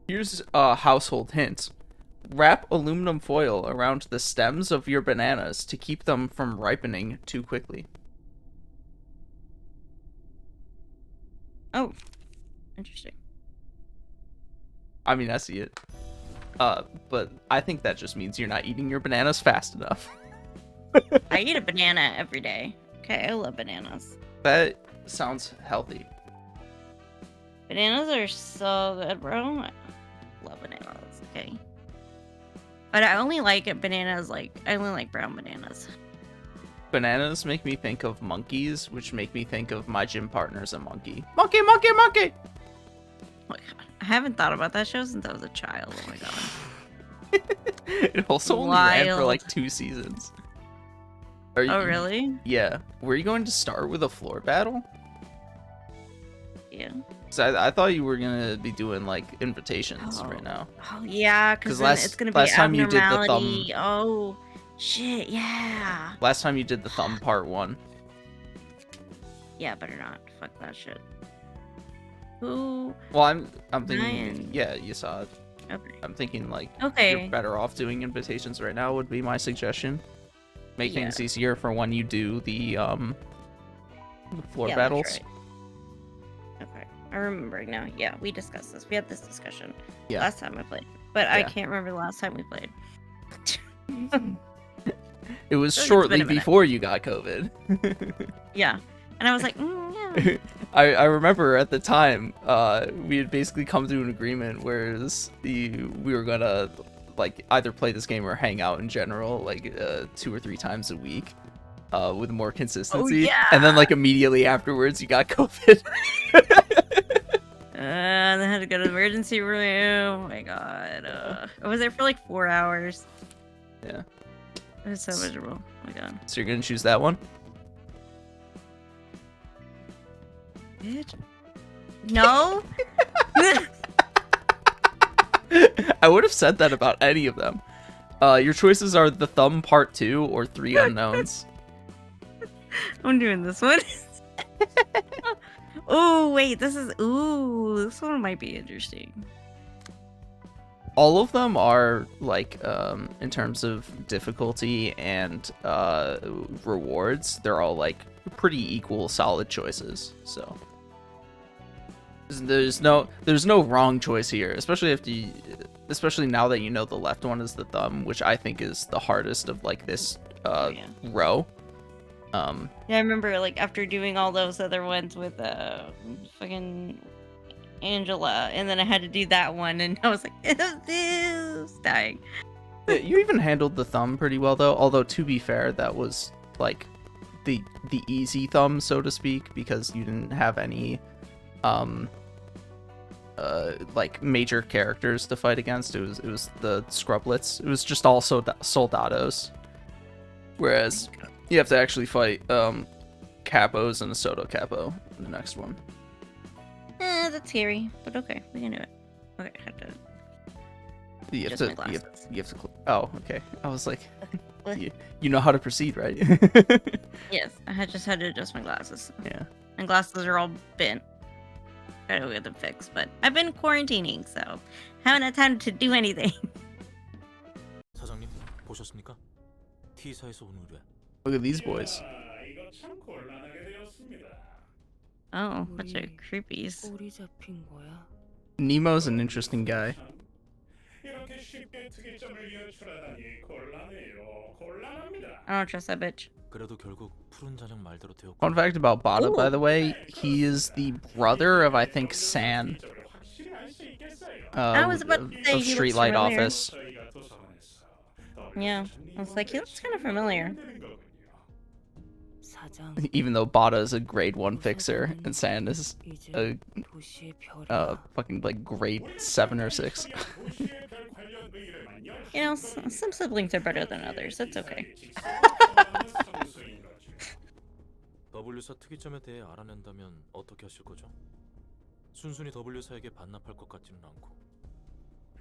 Here's a household hint. Wrap aluminum foil around the stems of your bananas to keep them from ripening too quickly. Oh, interesting. I mean, I see it. But I think that just means you're not eating your bananas fast enough. I eat a banana every day. Okay, I love bananas. That sounds healthy. Bananas are so good, bro. I love bananas, okay? But I only like bananas, I only like brown bananas. Bananas make me think of monkeys, which make me think of my gym partner's a monkey. Monkey, monkey, monkey! Oh my God. I haven't thought about that show since I was a child. Oh my God. It also only ran for like 2 seasons. Oh, really? Yeah. Were you going to start with a floor battle? Yeah. Because I thought you were going to be doing like invitations right now. Oh, yeah, because it's going to be last time you did the abnormality. Oh, shit, yeah. Last time you did the thumb part 1. Yeah, better not. Fuck that shit. Who? Well, I'm thinking, Ryan. yeah, you saw it. Okay. I'm thinking like Okay. you're better off doing invitations right now would be my suggestion. Make things easier for when you do the floor battles. That's right. Okay, I'm remembering now. Yeah, we discussed this. We had this discussion last time I played, but I can't remember the last time we played. It was shortly before you got COVID. Yeah, and I was like, yeah. I remember at the time, we had basically come to an agreement where we were gonna like either play this game or hang out in general, like 2 or 3 times a week, with more consistency. Oh, yeah. And then like immediately afterwards, you got COVID. And I had to go to the emergency room. Oh my God, I was there for like 4 hours. Yeah. It was so miserable. Oh my God. So you're gonna choose that one? Bitch. No. I would have said that about any of them. Your choices are the thumb part 2 or 3 unknowns. I'm doing this one. Oh wait, this one might be interesting. All of them are like, in terms of difficulty and rewards, they're all like pretty equal, solid choices. So there's no wrong choice here, especially now that you know the left one is the thumb, which I think is the hardest of like this row. Yeah, I remember like after doing all those other ones with fucking Angela, and then I had to do that one, and I was like, this dying. You even handled the thumb pretty well though, although to be fair, that was like the easy thumb, so to speak, because you didn't have any like major characters to fight against. It was the scrublets. It was just all soldados, whereas you have to actually fight capos and a soto capo in the next one. That's scary, but okay, we can do it. Okay, I have to. You have to. Oh, okay. I was like, What? you know how to proceed, right? Yes, just had to adjust my glasses. Yeah. My glasses are all bent. Gotta go get them fixed, but I've been quarantining, so haven't had time to do anything. 사장님 보셨습니까? T사에서 온 의뢰. Look at these boys. Oh, bunch of creepies. 꼬리 잡힌 거야? Nemo's an interesting guy. I don't trust that bitch. 그래도 결국 푸른 잔향 말대로 되었고. Fun fact about Bada, by the way, he is the brother of, I think, San. I was about to say of he looks Streetlight familiar. Office. Yeah, I was like, he looks kind of familiar. 사장. Even though Bada is a grade 1 fixer and San is a 도시의 별이야. fucking like grade 7 or 6. You know, some siblings are better than others. That's okay. W사 특이점에 대해 알아낸다면 어떻게 하실 거죠? 순순히 W사에게 반납할 것 같지는 않고.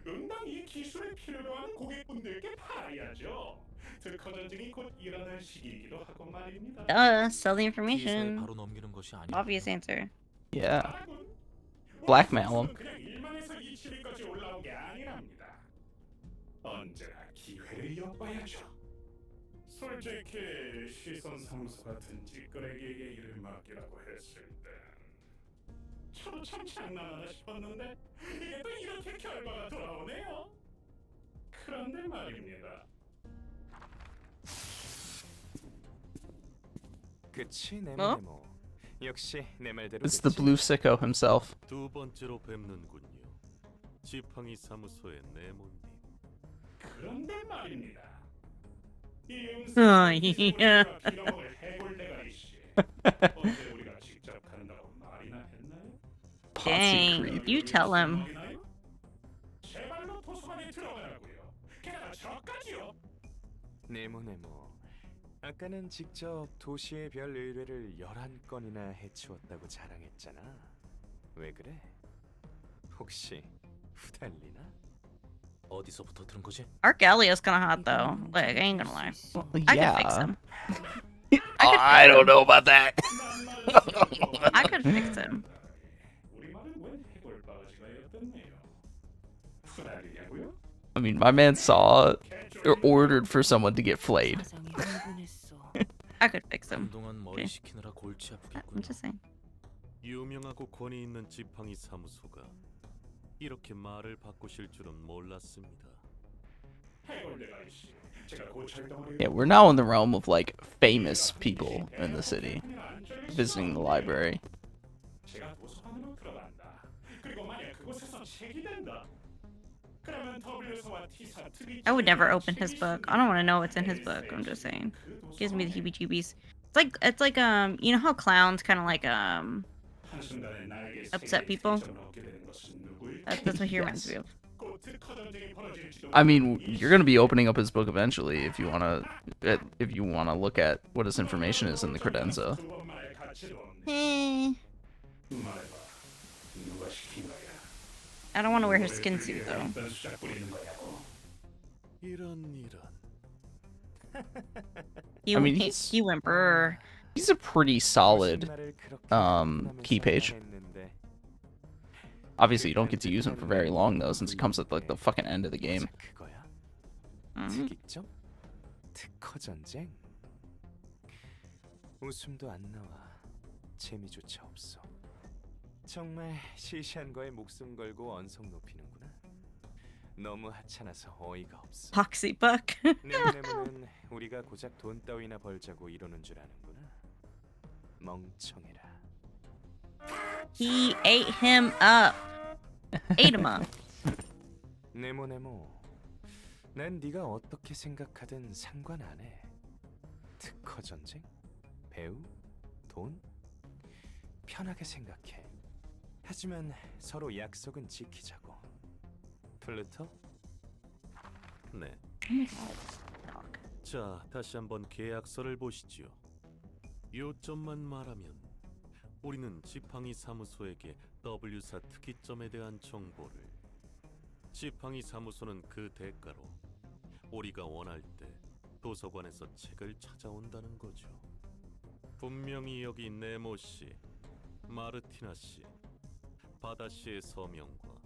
응당 이 기술의 필요로 하는 고객분들께 팔아야죠. 특허 전쟁이 곧 일어날 시기이기도 하고 말입니다. Sell the T사에 information. 바로 넘기는 것이 아니라. Obvious answer. Yeah. Blackmail him. 그냥 1만에서 2치 10위까지 올라온 게 아니랍니다. 언제나 기회를 엿봐야죠. 솔직히 시선 사무소 같은 찌끄레기에게 일을 맡기라고 했을 땐 저도 참 장난하나 싶었는데 이게 또 이렇게 결과가 돌아오네요. 그런데 말입니다. 그치 어? 네모네모. 역시 내 말대로. It's the blue sicko himself. 두 번째로 뵙는군요. 지팡이 사무소의 네모님. 그런데 말입니다. 이 야. 빌어먹을 해골대가리 씨. 언제 우리가 직접 간다고 말이나 했나요? Potsy Dang, creep. you tell him. 제발로 도서관에 들어가라고요. 게다가 저까지요. 네모네모. 아까는 직접 도시의 별 의뢰를 11건이나 해치웠다고 자랑했잖아. 왜 그래? 혹시 후달리나? 어디서부터 들은 거지? Arcalia's kind of hot though. Like I ain't gonna lie. Well, I could fix yeah. him. I don't know about that. I could fix him. 우리말은 웬 해골 바가지가였던네요. 후달리냐고요? I mean, my man saw or ordered for someone to get flayed. 사장이 흥분했어. I could fix him. 한동안 머리 오케이. 식히느라 골치 I'm 아프겠군요. just saying. 유명하고 권위 있는 지팡이 사무소가 이렇게 말을 바꾸실 줄은 몰랐습니다. 해골대가리 씨. 제가 고철덩어리. Yeah, we're now in the realm of like famous people in the city visiting the library. 제가 도서관으로 들어간다. 그리고 만약 그곳에서 책이 된다. 그러면 W서와 T사 특이. I would never open his book. I don't want to know what's in his book. I'm just saying. Gives me the heebie-jeebies. It's like you know how clowns kind of like 한순간에 나에게 upset 세계의 people? 대전을 얻게 되는 것은 누구일까? That's what he reminds me of. 곧 특허 전쟁이 벌어질지도 I mean, 모르는 you're gonna be opening up his book eventually if you wanna look at what his information is in the credenza. 두 번만의 가치도 없네. Eh, 말해봐. 누가 시킨 거야? I don't want to wear his skin suit though. 어떤 수작 부리는 거냐고. 이런. He, I mean, he, he's- he went brr. He's a pretty solid. 거짓말을 그렇게 key page. 했는데 Obviously, you don't get to use him for very long though, since he comes at like the fucking end of the game. 진짜 그거야? Mhm. 특이점? 특허 전쟁? 웃음도 안 나와. 재미조차 없어. 정말 시시한 거에 목숨 걸고 언성 높이는구나. 너무 하찮아서 어이가 없어. Poxy buck. 네모네모는 우리가 고작 돈 따위나 벌자고 이러는 줄 아는구나. 멍청해라. He ate him up. Ate him up. 네모네모, 난 네가 어떻게 생각하든 상관 안 해. 특허 전쟁, 배우, 돈, 편하게 생각해. 하지만 서로 약속은 지키자고. 플루토? 네. Oh my god. 자, 다시 한번 계약서를 보시지요. 요점만 말하면 우리는 지팡이 사무소에게 W사 특이점에 대한 정보를, 지팡이 사무소는 그 대가로 우리가 원할 때 도서관에서 책을 찾아온다는 거죠. 분명히 여기 네모 씨, 마르티나 씨, 바다 씨의 서명과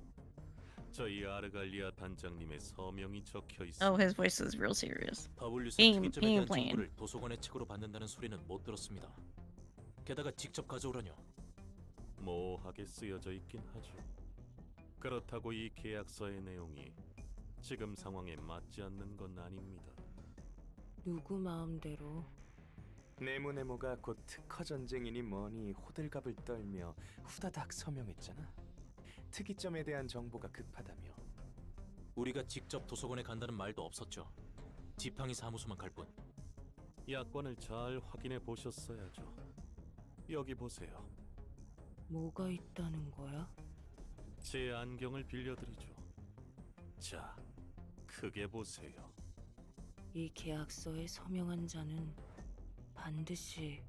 저희 아르갈리아 단장님의 서명이 적혀 있습니다. Oh, his voice is real serious. W사 being 특이점에 대한 plain. 정보를 도서관의 책으로 받는다는 소리는 못 들었습니다. 게다가 직접 가져오라뇨. 모호하게 쓰여져 있긴 하죠. 그렇다고 이 계약서의 내용이 지금 상황에 맞지 않는 건 아닙니다. 누구 마음대로 네모네모가 곧 특허 전쟁이니 뭐니 호들갑을 떨며 후다닥 서명했잖아. 특이점에 대한 정보가 급하다며. 우리가 직접 도서관에 간다는 말도 없었죠. 지팡이 사무소만 갈 뿐. 야권을 잘 확인해 보셨어야죠. 여기 보세요. 뭐가 있다는 거야? 제 안경을 빌려드리죠. 자, 크게 보세요. 이 계약서에 서명한 자는 반드시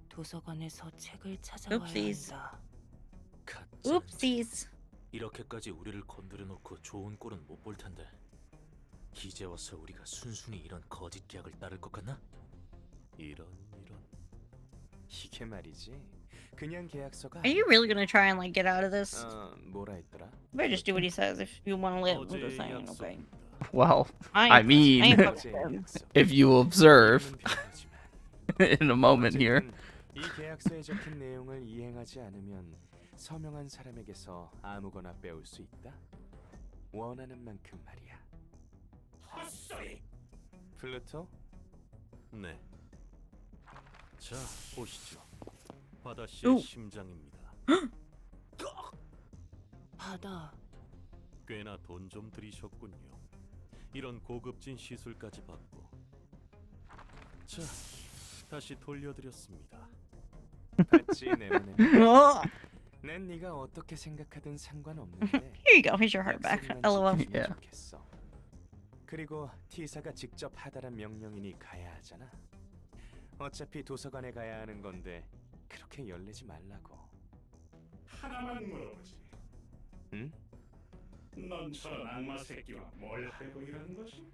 도서관에서 책을 찾아와야 Oopsies. 한다. 가짜. Oopsies. 이렇게까지 우리를 건드려 놓고 좋은 꼴은 못 볼 텐데 이제 와서 우리가 순순히 이런 거짓 계약을 따를 것 같나? 이런 이게 말이지. 그냥 계약서가 Are you really gonna try and like get out of this? 뭐라 했더라? You better just do what he says if you want to live. I'm just 어제의 saying, okay. 약속입니다. Well, I I ain't mean, fucking 어제의 him. 약속. if you observe 이름은 별로지만 in a moment here. 어쨌든 이 계약서에 적힌 내용을 이행하지 않으면 서명한 사람에게서 아무거나 빼올 수 있다. 원하는 만큼 말이야. 헛소리. 플루토? 네. 자, 보시죠. 바다 오. 씨의 심장입니다. 바다. 꽤나 돈 좀 들이셨군요. 이런 고급진 시술까지 받고. 자, 다시 돌려드렸습니다. 봤지 내 눈에. Oh, 난 네가 어떻게 생각하든 상관없는데. here you go. Here's your heart back. 약속만 LOL. 지키면 Yeah. 좋겠어. 그리고 T사가 직접 하달한 명령이니 가야 하잖아. 어차피 도서관에 가야 하는 건데 그렇게 열내지 말라고. 하나만 물어보지. 응? 넌 저런 악마 새끼와 뭘 하려고 이러는 거지?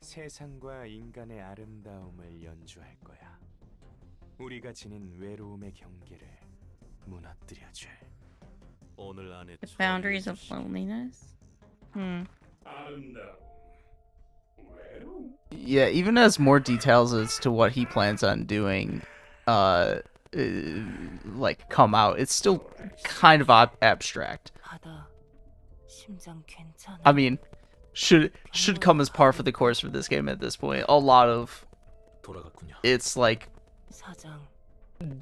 세상과 인간의 아름다움을 연주할 거야. 우리가 지닌 외로움의 경계를 무너뜨려줄. 오늘 안에 The boundaries of 처리해 주시기. loneliness. Hmm. 아름다움. 외로움. Yeah, even as more details as to what he plans on doing, like come out, it's still kind of abstract. 바다. 심장 괜찮아. I mean, should come as par for the course for this game at this point. A lot of 돌아갔군요. its like 사장.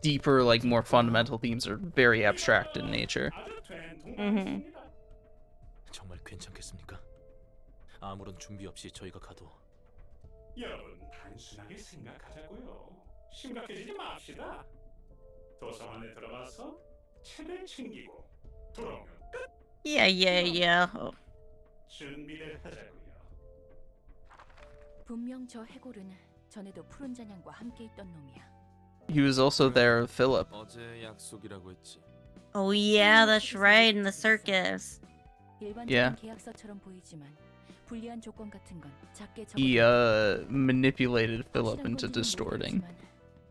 deeper, like more fundamental themes are very abstract in nature. 아주 된통하겠습니다. 정말 괜찮겠습니까? 아무런 준비 없이 저희가 가도 여러분 단순하게 생각하자고요. 심각해지지 맙시다. 도서관에 들어가서 책을 챙기고 돌아오면 끝. Yeah, yeah, yeah. Oh. 준비를 하자고요. 분명 저 해골은 전에도 푸른 잔향과 함께 있던 놈이야. He was also there with Philip. 어제 약속이라고 했지. Oh yeah, that's right. In the circus. 일반적인 Yeah. 계약서처럼 보이지만 불리한 조건 같은 건 작게 He 적어둔 manipulated Philip 확실한 into 건지는 distorting. 모르겠지만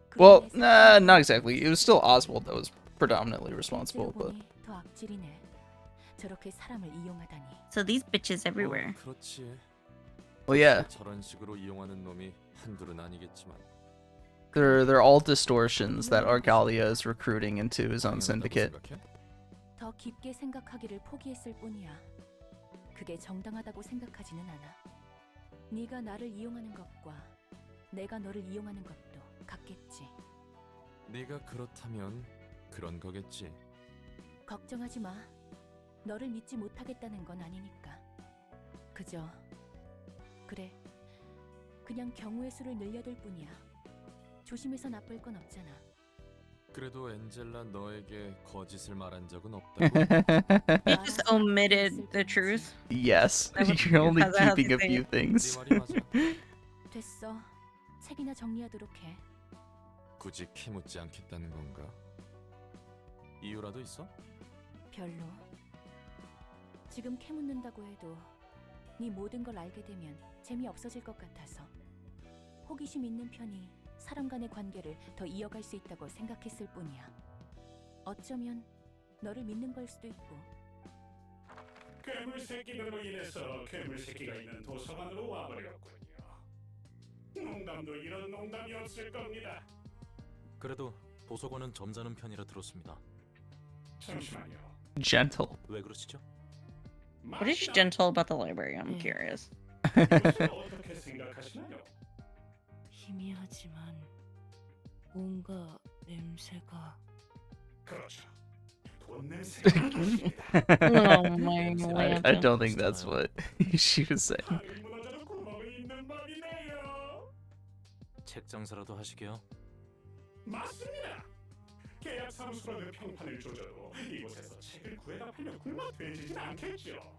그 Well, 안에 nah, 생각이 not exactly. It was still Oswald that was predominantly responsible, 실제로 but 보니 더 악질이네. 저렇게 사람을 이용하다니. So these bitches everywhere. 그렇지. well, yeah, 저런 식으로 이용하는 놈이 한둘은 아니겠지만. they're all distortions that Argalia is recruiting into his own syndicate. 더 깊게 생각하기를 포기했을 뿐이야. 그게 정당하다고 생각하지는 않아. 네가 나를 이용하는 것과 내가 너를 이용하는 것도 같겠지. 네가 그렇다면 그런 거겠지. 걱정하지 마. 너를 믿지 못하겠다는 건 아니니까. 그저 그래. 그냥 경우의 수를 늘려둘 뿐이야. 조심해서 나쁠 건 없잖아. 그래도 엔젤라 너에게 거짓을 말한 적은 없다고. He just omitted the truth. Yes, That was you're only because I had to keeping a say few it. things. 네 말이 맞아. 됐어. 책이나 정리하도록 해. 굳이 캐묻지 않겠다는 건가? 이유라도 있어? 별로. 지금 캐묻는다고 해도 네 모든 걸 알게 되면 재미없어질 것 같아서. 호기심 있는 편이 사람 간의 관계를 더 이어갈 수 있다고 생각했을 뿐이야. 어쩌면 너를 믿는 걸 수도 있고. 괴물 새끼들로 인해서 괴물 새끼가 있는 도서관으로 와버렸군요. 농담도 이런 농담이 없을 겁니다. 그래도 도서관은 점잖은 편이라 들었습니다. 잠시만요. Gentle. 왜 그러시죠? What is gentle about the library? I'm curious. 이것을 어떻게 생각하시나요? 희미하지만 뭔가 냄새가. 그렇죠. 돈 냄새가 나십니다. Oh my I god. don't think that's what she was saying. 다른 문화자도 구멍이 있는 법이네요. 책 장사라도 하시게요? 맞습니다. 계약 사무소라는 평판을 조져도 이곳에서 책을 구해다 팔면 굶어 되지진 않겠죠.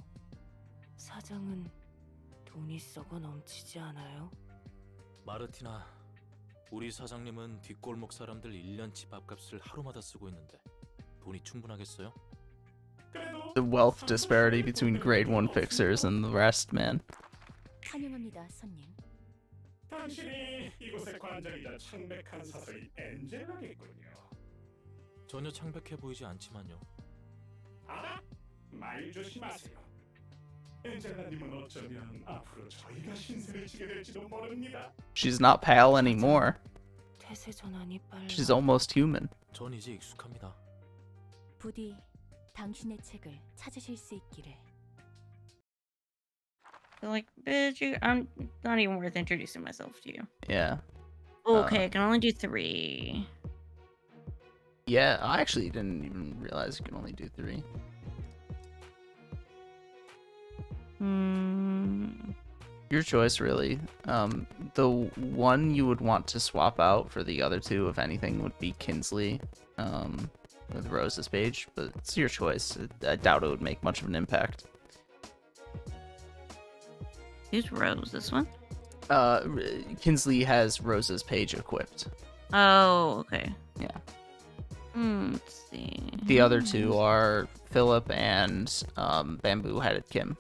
사장은 돈이 썩어 넘치지 않아요? 마르티나, 우리 사장님은 뒷골목 사람들 1년치 밥값을 하루마다 쓰고 있는데 돈이 충분하겠어요? 그래도 The wealth disparity between grade 1 fixers and the rest, man. 환영합니다, 손님. 당신이 이곳의 관장이자 창백한 사서인 엔젤라겠군요. 전혀 창백해 보이지 않지만요. 알아? 말 조심하세요. 엔젤라님은 어쩌면 앞으로 저희가 신세를 지게 될지도 모릅니다. She's not pale anymore. 태세 전환이 빨라. She's almost human. 전 이제 익숙합니다. 부디 당신의 책을 찾으실 수 있기를. They're like, bitch, I'm not even worth introducing myself to you. Yeah. Okay, I can only do 3. Yeah, I actually didn't even realize you can only do 3. Your choice, really. The one you would want to swap out for the other 2, if anything, would be Kinsley, with Rose's page, but it's your choice. I doubt it would make much of an impact. Who's Rose? This one? Kinsley has Rose's page equipped. Oh, okay. Yeah. Let's see. The other 2 are Philip and Bamboo-Headed Kim.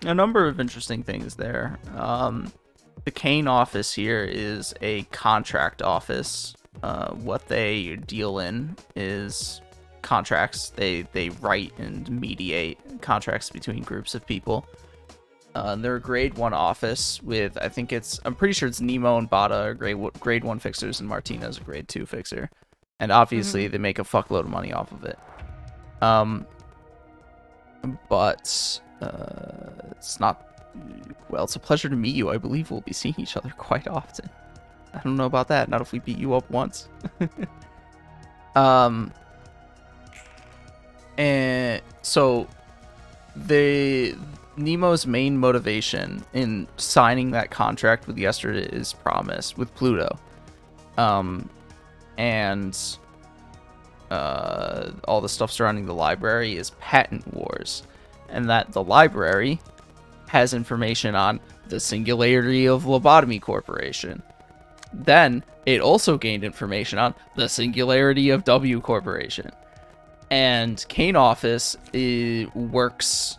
A number of interesting things there. The Kane office here is a contract office. What they deal in is contracts. They write and mediate contracts between groups of people. They're a grade 1 office with, I'm pretty sure it's Nemo and Bada are grade 1 fixers and Martina's a grade 2 fixer. And obviously they make a fuckload of money off of it. But it's not, well, it's a pleasure to meet you. I believe we'll be seeing each other quite often. I don't know about that, not if we beat you up once. And so Nemo's main motivation in signing that contract with Yesterday's Promise with Pluto, and all the stuff surrounding the library is patent wars, and that the library has information on the Singularity of Lobotomy Corporation. Then it also gained information on the Singularity of W Corporation. And Kane Office works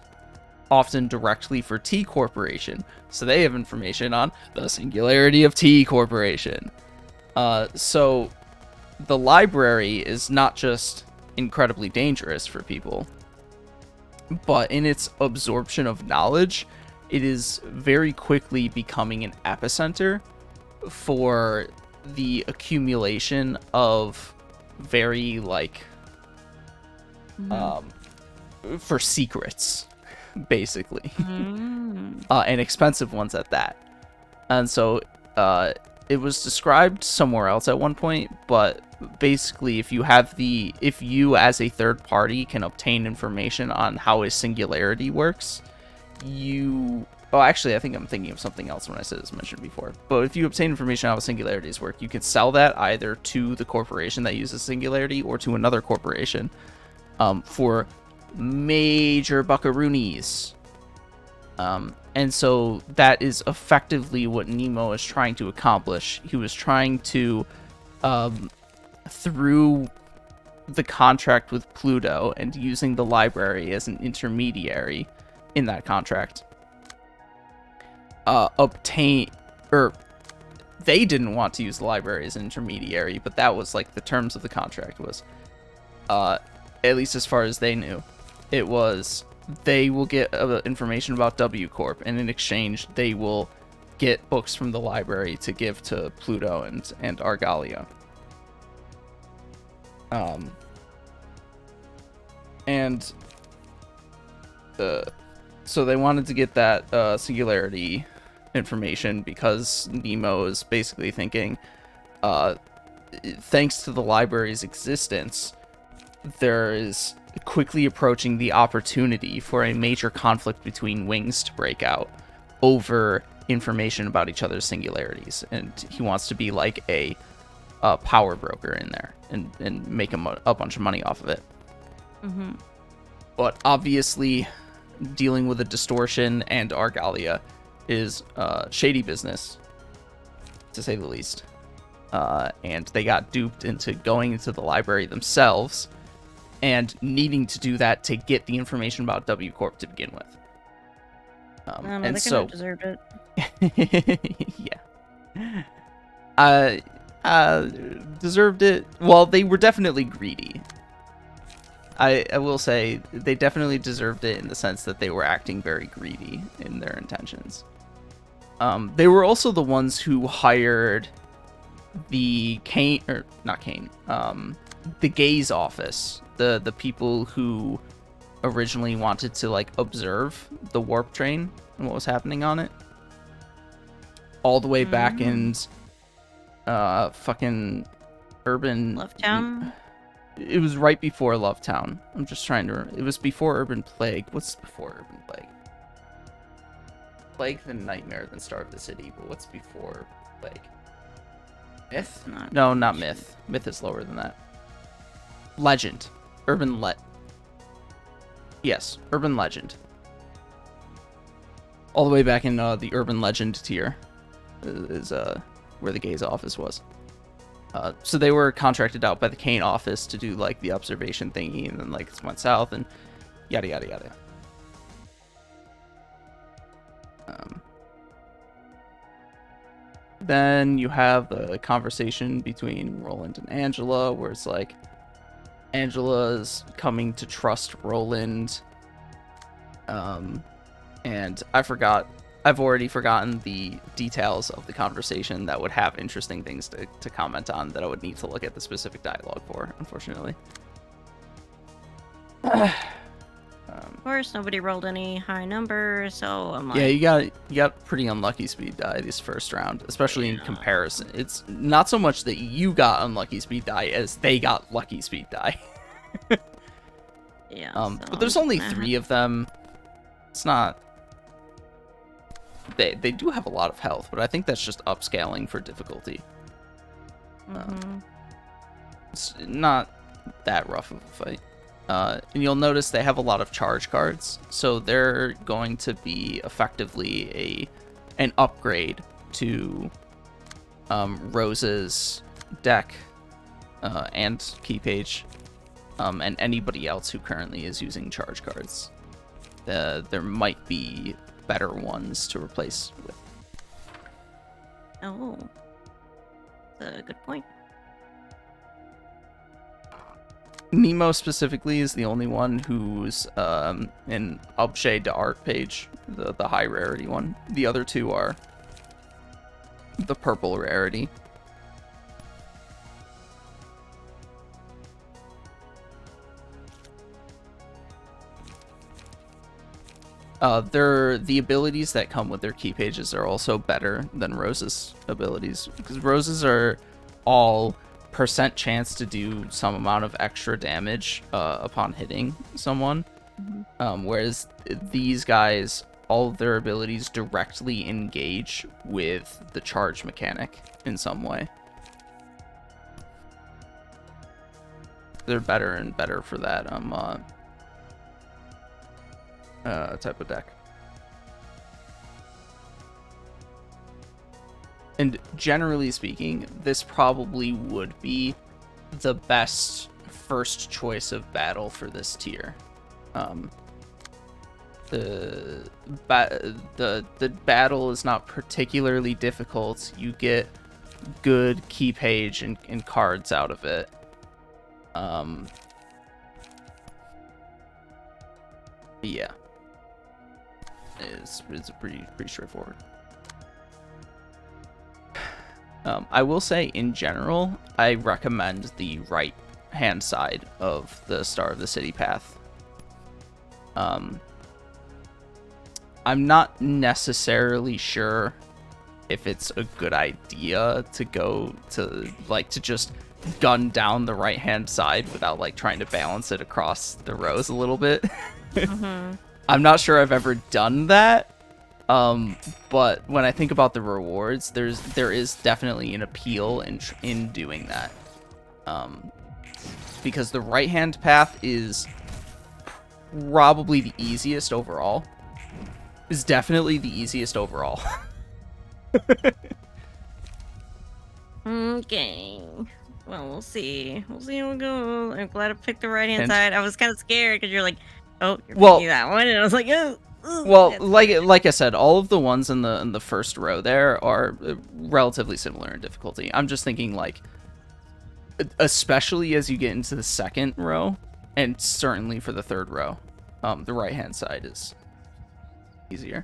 often directly for T Corporation, so they have information on the Singularity of T Corporation. So the library is not just incredibly dangerous for people, but in its absorption of knowledge, it is very quickly becoming an epicenter for the accumulation of very, for secrets, basically. And expensive ones at that. And so it was described somewhere else at one point, but basically if you as a third party can obtain information on how a singularity works, actually I think I'm thinking of something else when I said this mentioned before, but if you obtain information on how singularities work, you can sell that either to the corporation that uses singularity or to another corporation for major buckaroonies. And so that is effectively what Nemo is trying to accomplish. He was trying to, through the contract with Pluto and using the library as an intermediary in that contract, they didn't want to use the library as an intermediary, but that was the terms of the contract was, at least as far as they knew, it was they will get information about W Corp, and in exchange they will get books from the library to give to Pluto and Argalia. So they wanted to get that singularity information because Nemo is basically thinking, thanks to the library's existence, there is quickly approaching the opportunity for a major conflict between wings to break out over information about each other's singularities, and he wants to be like a power broker in there and make a bunch of money off of it. But obviously dealing with a distortion and Argalia is shady business, to say the least. And they got duped into going into the library themselves and needing to do that to get the information about W Corp to begin with. No, And they so, deserved it. yeah. Deserved it. Well, they were definitely greedy. I will say they definitely deserved it in the sense that they were acting very greedy in their intentions. They were also the ones who hired the the Gaze office, the people who originally wanted to like observe the warp train and what was happening on it, all the way back in fucking Urban Lovetown? It was right before Lovetown. I'm just trying to. It was before Urban Plague. What's before Urban Plague? Plague, then Nightmare, then Starve the City. But what's before Plague? Myth? No, not Myth. Myth is lower than that. Legend. Yes, Urban Legend. All the way back in the Urban Legend tier is where the Gaze office was. So they were contracted out by the Kane office to do like the observation thingy, and then like it went south and yada yada yada. Then you have the conversation between Roland and Angela, where it's like Angela's coming to trust Roland. And I've already forgotten the details of the conversation that would have interesting things to comment on that I would need to look at the specific dialogue for, unfortunately. Of course, nobody rolled any high numbers, so I'm like... Yeah, you got pretty unlucky speed die this first round, especially in comparison. It's not so much that you got unlucky speed die as they got lucky speed die. Yeah. But there's only 3 of them. It's not... They do have a lot of health, but I think that's just upscaling for difficulty. It's not that rough of a fight. And you'll notice they have a lot of charge cards, so they're going to be effectively an upgrade to Rose's deck and key page, and anybody else who currently is using charge cards. There might be better ones to replace with. Oh, that's a good point. Nemo specifically is the only one who's an objet d'art page, the high rarity one. The other 2 are the purple rarity. The abilities that come with their key pages are also better than Rose's abilities, because Rose's are all percent chance to do some amount of extra damage upon hitting someone, whereas these guys, all of their abilities directly engage with the charge mechanic in some way. They're better and better for that type of deck. And generally speaking, this probably would be the best first choice of battle for this tier. The battle is not particularly difficult. You get good key page and cards out of it. Yeah. It's pretty straightforward. I will say, in general, I recommend the right-hand side of the Star of the City path. I'm not necessarily sure if it's a good idea to go to just gun down the right-hand side without like trying to balance it across the rows a little bit. I'm not sure I've ever done that. But when I think about the rewards, there is definitely an appeal in doing that. Because the right-hand path is probably the easiest overall. Is definitely the easiest overall. Okay. Well, we'll see. We'll see how it goes. I'm glad I picked the right hand And- side. I was kind of scared because you're like, oh, you're Well- picking that one, and I was like, oh. Well, that's like I said, all of the ones in the first row there are relatively similar in difficulty. I'm just thinking like, especially as you get into the second row, and certainly for the third row, the right hand side is easier.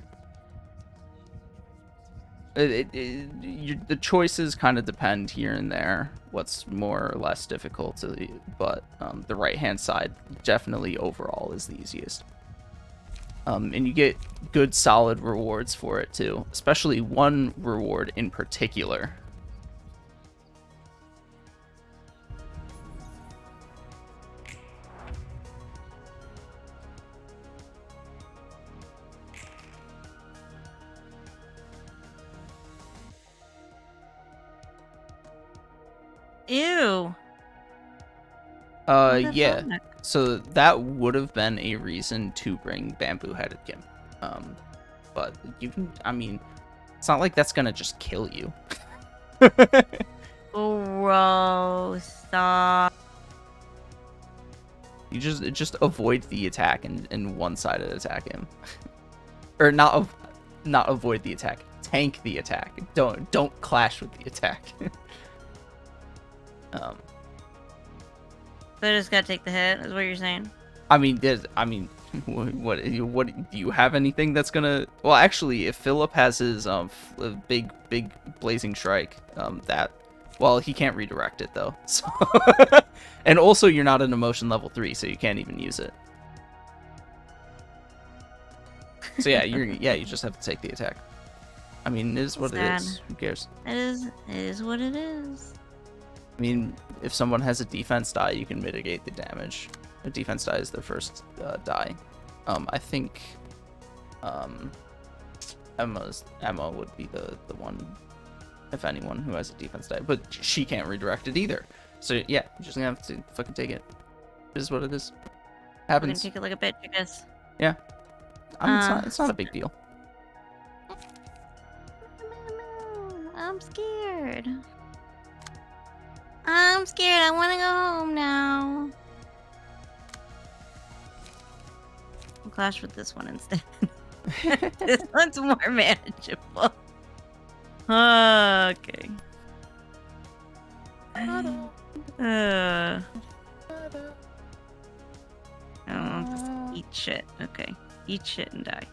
The choices kind of depend here and there what's more or less difficult, but the right hand side definitely overall is the easiest. And you get good solid rewards for it too, especially one reward in particular. Ew. What the Yeah. fuck? So that would have been a reason to bring bamboo-headed Kim. But you can, I mean, it's not like that's gonna just kill you. Gross. Stop. You just avoid the attack and one-sided attack him. Or not avoid the attack. Tank the attack. Don't clash with the attack. So I just gotta take the hit, is what you're saying? I mean, what do you have anything that's gonna? Well, actually, if Philip has his big blazing strike, well, he can't redirect it though. So, and also you're not in emotion level 3, so you can't even use it. So yeah, you just have to take the attack. I mean, it is what it is. Who cares? It is what it is. I mean, if someone has a defense die, you can mitigate the damage. A defense die is their first die. I think Emma would be the one, if anyone, who has a defense die. But she can't redirect it either. So yeah, you're just gonna have to fucking take it. It is what it is. I'm gonna Happens. take it like a bitch, I guess. Yeah. I mean, it's not a big deal. I'm scared. I'm scared. I want to go home now. I'll clash with this one instead. This one's more manageable. Okay. Oh, just eat shit. Okay. Eat shit and die.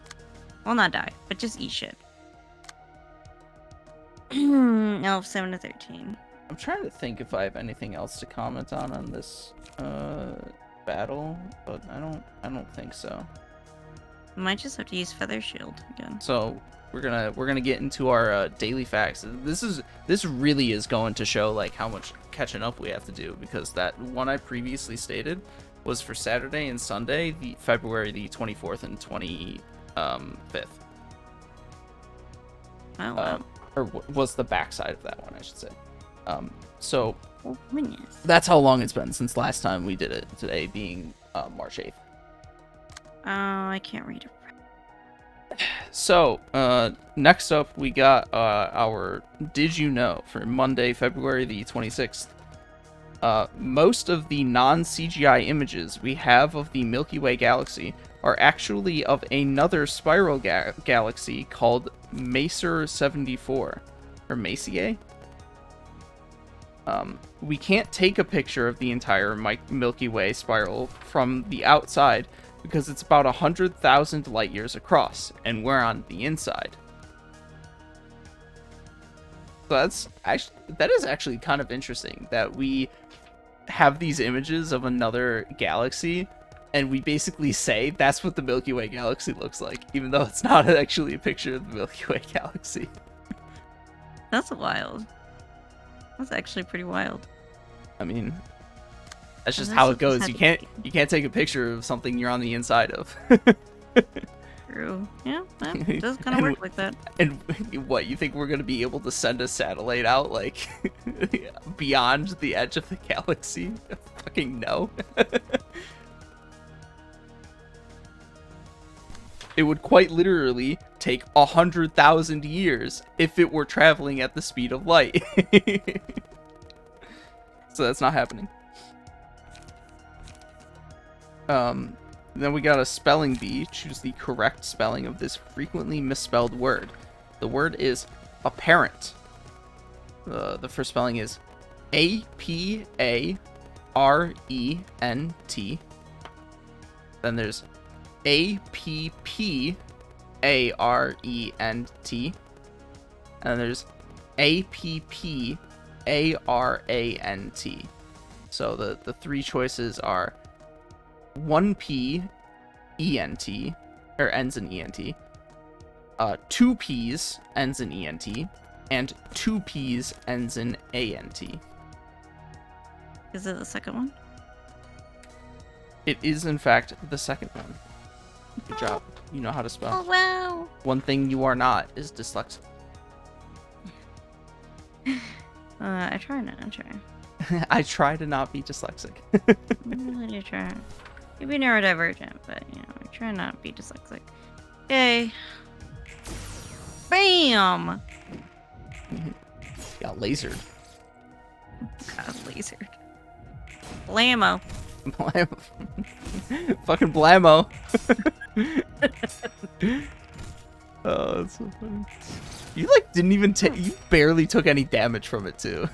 Well, not die, but just eat shit. No, 7 to 13. I'm trying to think if I have anything else to comment on this battle, but I don't think so. Might just have to use Feather Shield again. So we're gonna get into our daily facts. This really is going to show like how much catching up we have to do, because that one I previously stated was for Saturday and Sunday, the February the 24th and 25th. Oh wow. Or was the backside of that one, I should say. So Oh, goodness. that's how long it's been since last time we did it. Today being March 8th. Oh, I can't read it. So, next up, we got our Did You Know for Monday, February the 26th. Most of the non-CGI images we have of the Milky Way galaxy are actually of another spiral galaxy called Messier 74, or Messier. We can't take a picture of the entire Milky Way spiral from the outside, because it's about 100,000 light years across, and we're on the inside. So that is actually kind of interesting that we have these images of another galaxy, and we basically say that's what the Milky Way galaxy looks like, even though it's not actually a picture of the Milky Way galaxy. That's wild. That's actually pretty wild. I mean, that's just Well, how that's it goes. what You this can't take a picture of something you're on the inside of. True. Yeah, it does kind of work like that. And what, you think we're gonna be able to send a satellite out like beyond the edge of the galaxy? Fucking no. It would quite literally take 100,000 years if it were traveling at the speed of light. So that's not happening. Then we got a spelling bee. Choose the correct spelling of this frequently misspelled word. The word is apparent. The first spelling is A-P-A-R-E-N-T. Then there's A-P-P-A-R-E-N-T. And then there's A-P-P-A-R-A-N-T. So the three choices are 1P E-N-T, or ends in E-N-T, 2 P's ends in E-N-T, and 2 P's ends in A-N-T. Is it the second one? It is, in fact, the second one. Good job. You know how to Oh, spell. wow. One thing you are not is dyslexic. I try not. I try. I try to not be dyslexic. I really do try. Maybe neurodivergent, but, you know, I try not to be dyslexic. Okay. Bam! Got lasered. God, lasered. Blammo. Blammo. Fucking blammo. Oh, that's so funny. You like didn't even take. You barely took any damage from it too.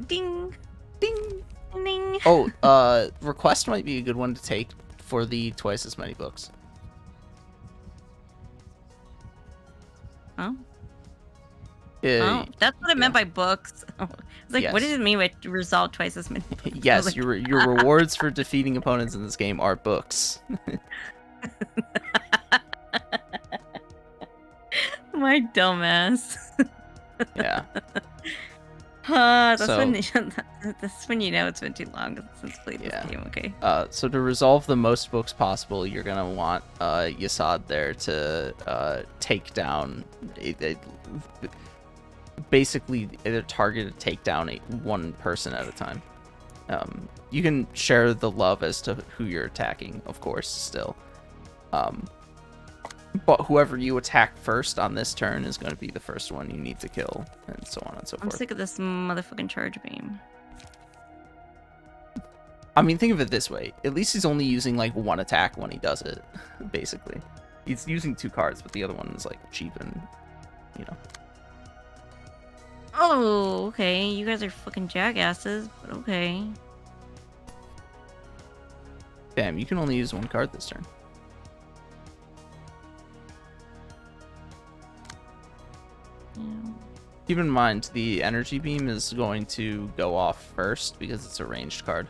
Ding. Ding. Ding. Oh, request might be a good one to take for the twice as many books. Oh. Uh, That's what I meant by books. I was like, what Yes. does it mean by resolve twice as many books? I was Yes, like, your rewards for defeating opponents in this game are books. my dumbass. Yeah. That's So- when that's when you know it's been too long since played this Yeah. game. Okay. So to resolve the most books possible, you're gonna want Yasad there to take down basically either target or take down one person at a time. You can share the love as to who you're attacking, of course, still. But whoever you attack first on this turn is going to be the first one you need to kill, and so on and so I'm forth. sick of this motherfucking charge beam. I mean, think of it this way. At least he's only using, like, one attack when he does it, basically. He's using 2 cards, but the other one is, like, cheap and, you know. Oh, okay. You guys are fucking jackasses, but okay. Damn, you can only use 1 card this turn. Yeah. Keep in mind, the energy beam is going to go off first because it's a ranged card.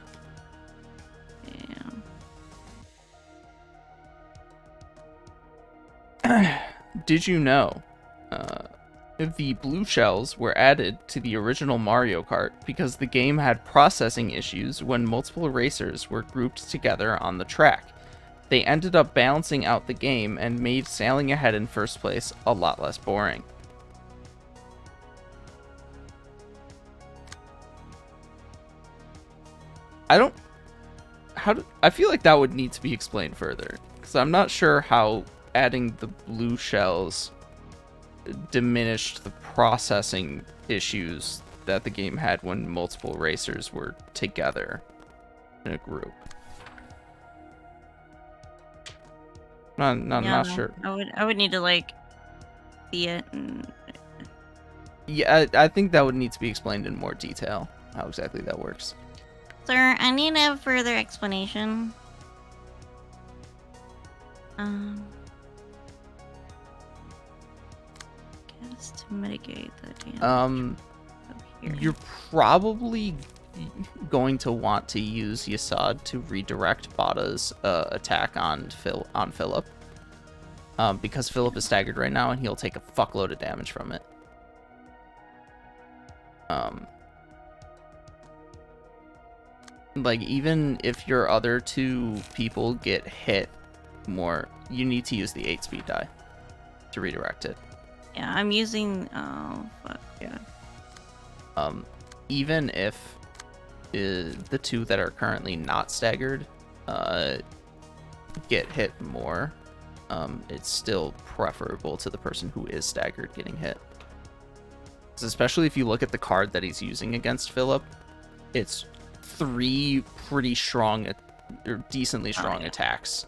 Yeah. Did you know the blue shells were added to the original Mario Kart because the game had processing issues when multiple racers were grouped together on the track? They ended up balancing out the game and made sailing ahead in first place a lot less boring. I feel like that would need to be explained further, because I'm not sure how adding the blue shells diminished the processing issues that the game had when multiple racers were together in a group. Not sure. I would need to like see it and Yeah, I think that would need to be explained in more detail, how exactly that works. Sir, I need a further explanation. Guess to mitigate the damage. Here. You're probably going to want to use Yasad to redirect Bada's attack on Philip. Because Philip is staggered right now and he'll take a fuckload of damage from it. Like, even if your other 2 people get hit more, you need to use the 8-speed die to redirect it. Yeah, I'm using. Oh fuck. Yeah. Even if the 2 that are currently not staggered get hit more, it's still preferable to the person who is staggered getting hit. especially if you look at the card that he's using against Philip, it's 3 pretty strong or decently strong attacks.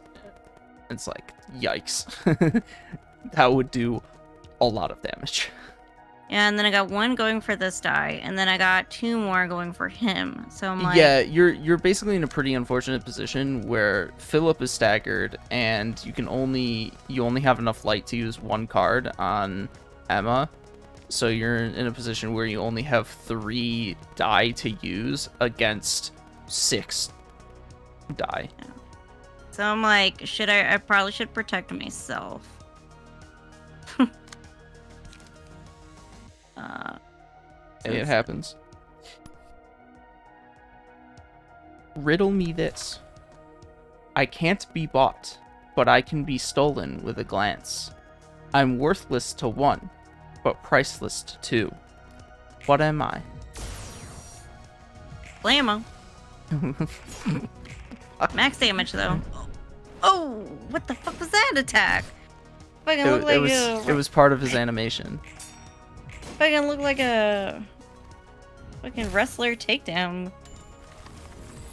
It's like, yikes. That would do a lot of damage. Yeah, and then I got 1 going for this die, and then I got 2 more going for him. So I'm like, Yeah, you're basically in a pretty unfortunate position where Philip is staggered, and you only have enough light to use 1 card on Emma. So you're in a position where you only have 3 die to use against 6 die. so I'm like, I probably should protect myself. Hey, it happens. Riddle me this. I can't be bought, but I can be stolen with a glance. I'm worthless to 1, but priceless to 2. What am I? Blammo. Max damage though. Oh, what the fuck was that attack? Fucking look like It was part of his animation. fucking look like a fucking wrestler takedown.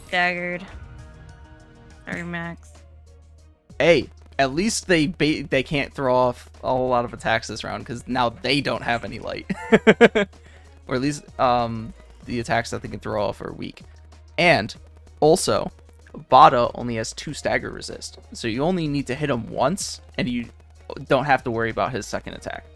Staggered. Sorry, Max. Hey, at least they can't throw off a whole lot of attacks this round because now they don't have any light, or at least the attacks that they can throw off are weak. And also, Bada only has 2 stagger resist, so you only need to hit him once, and you don't have to worry about his second attack.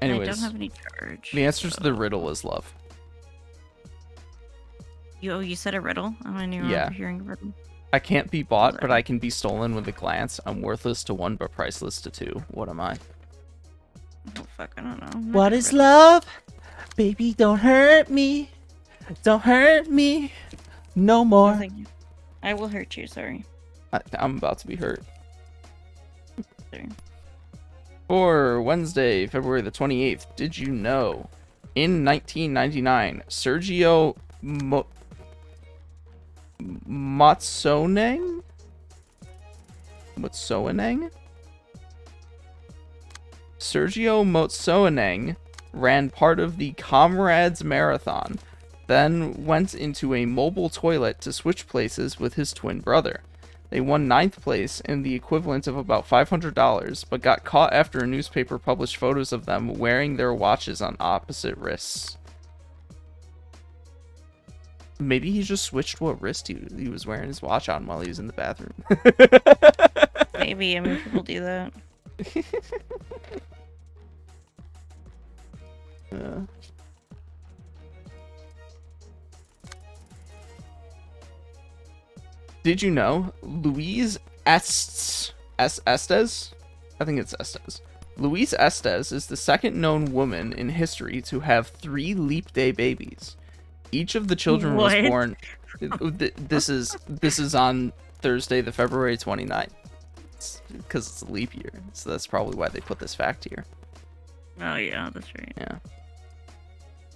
Anyways, I don't have any charge. the answer to the riddle is love. You said a riddle? I don't even remember hearing a riddle. I can't be bought, but I can be stolen with a glance. I'm worthless to 1, but priceless to 2. What am I? Oh, fuck, I don't know. What is love? Baby, don't hurt me. Don't hurt me. No more. Nothing. I will hurt you, sorry. I'm about to be hurt. Sorry. For Wednesday, February the 28th, did you know? In 1999, Sergio Motsoeneng? Sergio Motsoeneng ran part of the Comrades Marathon, then went into a mobile toilet to switch places with his twin brother. They won 9th place and the equivalent of about $500, but got caught after a newspaper published photos of them wearing their watches on opposite wrists. Maybe he just switched what wrist he was wearing his watch on while he was in the bathroom. Maybe, I mean, people do that. Did you know Louise Estes? I think it's Estes. Louise Estes is the second known woman in history to have 3 leap day babies. Each of the children was born. This is on Thursday, the February 29th. Because it's a leap year, so that's probably why they put this fact here. Oh yeah, that's right. Yeah.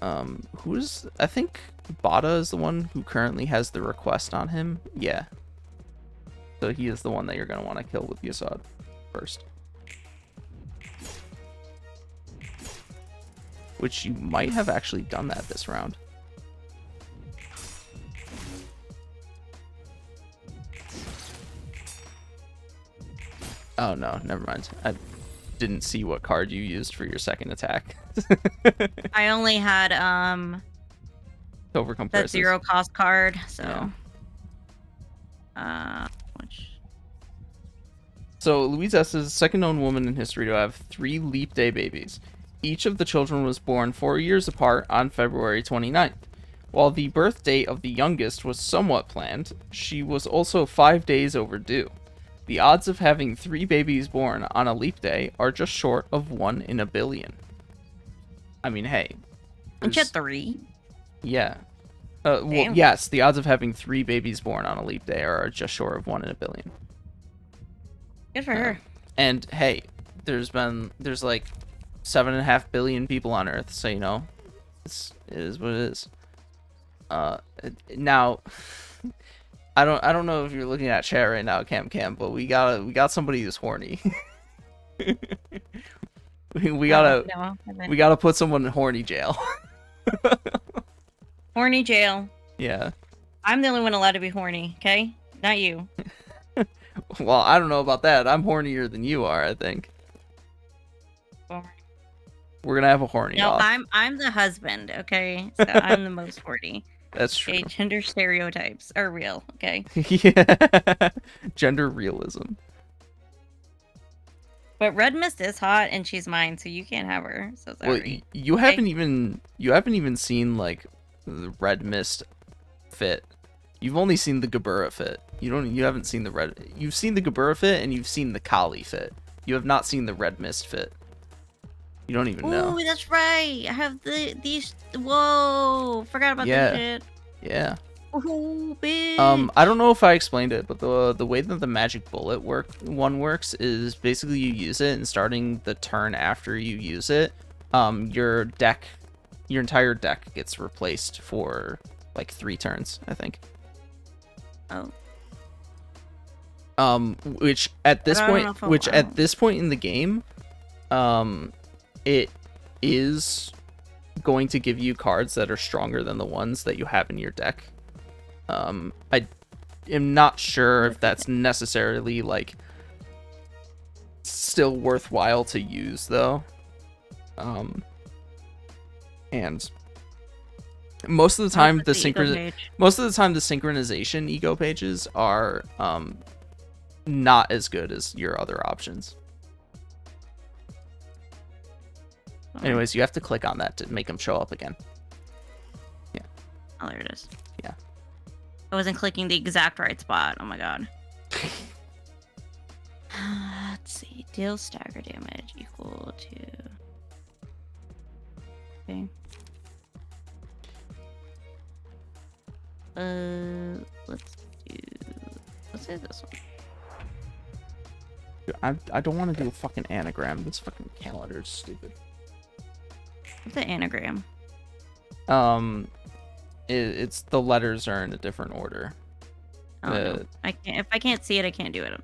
I think Bada is the one who currently has the request on him. Yeah. So he is the one that you're going to want to kill with Yasad first. Which you might have actually done that this round. Oh no, never mind. I didn't see what card you used for your second attack. I only had Overcome that prices. 0 cost card, so Yeah. which So Louise S. is the second known woman in history to have 3 leap day babies. Each of the children was born 4 years apart on February 29th. While the birth date of the youngest was somewhat planned, she was also 5 days overdue. The odds of having 3 babies born on a leap day are just short of 1 in a billion. I mean, hey. and shit 3. Yeah. Well, Damn. yes, the odds of having 3 babies born on a leap day are just short of 1 in a billion. Good for her. And hey, there's like 7.5 billion people on Earth, so you know, it is what it is. Now, I don't know if you're looking at chat right now, CamCam, but we got somebody who's horny. we gotta No, we gotta put someone in horny jail. horny jail. Yeah. I'm the only one allowed to be horny, okay? Not you. Well, I don't know about that. I'm hornier than you are, I think. We're gonna have a horny No, off. I'm the husband, okay? So I'm the most horny. That's true. Okay, gender stereotypes are real, okay? Yeah. Gender realism. But Red Mist is hot and she's mine, so you can't have her. So Well, sorry. you haven't even seen like the Red Mist fit. You've only seen the Gabura fit. You haven't seen the red. You've seen the Gabura fit and you've seen the Kali fit. You have not seen the Red Mist fit. You don't even know. Oh, that's right. I have these. Whoa, forgot about Yeah. that shit. Yeah. Oh, bitch. I don't know if I explained it, but the way that the magic bullet works is basically you use it, and starting the turn after you use it, your entire deck gets replaced for like 3 turns, I think. Oh. Which at this I don't know if point, I'll- at this point in the game, it is going to give you cards that are stronger than the ones that you have in your deck. I am not sure if that's necessarily like still worthwhile to use though. And most of the time the synchronization ego pages are not as good as your other options. Anyways, you have to click on that to make them show up again. Yeah. Oh, there it is. Yeah. I wasn't clicking the exact right spot. Oh my god. Let's see. Deal stagger damage equal to. Okay. Let's do this one. I don't want to do a fucking anagram. This fucking calendar is stupid. What's the anagram? It's the letters are in a different order. Oh, no. I can't. If I can't see it, I can't do it.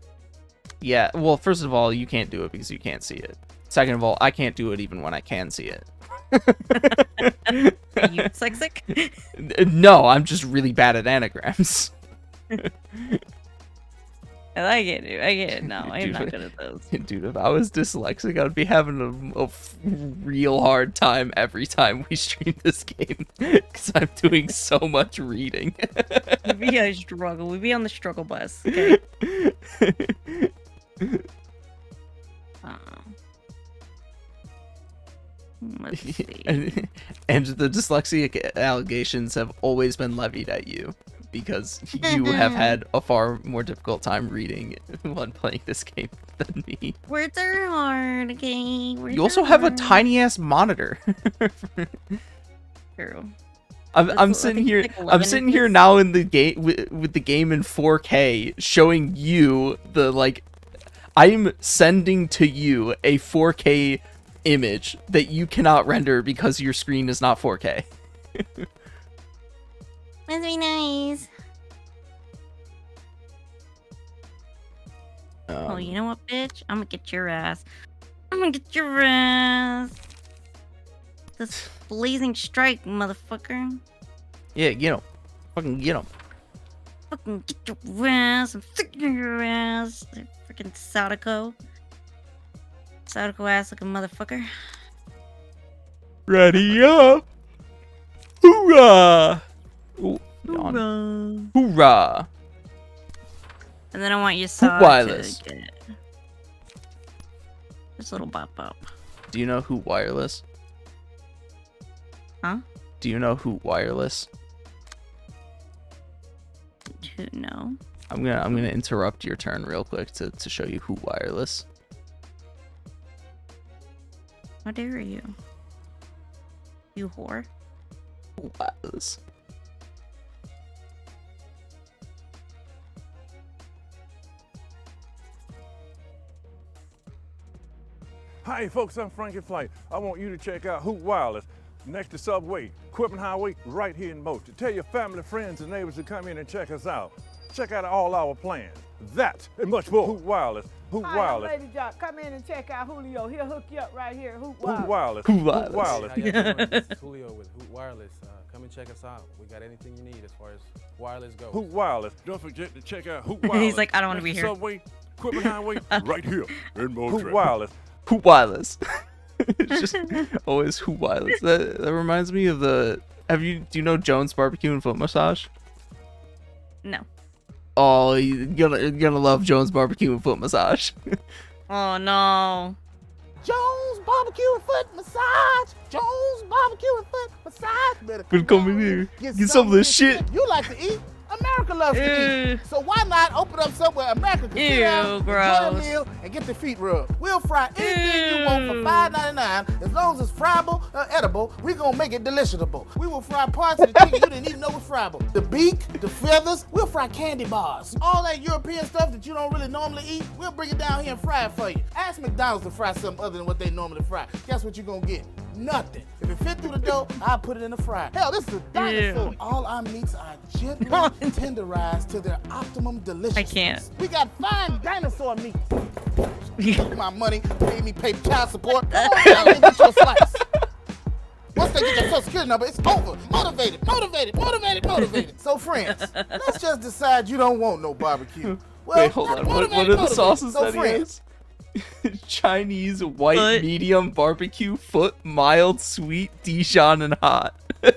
Yeah. Well, first of all, you can't do it because you can't see it. Second of all, I can't do it even when I can see it. Are you dyslexic? No, I'm just really bad at anagrams. I get it. I get it. No, I'm Dude, not good at those. Dude, if I was dyslexic, I'd be having a real hard time every time we stream this game because I'm doing so much reading. We'd be a struggle. We'd be on the struggle bus. Okay. Let's see. And the dyslexic allegations have always been levied at you because you have had a far more difficult time reading when playing this game than me. Words are hard, okay? You also have a tiny ass monitor. True. I'm sitting here. I'm sitting here now in the game with the game in 4K, showing you the like. I'm sending to you a 4K image that you cannot render because your screen is not 4K. Must be nice. Oh, you know what, bitch? I'm gonna get your ass. I'm gonna get your ass. This blazing strike, motherfucker. Yeah, get him. Fucking get him. Fucking get your ass. I'm sick of your ass. Freaking Sadako. Sadako ass like a motherfucker. Ready up. Hoorah! Ooh, yawn. Hoorah! And then I want Yasad wireless. to get this little bop bop. Do you know who wireless? Huh? Do you know who wireless? No. I'm gonna interrupt your turn real quick to show you who wireless. How dare you? You whore. Who wireless. Hi folks, I'm Frankie Flight. I want you to check out Hoot Wireless next to Subway, Equipment Highway, right here in Motion. Tell your family, friends, and neighbors to come in and check us out. Check out all our plans. That and much more. Hoot Wireless. Hoot Hi, I'm Wireless. Lady Jock. Come in and check out Julio. He'll hook you up right here. Hoot Hoot Wireless. Wireless. Hoot Hoot Wireless. Wireless. How y'all doing? This is Julio with Hoot Wireless. Come and check us out. We got anything you need as far as wireless goes. Hoot Wireless. Don't forget to check out Hoot Wireless. He's like, I don't want to be That's here. the Subway, equipment highway, right here in Montreal. Hoot Wireless. Hoot Wireless. It's just always Hoot Wireless. That reminds me of the. Do you know Jones Barbecue and Foot Massage? No. Oh, you're gonna love Jones Barbecue and Foot Massage. Oh no. Jones Barbecue and Foot Massage. Jones Barbecue and Foot Massage. Better But come in here, get some of this shit. You like to eat. America loves to eat. So why not open up somewhere America can sit down, Ew, enjoy gross. a meal, and get their feet rubbed. We'll fry anything you want for $5.99. As long as it's friable or edible, we're going to make it deliciable. We will fry parts of the chicken you didn't even know was friable. The beak, the feathers, we'll fry candy bars. All that European stuff that you don't really normally eat, we'll bring it down here and fry it for you. Ask McDonald's to fry something other than what they normally fry. Guess what you're going to get? Nothing. If it fit through the dough, I'll put it in the fryer. Hell, this is a dinosaur. Ew. All our meats are gently tenderized to their optimum deliciousness. I can't. We got fine dinosaur meat. Took my money, paid me pay child support. Come on down and get your slice. Once they get your social security number, it's over. Motivated, motivated, motivated, motivated. So friends, let's just decide you don't want no barbecue. Well, Wait, hold on. What are the sauces so that he friends, has? Chinese, white, Foot. medium, barbecue, foot, mild, sweet, Dijon, and hot. You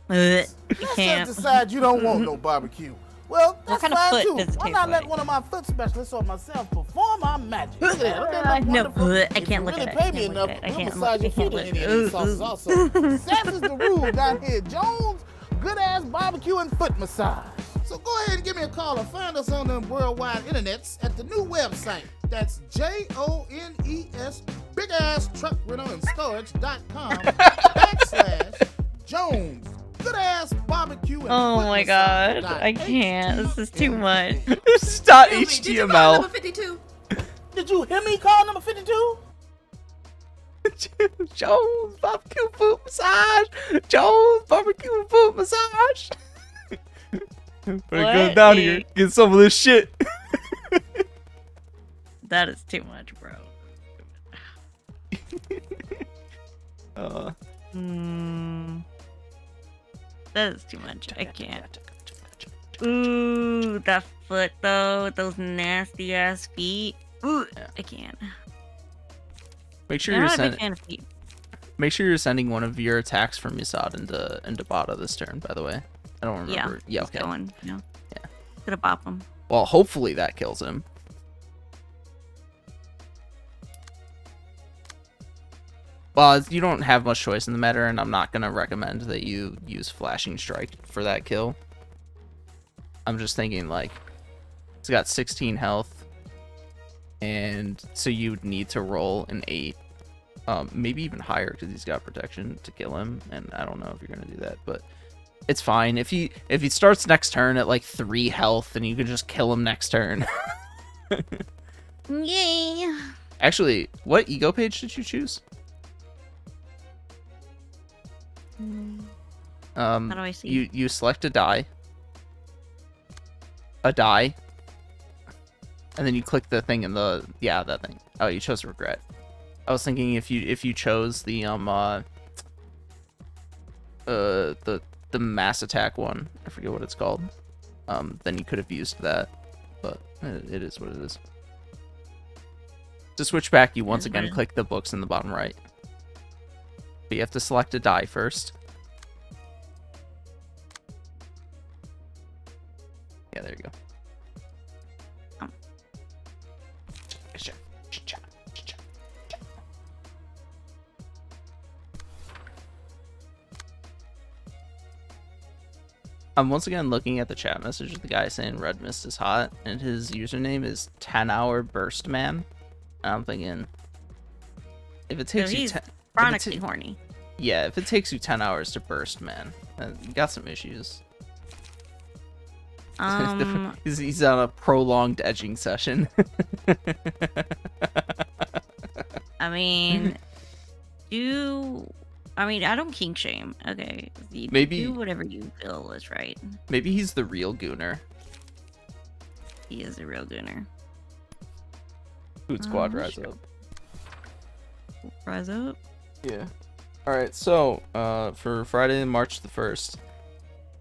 let's can't. just decide you don't want no barbecue. Well, that's kind of fine foot too. does it Why taste not let like? one of my foot specialists or myself perform our magic? Look at that. Don't that look No, wonderful? I If can't you look really at it. pay I me can't enough, look at it. I we'll can't massage your look- I feet can't in look. any of these sauces also. Sex is the rule down here. Jones, good ass barbecue and foot massage. So go ahead and give me a call or find us on the worldwide internets at the new website. That's JONES big ass truck rental and storage.com / Jones. Good ass barbecue and Oh foot my massage god. I can't. This is too much. Stop HTML. 52? Did you hear me call number 52? Jones Barbecue Foot Massage. Jones Barbecue Foot Massage. Better go What down here. a- Get some of this shit. That is too much, bro. That is too much. I can't. Ooh, that foot though, with those nasty ass feet. Ooh, I can't. Make sure I'm you're not a big sending. fan of feet. Make sure you're sending one of your attacks from Yasad into Bada this turn. By the way, I don't remember. Yeah, he's okay. going. Yeah. Yeah. Gonna bop him. Well, hopefully that kills him. Well, you don't have much choice in the matter, and I'm not gonna recommend that you use Flashing Strike for that kill. I'm just thinking like he's got 16 health, and so you'd need to roll an 8, maybe even higher because he's got protection to kill him. And I don't know if you're gonna do that, but it's fine if he starts next turn at like 3 health, and you can just kill him next turn. Yay! Actually, what ego page did you choose? How do I see? You select a die, and then you click the thing in the that thing. Oh, you chose regret. I was thinking if you chose the mass attack one, I forget what it's called. Then you could have used that, but it is what it is. To switch back, you once again click the books in the bottom right. But you have to select a die first. Yeah, there you go. I'm once again looking at the chat message of the guy saying Red Mist is hot, and his username is 10-hour burst man. And I'm thinking, if it takes So you he's 10, chronically horny. yeah, if it takes you 10 hours to burst, man, you got some issues. He's on a prolonged edging session. I mean, I don't kink shame. Okay, Maybe- do whatever you feel is right. Maybe he's the real gooner. He is a real gooner. Food Squad rise up. Rise up. Yeah. Alright, so, for Friday, March the 1st,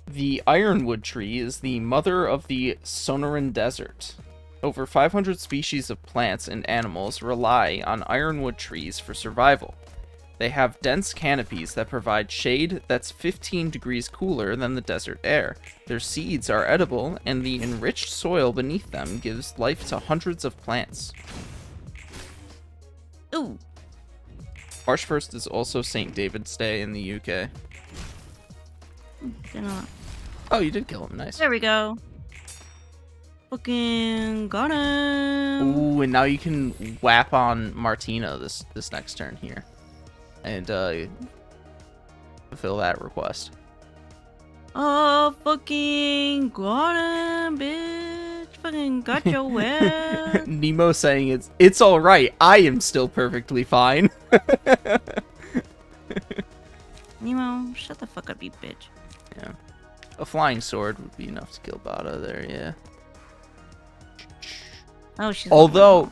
the ironwood tree is the mother of the Sonoran Desert. Over 500 species of plants and animals rely on ironwood trees for survival. They have dense canopies that provide shade that's 15 degrees cooler than the desert air. Their seeds are edible, and the enriched soil beneath them gives life to hundreds of plants. Ooh. March 1st is also St. David's Day in the UK. Oh, you did kill him. Nice. There we go. Fucking got him. Ooh, and now you can whap on Martina this next turn here. And fulfill that request. Oh, fucking got him, bitch. Fucking got your ass. Nemo saying it's all right. I am still perfectly fine. Nemo, shut the fuck up, you bitch. Yeah. A flying sword would be enough to kill Bada there, yeah. Oh, she's. Although,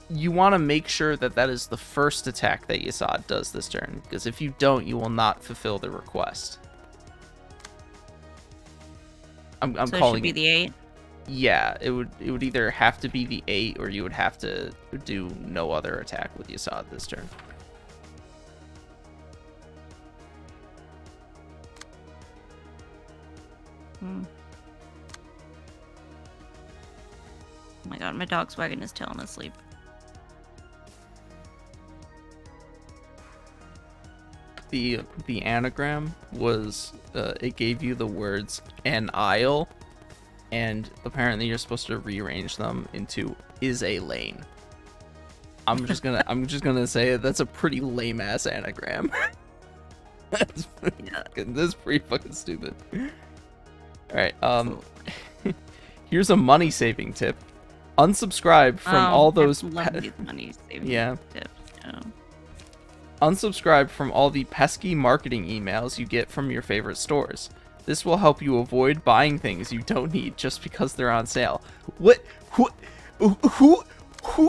you want to make sure that that is the first attack that Yasad does this turn, because if you don't, you will not fulfill the request. I'm so calling it should be the 8. Yeah, it would either have to be the 8 or you would have to do no other attack with Yasad this turn. Oh my god, my dog's wagging his tail in his sleep. The anagram was it gave you the words an aisle, and apparently you're supposed to rearrange them into is a lane. I'm just gonna say it. That's a pretty lame ass anagram. That's pretty fucking stupid. All right. Here's a money saving tip. Unsubscribe from all those. Money saving tips. Yeah. Unsubscribe from all the pesky marketing emails you get from your favorite stores. This will help you avoid buying things you don't need just because they're on sale. What? Who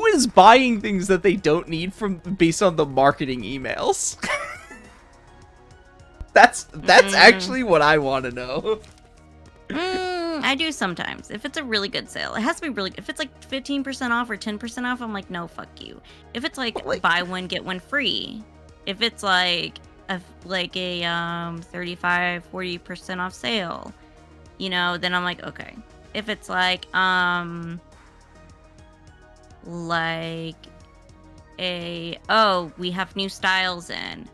is buying things that they don't need based on the marketing emails? That's actually what I want to know. I do sometimes. If it's a really good sale, it has to be really. If it's like 15% off or 10% off, I'm like, no, fuck you. If it's like buy one get one free, if it's like a 35-40% off sale, you know, then I'm like, okay. If it's like we have new styles in.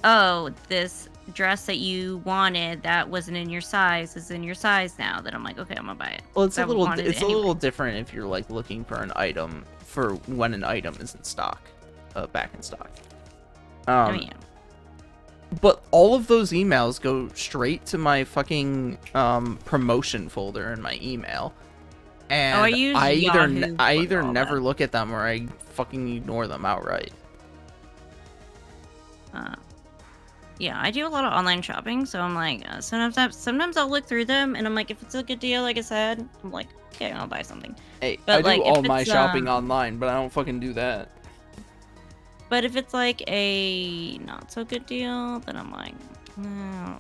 Oh, this dress that you wanted that wasn't in your size is in your size now. Then I'm like, okay, I'm gonna buy it. Well, it's a little different if you're like looking for an item for when an item is in stock, back in stock. But all of those emails go straight to my fucking promotion folder in my email, and I either never look at them or I fucking ignore them outright. Yeah, I do a lot of online shopping, so I'm like, sometimes I'll look through them, and I'm like, if it's a good deal, like I said, I'm like, okay, I'll buy something. Hey, but I do all my shopping online, but I don't fucking do that. But if it's like a not so good deal, then I'm like, no.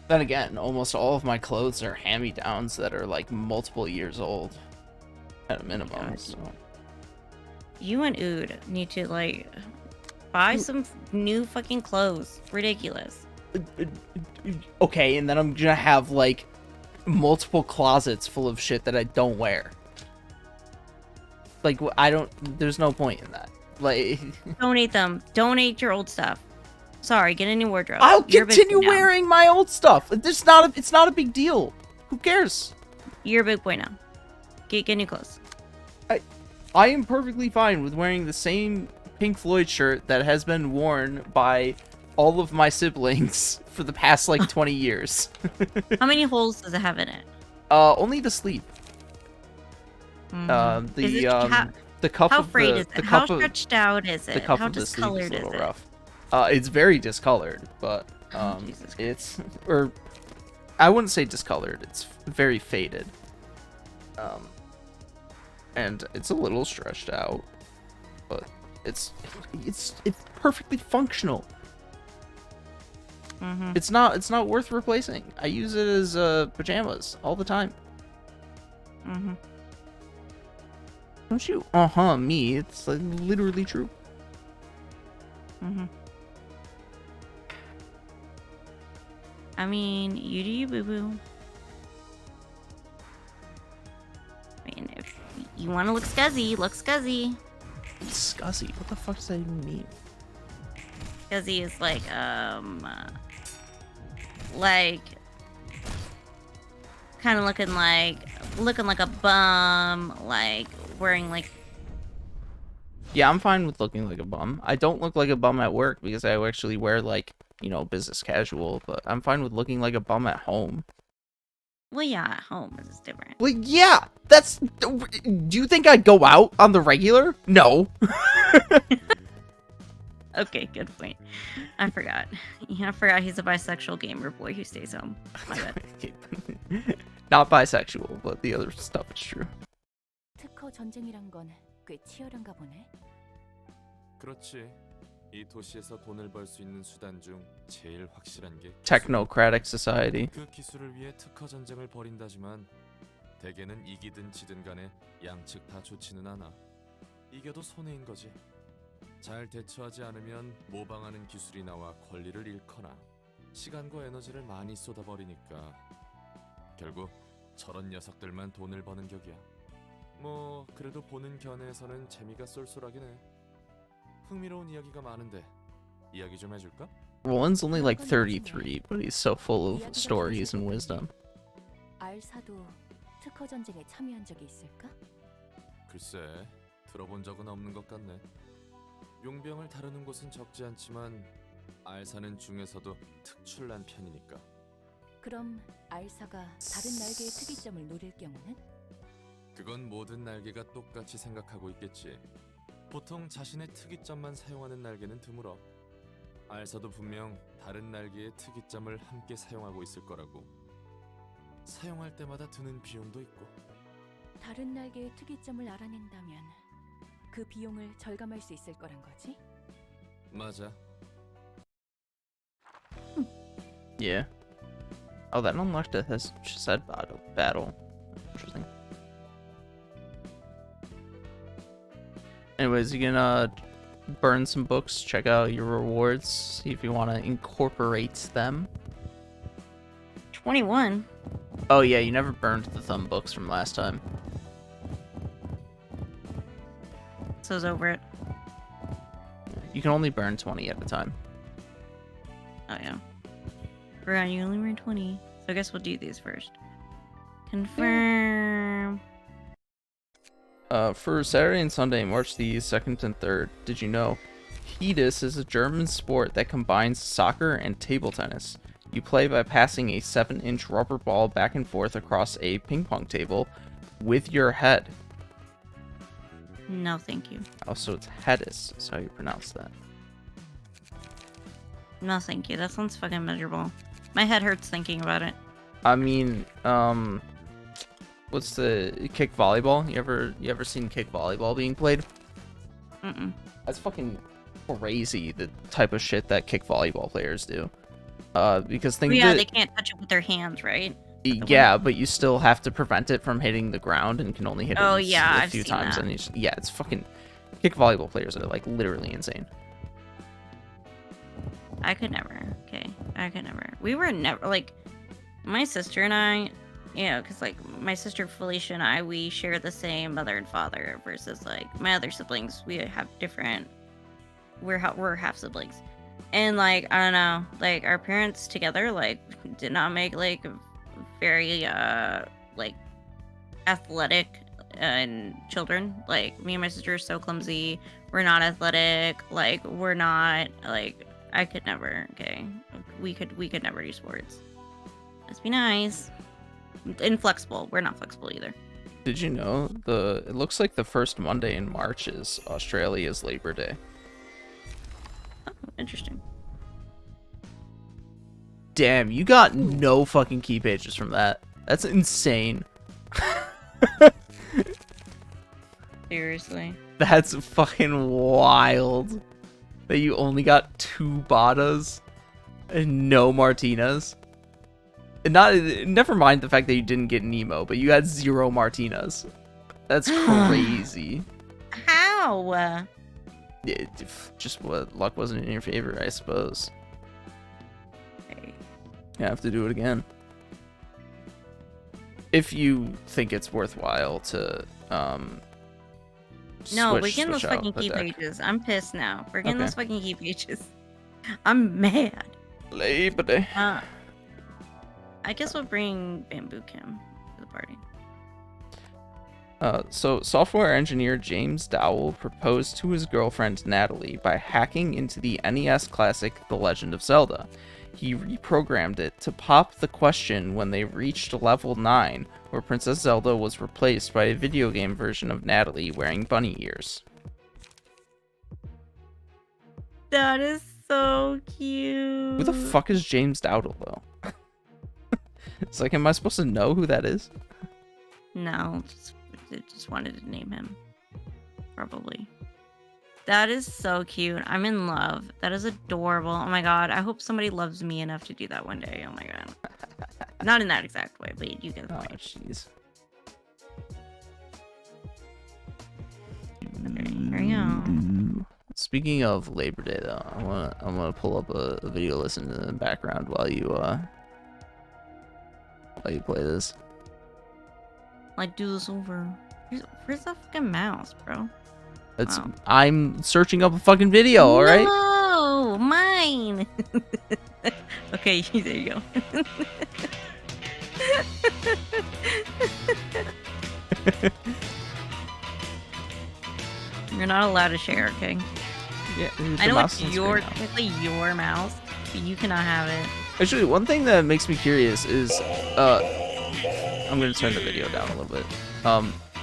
Then again, almost all of my clothes are hand-me-downs that are like multiple years old, at a minimum. Yeah, so. You and Ood need to like buy some new fucking clothes. Ridiculous. Okay, and then I'm gonna have like multiple closets full of shit that I don't wear. Like there's no point in that. Like donate them. Donate your old stuff. Sorry, get a new wardrobe. I'll continue wearing my old stuff. It's not a big deal. Who cares? You're a big boy now. Get new clothes. I am perfectly fine with wearing the same Pink Floyd shirt that has been worn by all of my siblings for the past like 20 years. How many holes does it have in it? Only the sleeve. The cuff how of frayed the, is it? the How cuff of, stretched out is it? the cuff How of the sleeve discolored is a is little it? rough. It's very discolored, but I wouldn't say discolored. It's very faded. and it's a little stretched out, but it's perfectly functional. It's not worth replacing. I use it as pajamas all the time. Don't you me? It's like literally true. I mean, you do you, boo boo. I mean, if you want to look scuzzy, look scuzzy. Scuzzy? What the fuck does that even mean? Scuzzy is like kind of looking like a bum, like wearing like. Yeah, I'm fine with looking like a bum. I don't look like a bum at work because I actually wear like, you know, business casual, but I'm fine with looking like a bum at home. Well, yeah, at home is different. Well, yeah, that's. Do you think I'd go out on the regular? No. Okay, good point. I forgot. Yeah, I forgot he's a bisexual gamer boy who stays home. My bad. Not bisexual, but the other stuff is true. 특허 전쟁이란 건 꽤 치열한가 보네. 그렇지. 이 도시에서 돈을 벌 수 있는 수단 중 제일 확실한 게 Technocratic society. 그 기술을 위해 특허 전쟁을 벌인다지만 대개는 이기든 지든 간에 양측 다 좋지는 않아. 이겨도 손해인 거지. 잘 대처하지 않으면 모방하는 기술이 나와 권리를 잃거나 시간과 에너지를 많이 쏟아버리니까 결국 저런 녀석들만 돈을 버는 격이야. 뭐 그래도 보는 견해에서는 재미가 쏠쏠하긴 해. 흥미로운 이야기가 많은데 이야기 좀 해줄까? Roland's only like 33, but he's so full of stories and wisdom. 알사도 특허 전쟁에 참여한 적이 있을까? 글쎄, 들어본 적은 없는 것 같네. 용병을 다루는 곳은 적지 않지만 알사는 중에서도 특출난 편이니까. 그럼 알사가 다른 날개의 특이점을 노릴 경우는? 그건 모든 날개가 똑같이 생각하고 있겠지. 보통 자신의 특이점만 사용하는 날개는 드물어. 알사도 분명 다른 날개의 특이점을 함께 사용하고 있을 거라고. 사용할 때마다 드는 비용도 있고. 다른 날개의 특이점을 알아낸다면 그 비용을 절감할 수 있을 거란 거지? 맞아. Yeah. Oh, that unlocked it has said battle. Interesting. Anyways, you can burn some books, check out your rewards, see if you want to incorporate them. 21. Oh yeah, you never burned the thumb books from last time. So it's over it. You can only burn 20 at a time. Oh yeah. Forgot you only ran 20. So I guess we'll do these first. Confirm. For Saturday and Sunday, March the 2nd and 3rd, did you know? Hedis is a German sport that combines soccer and table tennis. You play by passing a 7-inch rubber ball back and forth across a ping pong table with your head. No, thank you. Oh, so it's Hedis, is how you pronounce that. No, thank you. That sounds fucking miserable. My head hurts thinking about it. I mean, what's the kick volleyball? You ever seen kick volleyball being played? Mm-mm. That's fucking crazy, the type of shit that kick volleyball players do. Because Well, yeah, they can't touch it with their hands, right? Yeah, but you still have to prevent it from hitting the ground and can only hit it a few times. That. And yeah, it's fucking kick volleyball players are like literally insane. I could never. Okay, I could never. We were never like my sister and I. You know, because like my sister Felicia and I, we share the same mother and father. Versus like my other siblings, we have different. We're half siblings, and like I don't know, like our parents together like did not make like very like athletic and children. Like me and my sister are so clumsy. We're not athletic. Like we're not like I could never. Okay, we could never do sports. Let's be nice. Inflexible. We're not flexible either. Did you know it looks like the first Monday in March is Australia's Labor Day? Oh, interesting. Damn, you got no fucking key pages from that. That's insane. Seriously. That's fucking wild. That you only got 2 Badas and no Martinas. And never mind the fact that you didn't get Nemo, but you had 0 Martinas. That's crazy. How? Just what luck wasn't in your favor, I suppose. Okay. You have to do it again. If you think it's worthwhile to No, we're switch getting those out fucking the key deck. pages. I'm pissed now. We're getting Okay. those fucking key pages. I'm mad. Labor Day. I guess we'll bring Bamboo Cam to the party. So software engineer James Dowell proposed to his girlfriend Natalie by hacking into the NES classic The Legend of Zelda. He reprogrammed it to pop the question when they reached level 9, where Princess Zelda was replaced by a video game version of Natalie wearing bunny ears. That is so cute. Who the fuck is James Dowdle, though? It's like, am I supposed to know who that is? No, just wanted to name him. Probably. That is so cute. I'm in love. That is adorable. Oh my god. I hope somebody loves me enough to do that one day. Oh my god. Not in that exact way, but you get the Oh, point. jeez. Okay, here we go. Speaking of Labor Day, though, I'm gonna pull up a video listen in the background while you play this. Like, do this over. Where's the fucking mouse, bro? It's Wow. I'm searching up a fucking video, all right? No, mine. Okay, there you go. You're not allowed to share, okay? Yeah, I know it's technically your mouse, but you cannot have it. Actually, one thing that makes me curious is, I'm gonna turn the video down a little bit.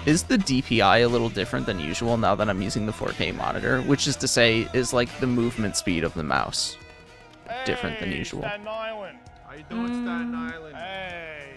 Is the DPI a little different than usual now that I'm using the 4K monitor? Which is to say, is like the movement speed of the mouse different than usual? Staten Island. How you doing, Staten Island? Hey,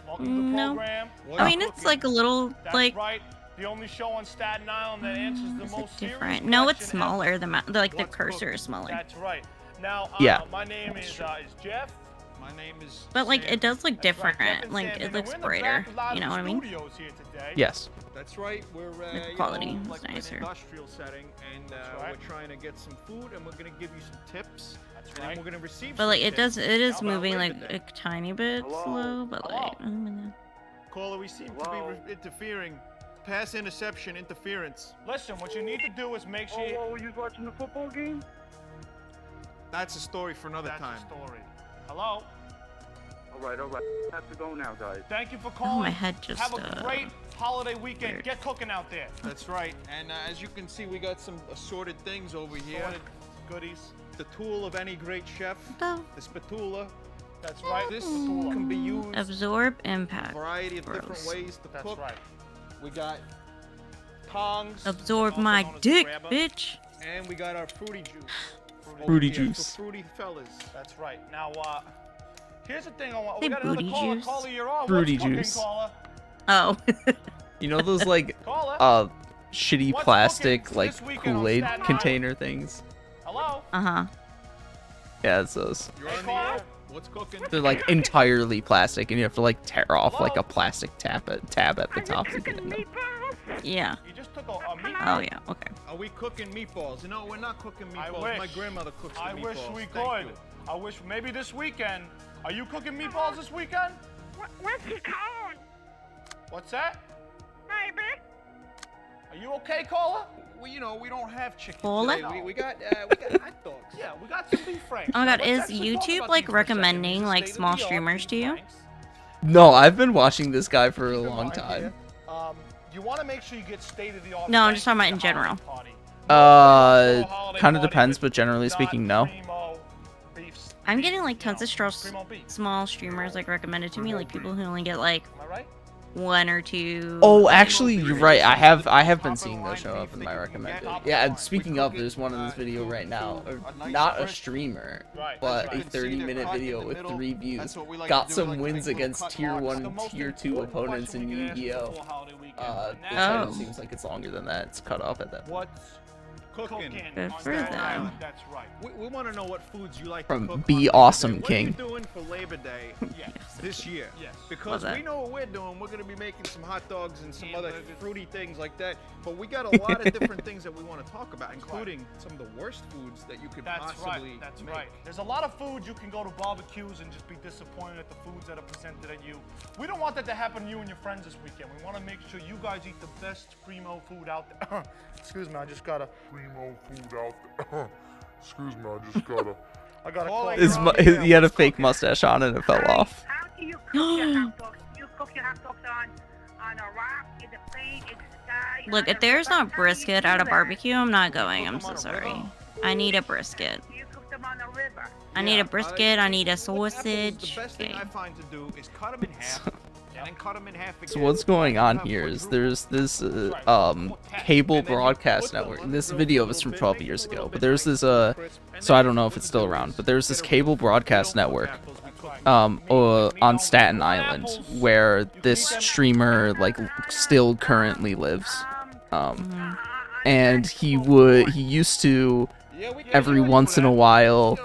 welcome to the No. program. I mean, it's like a little, That's like, right. The only show on Staten Island that answers the is most it serious different? No, it's question smaller. ever. The like the What's cursor cooking? is smaller. That's right. Now, Yeah. my name That's is true. Jeff. My name is. But like, Sam. it does look That's right, different. Jeff and Like, Sam. it And looks we're in the brighter. back lot You know of what I mean? studios here today. Yes. That's right. We're The you quality know, is like nicer. an industrial setting, and That's right. we're trying to get some food, and we're gonna give you some tips, That's and right. then we're gonna receive. But like, some it does. tips. It is How about moving like Labor Day? a tiny bit Hello? slow, but Hello? like. Caller, we seem to be interfering. Pass interception interference. Listen, what you need to do is make sure. were you watching the football game? That's a story for another That's time. the story. Hello. All right. I have to go now, guys. Thank you for Oh, calling. my head just. Have a great holiday weekend. weird. Get cooking out there. That's right. And as you can see, we got some assorted things over here. Assorted goodies. The tool of any great chef, The the spatula. That's right. This Spatula. can be used absorb a impact. variety of different Gross. ways to That's cook. right. We got tongs, Absorb Also my known as dick, grabber. bitch. and we got our fruity juice. Fruity Over here juice. For fruity fellas. That's right. Now, here's the thing. I want. Say We got another booty caller. juice. Caller, you're on. Fruity What's cooking, juice. Caller? Oh. You know those like Caller. shitty What's plastic cooking like this weekend on Kool-Aid Staten Island? container things? Hello. Uh-huh. Yeah, it's those. You're Hey, on the caller. air. What's cooking? They're like entirely plastic, and you have to like tear off Hello? like a plastic tab at the top to get in them. Yeah. You just took a meat. Oh yeah. Okay. Are we cooking meatballs? No, we're not cooking I meatballs. wish. My grandmother cooks the I meatballs. wish we Thank could. you. I wish maybe this weekend. Are you cooking meatballs this weekend? What's he calling? What's that? Maybe. Are you okay, caller? Well, you know, we don't have chicken Cola? today. We got hot dogs. Yeah, we got some beef franks. Oh my god, Let's is actually talk YouTube about like these for a second. recommending These are like state of small the art streamers beef to you? franks. No, I've been watching this guy for a Keep in long mind time. here, you want to make sure you get state of the art. No, I'm just talking about in general. Kind of depends, but generally speaking, no. I'm getting like tons of small streamers like recommended to me, like people who only get like Am I right? one or two. Oh, like, actually, you're right. I have been seeing those show up in my recommended. Yeah, and speaking of, there's one in this video right now. Not a streamer, but a 30-minute video with 3 views. Got some wins against tier 1, tier 2 opponents in Yu-Gi-Oh! The title seems like it's longer than that. It's cut off at that point. Cooking Good on for Staten them. Island. That's right. We want to know what foods you like From to cook. Be on Awesome Labor Day. King. What are you doing for Labor Day this year? Love Because that. we know what we're doing. We're going to be making some hot dogs and some other fruity things like that. But we got a lot of different things that we want to talk about, including some of the worst foods that you could possibly That's make. right. There's a lot of foods you can go to barbecues and just be disappointed at the foods that are presented at you. We don't want that to happen to you and your friends this weekend. We want to make sure you guys eat the best primo food out there. Excuse me, I just got a Primo food out there. Excuse me, I just gotta. I got a All call. I His, know mu- is he had a fake mustache on and it fell off. How do you cook your hot dogs? Do you cook your hot dogs on a rock, in the plate, in the sky? Look, if there's not brisket at a barbecue, I'm not going. I'm so sorry. I need a brisket. You cook them on a river. I need a brisket. I need a What happens is sausage. The best thing Okay. I find to do is cut them in half, and then cut them in half again. So what's going on here is there's this cable broadcast network. This video was from 12 years ago, but there's this so I don't know if it's still around, but there's this cable broadcast network on Staten Island where this streamer like still currently lives. And he used to every once in a while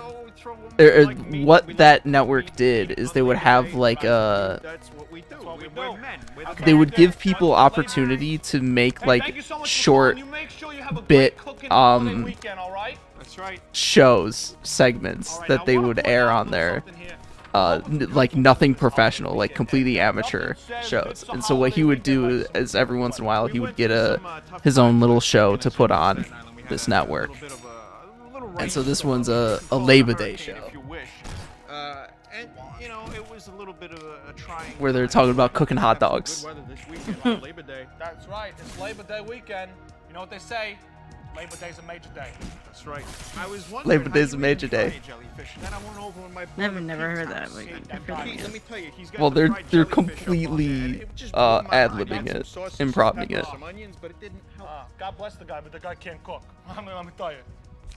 what that network did is they would have like they would give people opportunity to make like short bit shows segments that they would air on their like nothing professional, like completely amateur shows. And so what he would do is every once in a while he would get his own little show to put on this network. And so this one's a Labor Day show And you know, it was a little bit of a trying. where they're talking about cooking hot dogs. Weather this weekend on Labor Day. That's right. It's Labor Day weekend. You know what they say? Labor Day's a major day. That's right. I was wondering Labor Day's a major day. I've never heard that. But Let me tell you, he's got Well, the they're fried jellyfish up on there, and completely it just blew my mind. ad-libbing Had it, some sausage, improvising pepper, it. some onions, but it didn't help. God bless the guy, but the guy can't cook. Let me tell you.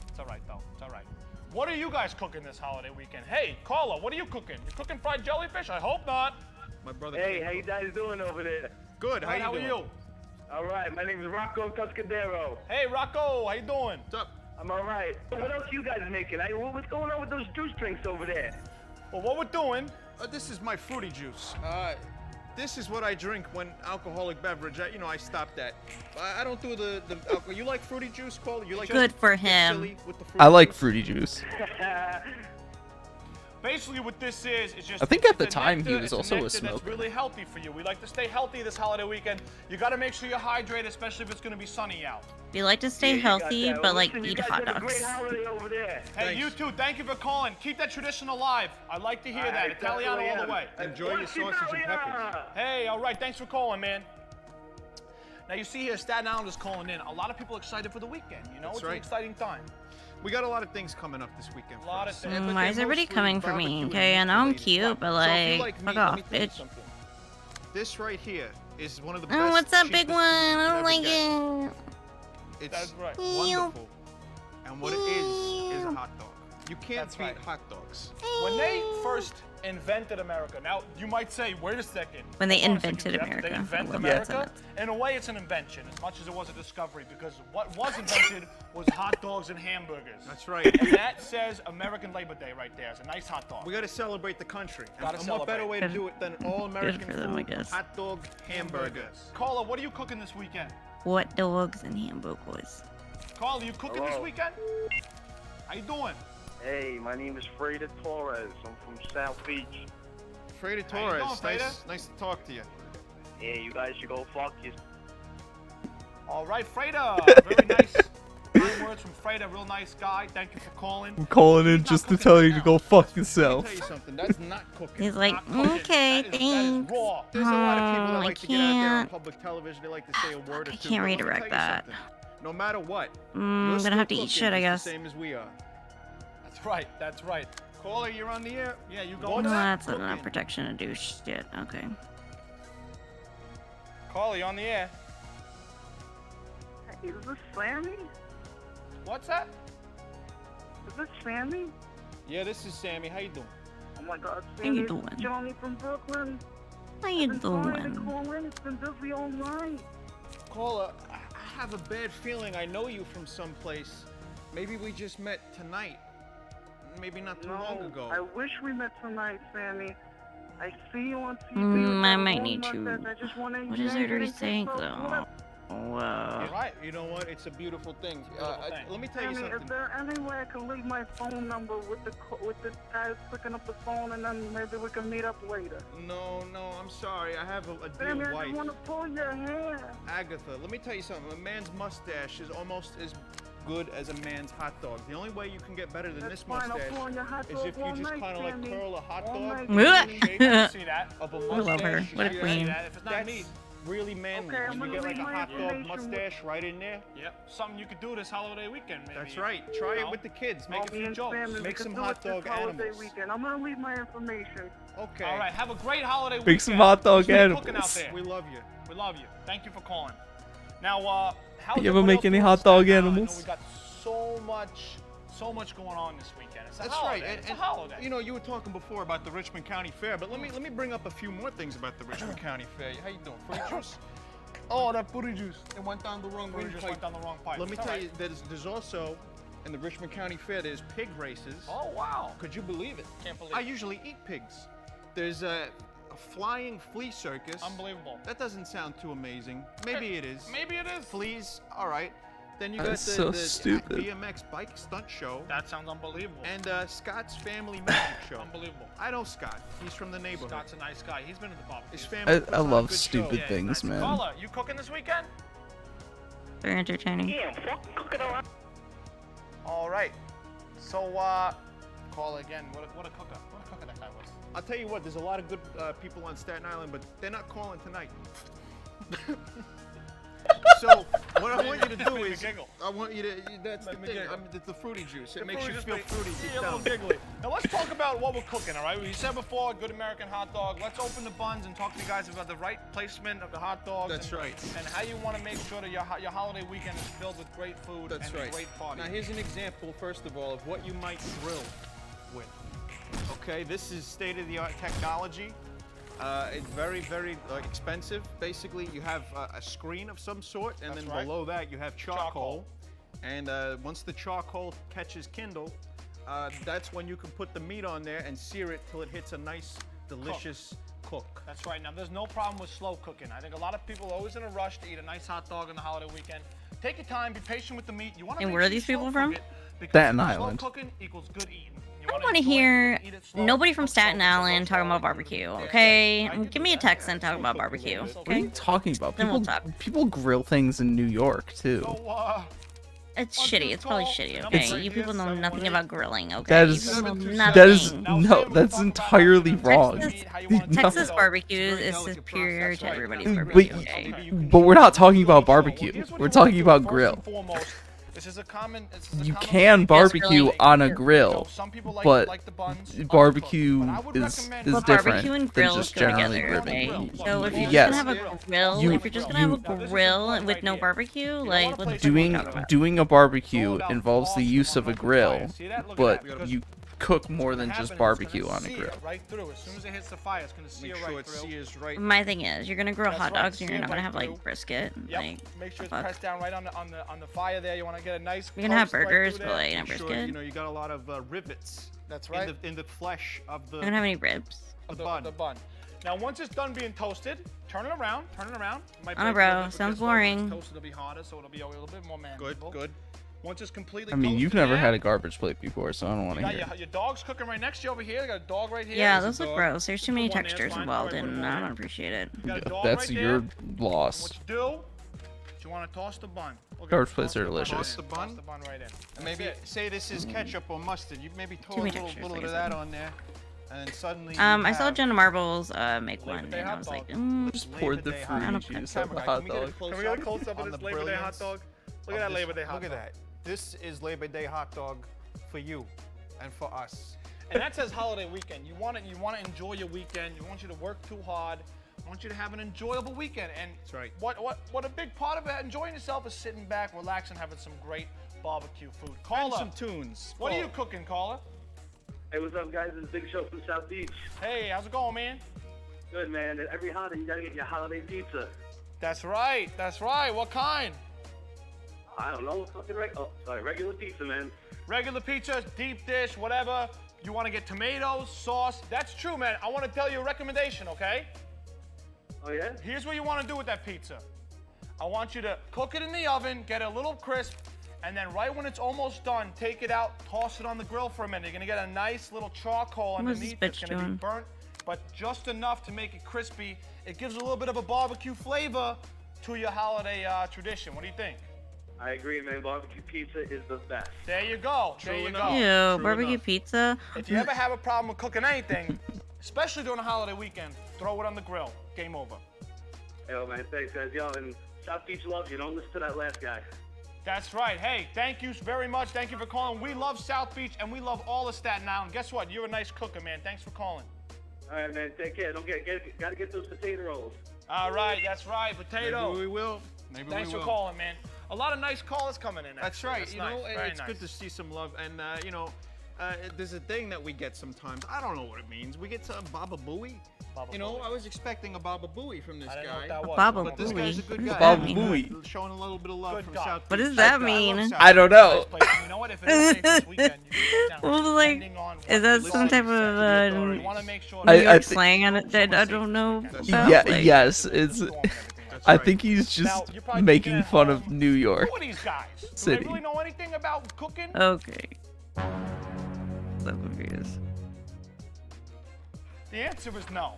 It's all right, though. It's all right. What are you guys cooking this holiday weekend? Hey, Carla, what are you cooking? You cooking fried jellyfish? I hope not. My brother. Hey, how you guys doing over there? Good. How How you are doing? you? All right, my name is Rocco Tuscadero. Hey, Rocco, how you doing? What's up? I'm all right. What else you guys making? What's going on with those juice drinks over there? Well, what we're doing... This is my fruity juice. This is what I drink when alcoholic beverage. I stopped that. I don't do the alcohol. You like fruity juice, Cole? You like Good for get him. silly with the fruity I like juice? fruity juice. Basically, what this is just... I think at the it's time he nectar- was it's also a nectar that's smoker. really healthy for you. We like to stay healthy this holiday weekend. You got to make sure you're hydrated, especially if it's going to be sunny out. we like to stay Yeah, you got healthy, that. but like Listen, you eat guys hot have a great dogs. holiday over there. Hey, you too. Thank you for calling. Keep that tradition alive. I like to hear that. I Italiano definitely all the way. am. Enjoy your sausage and peppers. Hey, all right. Thanks for calling, man. Now, you see here, Staten Island is calling in. A lot of people excited for the weekend. You know, That's it's right. an exciting time. We got a lot of things coming up this weekend. A lot of things. but Why is they're everybody mostly coming for me? barbecue Okay, I and know I'm related. cute, but So if you like, like fuck meat, off, let me tell you bitch. something. This right here is one of the best. Oh, what's that big cheapest one? foods you I can don't ever like get. it. It's That's right. wonderful. And what it is a hot dog. You can't That's beat right. hot dogs. When they first invented America, now you might say, wait a second. When they Hold on a second, invented Jeff. America. They I invent love that America? sentence. In a way, it's an invention, as much as it was a discovery, because what was invented was hot dogs and hamburgers. That's right. And that says American Labor Day right there. It's a nice hot dog. We got to celebrate the country. Gotta And what better celebrate. way to do it than all American for them, I food, guess. hot dog, hamburgers. Carla, what are you cooking this weekend? What dogs and hamburgers? Carla, you cooking this Hello. weekend? How you doing? Hey, my name is Freda Torres. I'm from South Beach. Freda How you doing, Torres, Freda? nice to talk to you. Yeah, you guys should go fuck you. All right, Freda. Very nice. Kind words from Freda. Real nice guy. Thank you for calling. I'm calling in just to tell you to go fuck Let me yourself. tell you something. That's not cooking. He's like, Not cooking. okay, That is thanks. raw. There's a lot of people that I like to get out there on can't. public television. They like to say a word or I two. can't but let me redirect tell you that. something. No matter what, I'm you're gonna still have to eat cooking shit, I just guess. the same as we are. That's right. That's right. Caller, you're on the air. Yeah, you Oh, going to that's cooking? enough protection to do shit. Okay. Carla, you on the air? Hey, is this Sammy? What's that? Is this Sammy? Yeah, this is Sammy. How you doing? Oh my God, How Sammy, you it's doing? Johnny from Brooklyn. How you I've been trying to doing? call in. It's been busy all night. Carla, I have a bad feeling. I know you from someplace. Maybe we just met tonight. Maybe not too long ago. I wish we met tonight, Sammy. I see you on TV. I might need to. I just want to What is it to say though? You're right. You know what? It's a beautiful thing. Let me tell you Sammy, something. is there any way I can leave my phone number with the guys picking up the phone, and then maybe we can meet up later? No, I'm sorry. I have a dear Sammy, I wife. just want to pull your hair. Agatha, let me tell you something. A man's mustache is almost as good as a man's hot dog. The only way you can get better than this mustache is if you just kind of like curl a hot dog. See that? Of a I mustache. love her. What a queen. If it's not me. Really manly. Okay, I'm you gonna get like leave a my hot dog information mustache right in there. Yep. Something you could do this holiday weekend, maybe. That's right. Try it with the kids. Make a few jokes. Make some hot dog animals. Weekend. I'm gonna leave my information. Okay. All right. Have a great holiday weekend. Make some hot dog Stay cooking out animals. there. We love you. We love you. Thank you for calling. Now, how's You ever everybody make else any doing hot in Staten dog Island? I know animals? we got so much going on this weekend. It's a That's holiday. right. It's a holiday. You know, you were talking before about the Richmond County Fair, but let me bring up a few more things about the Richmond County Fair. How you doing? Fruit juice? Oh, that booty juice. It went down the wrong Booty juice went down the wrong pipe. Let me It's all tell right. you, there's also, in the Richmond County Fair, there's pig races. Oh, wow. Could you believe it? Can't believe I it. usually eat pigs. There's a flying flea circus. Unbelievable. That doesn't sound too amazing. Maybe it is. Maybe it is. Fleas, all right. Then you got That's the so stupid. BMX bike stunt show. That sounds unbelievable. And Scott's family magic show. Unbelievable. I know Scott. He's from the neighborhood. Scott's a nice guy. He's been at the barbecue. His family puts I on a love good stupid show. things, man. Carla, you cooking this weekend? Very entertaining. Yeah, I'm fucking cooking a lot. All right. So, Carla again. What a cooker. What a cooker that guy was. I'll tell you what, there's a lot of good people on Staten Island, but they're not calling tonight. So what I want you to do is, I want you to, that's the thing, it's the fruity juice. It makes you feel fruity deep Yeah, a little down. giggly. Now let's talk about what we're cooking, all right? We said before, good American hot dog. Let's open the buns and talk to you guys about the right placement of the hot dogs. That's right. And how you want to make sure that your holiday weekend is filled with great food That's and right. a great party. Now here's an example, first of all, of what you might grill with. Okay, this is state-of-the-art technology. It's very, very expensive. Basically, you have a screen of some sort, and then below that you have charcoal. And once the charcoal catches kindle, that's when you can put the meat on there and sear it till it hits a nice, delicious cook. That's right. Now, there's no problem with slow cooking. I think a lot of people are always in a rush to eat a nice hot dog on the holiday weekend. Take your time, be patient with the meat. You want to And where are these people from? Staten Island. Slow cooking equals good eating. I want to hear nobody from Staten Island talking about barbecue, okay? Give me a text and talk about barbecue, What are you okay? talking about? Then we'll People, talk. people grill things in New York too. It's shitty. It's probably shitty, okay? You people know nothing about grilling, okay? That You is people know that is nothing. no, that's entirely wrong. Texas barbecue is superior to everybody's But, barbecue, okay? but we're not talking about barbecue. We're talking about grill. This is a common. You can barbecue on a grill, but barbecue is But different barbecue and than grill just go generally together, ribbing. okay? So if you're Yes. just gonna have a grill, if you're just gonna have a grill with no barbecue, like what the fuck are we talking about? Doing a barbecue involves the use of a grill, but you cook more than just barbecue on a grill. Right through. As soon as it hits the fire, it's gonna sear Make sure right it through. sears right. My thing is, you're gonna grill That's hot right, dogs, and sear you're not gonna right have like through. brisket. Yep. Like, Make sure it's fuck. pressed down right on the fire there. You want to get a nice. You're gonna have toast right burgers, through but there. like not Make sure, brisket. you know, you got a lot of rivets. That's right. In the flesh of the. You don't have any ribs. the bun. The bun. Now, once it's done being toasted, turn it around. Turn it around. Might I don't know, break a little bro. bit Sounds because when boring. it's toasted, it'll be harder, so it'll be a little bit more manageable. Good. Once it's completely I mean, toasted you've never there, had a garbage plate before, so I don't want you to got hear. your dog's cooking right next to you over here. You got a dog right here. Yeah, There's those a look dog. gross. There's too many Put one there, textures it's fine. involved, All right, put and them I on don't appreciate it. You got a dog That's right your there. loss. What you do is you want to toss the bun. Okay, Garbage toss plates are the bun. delicious. Toss the bun? Toss the bun right in. And maybe say this is ketchup or mustard. You maybe throw Too a many little, textures, little like bit of I said. that on there, and then suddenly. I saw Jenna Marbles make one, Day and I hot was dog. like, Just poured the Day fruity hot dog. juice on the Camera guy, hot can we get a dog. close Can we get a up close up on of this the Labor Day hot brilliance dog? Look at of that Labor this- Day hot Look dog. at that. This is Labor Day hot dog for you and for us. And that says holiday weekend. You want to enjoy your weekend. You want you to work too hard. I want you to have an enjoyable weekend. And That's right. What a big part of enjoying yourself is sitting back, relaxing, having some great barbecue food. And Carla, some tunes. what are you cooking, Carla? Hey, what's up, guys? It's Big Show from South Beach. Hey, how's it going, man? Good, man. And every holiday, you gotta get your holiday pizza. That's right. That's right. What kind? I don't know. Fucking regular pizza, man. Regular pizza, deep dish, whatever. You want to get tomatoes, sauce. That's true, man. I want to tell you a recommendation, okay? Oh, yeah? Here's what you want to do with that pizza. I want you to cook it in the oven, get it a little crisp, and then right when it's almost done, take it out, toss it on the grill for a minute. You're going to get a nice little charcoal What is this underneath. bitch It's going to be doing? burnt, but just enough to make it crispy. It gives a little bit of a barbecue flavor to your holiday tradition. What do you think? I agree, man. Barbecue pizza is the best. There you go. There you go. Ew, barbecue pizza. If you ever have a problem with cooking anything, especially during a holiday weekend, throw it on the grill. Game over. Yo, man, thanks, guys. Yo, and South Beach loves you. Don't listen to that last guy. That's right. Hey, thank you very much. Thank you for calling. We love South Beach, and we love all of Staten Island. Guess what? You're a nice cooker, man. Thanks for calling. All right, man. Take care. Gotta get those potato rolls. All right, that's right. Potato. Maybe we will. Maybe Thanks we for will. calling, man. A lot of nice callers coming in. That's actually. right. That's You nice. know, Very it's nice. good to see some love. And, there's a thing that we get sometimes. I don't know what it means. We get some Baba Booey. You know, I was expecting a Baba Booey from this I didn't know guy. what that was. Baba But this Booey. guy's a good What guy. does that Baba mean? Booey. Showing a little bit of love Good from guy. South What Beach. does that I love mean? South I don't Beach. know. Nice place. And you know what? If it is safe this weekend, you can go down. Well, like, Depending on what is that you some listen type to, of you want to make sure New I York thi- slang on it that I don't know That's about? Yeah, Like, yes, it's. That's I right. think he's Now, just you're probably making thinking at fun home, of New York Who are these guys? Do City. they really know anything about cooking? Okay. So confused. The answer is no.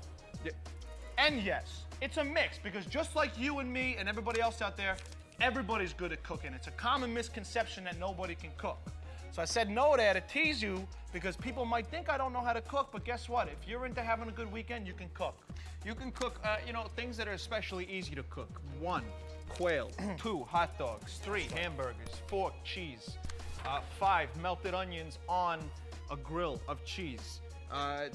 And yes. It's a mix because just like you and me and everybody else out there, everybody's good at cooking. It's a common misconception that nobody can cook. So I said no there to tease you because people might think I don't know how to cook, but guess what? If you're into having a good weekend, you can cook. You can cook, things that are especially easy to cook. 1, quail. 2, hot dogs. 3, hamburgers. 4, cheese. 5, melted onions on a grill of cheese.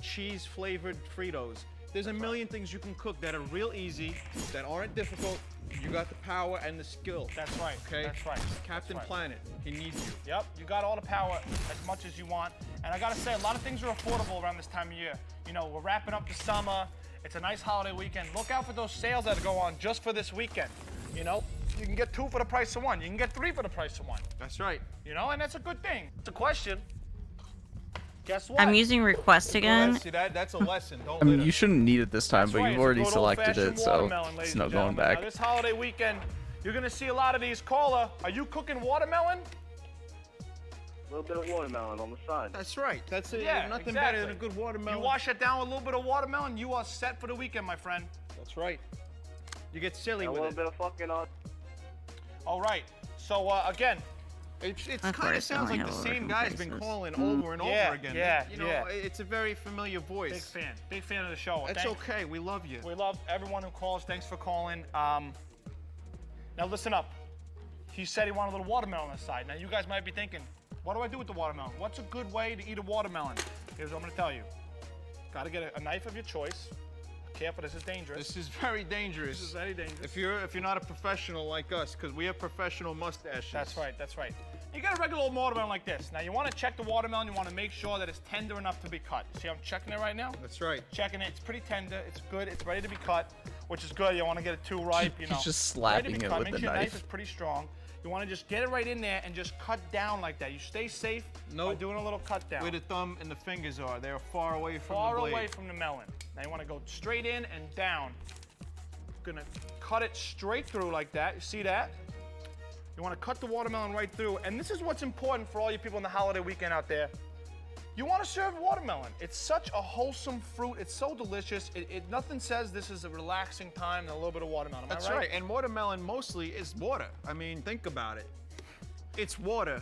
Cheese-flavored Fritos. There's a million things you can cook that are real easy, that aren't difficult. You got the power and the skill. That's right. Okay? That's right. Captain That's right. Planet, he needs you. Yep, you got all the power as much as you want. And I gotta say, a lot of things are affordable around this time of year. You know, we're wrapping up the summer. It's a nice holiday weekend. Look out for those sales that go on just for this weekend. You know, you can get 2 for the price of 1. You can get 3 for the price of 1. That's right. You know, and that's a good thing. It's a question. Guess what? I'm using request again. See, that's a lesson. Don't I mean, let you it. shouldn't need it this time, That's but right, you've it's a already good selected old-fashioned it, so watermelon, ladies it's no and going gentlemen. back. Now, this holiday weekend, you're gonna see a lot of these. Caller, are you cooking watermelon? A little bit of watermelon on the side. That's right. That's it. Yeah, Nothing exactly. better than a good watermelon. You wash it down with a little bit of watermelon, you are set for the weekend, my friend. That's right. You get silly A with little it. bit of fucking All right. So again, It's Of kind of course, sounds I like only the have same over guy's been faces. calling over and Yeah, over again. yeah, You know, yeah. it's a very familiar voice. big fan of the show. That's okay. We love you. We love everyone who calls. Thanks for calling. Now listen up. He said he wanted a little watermelon on the side. Now you guys might be thinking, what do I do with the watermelon? What's a good way to eat a watermelon? Here's what I'm gonna tell you. Got to get a knife of your choice. Careful, this is dangerous. This is very dangerous. This is very dangerous. If you're not a professional like us, because we have professional mustaches. That's right, that's right. You got a regular old watermelon like this. Now you want to check the watermelon, you want to make sure that it's tender enough to be cut. See, I'm checking it right now? That's right. Checking it, it's pretty tender, it's good, it's ready to be cut, which is good. You don't want to get it too ripe, you know. He's just Ready to slapping be it cut. with Make the sure your knife. is pretty strong. You want to just get it right in there and just cut down like that. You stay safe by doing a little cut down. Where the thumb and the fingers are, they're far away from Far the blade. away from the melon. Now you want to go straight in and down. Gonna cut it straight through like that. You see that? You want to cut the watermelon right through. And this is what's important for all you people in the holiday weekend out there. You want to serve watermelon. It's such a wholesome fruit. It's so delicious. Nothing says this is a relaxing time than a little bit of watermelon. Am I That's right. And watermelon mostly is water. I mean, think about it. It's water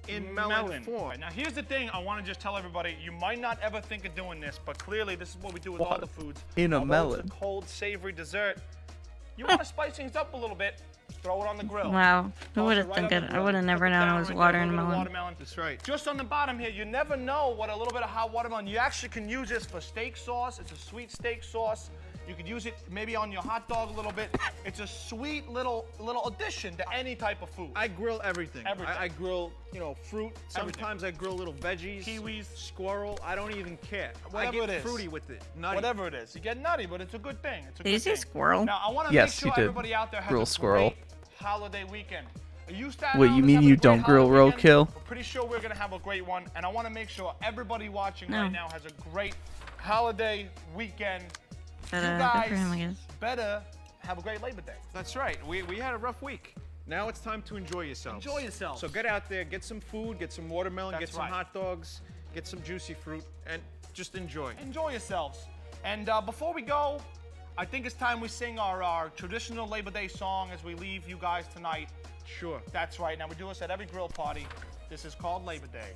in melon form. Right, now here's the thing I want to just tell everybody. You might not ever think of doing this, but clearly this is what we do with all the foods. In a Although melon. It's a cold, savory dessert. You want to spice things up a little bit. Throw it on the grill. Wow. Who Toss would it have right on think the it? I grill. would have never Cook it known down it was right water there, a and little melon. watermelon. That's right. Just on the bottom here, you never know what a little bit of hot watermelon. You actually can use this for steak sauce. It's a sweet steak sauce. You could use it maybe on your hot dog a little bit. It's a sweet little addition to any type of food. I grill everything. I grill, fruit. Sometimes I grill little veggies. Kiwis. Squirrel. I don't even care. Whatever I it get is. fruity with it. Nutty. Whatever it is. You get nutty, but it's a good thing. It's a Did good you say thing. squirrel? Now, I want to Yes, make you sure did. everybody out there has Grill a squirrel. great holiday weekend. Are you Staten Wait, you Islanders mean having you a great don't grill holiday weekend? roadkill? We're pretty sure we're going to have a great one, and I want to make sure everybody watching No. right now has a great holiday weekend. But, You good guys for him, I guess. better have a great Labor Day. That's right. We had a rough week. Now it's time to enjoy yourselves. Enjoy yourselves. So get out there, get some food, get some watermelon, That's get some right. hot dogs, get some juicy fruit, and just enjoy. Enjoy yourselves. And before we go, I think it's time we sing our traditional Labor Day song as we leave you guys tonight. Sure. That's right. Now, we do this at every grill party. This is called Labor Day.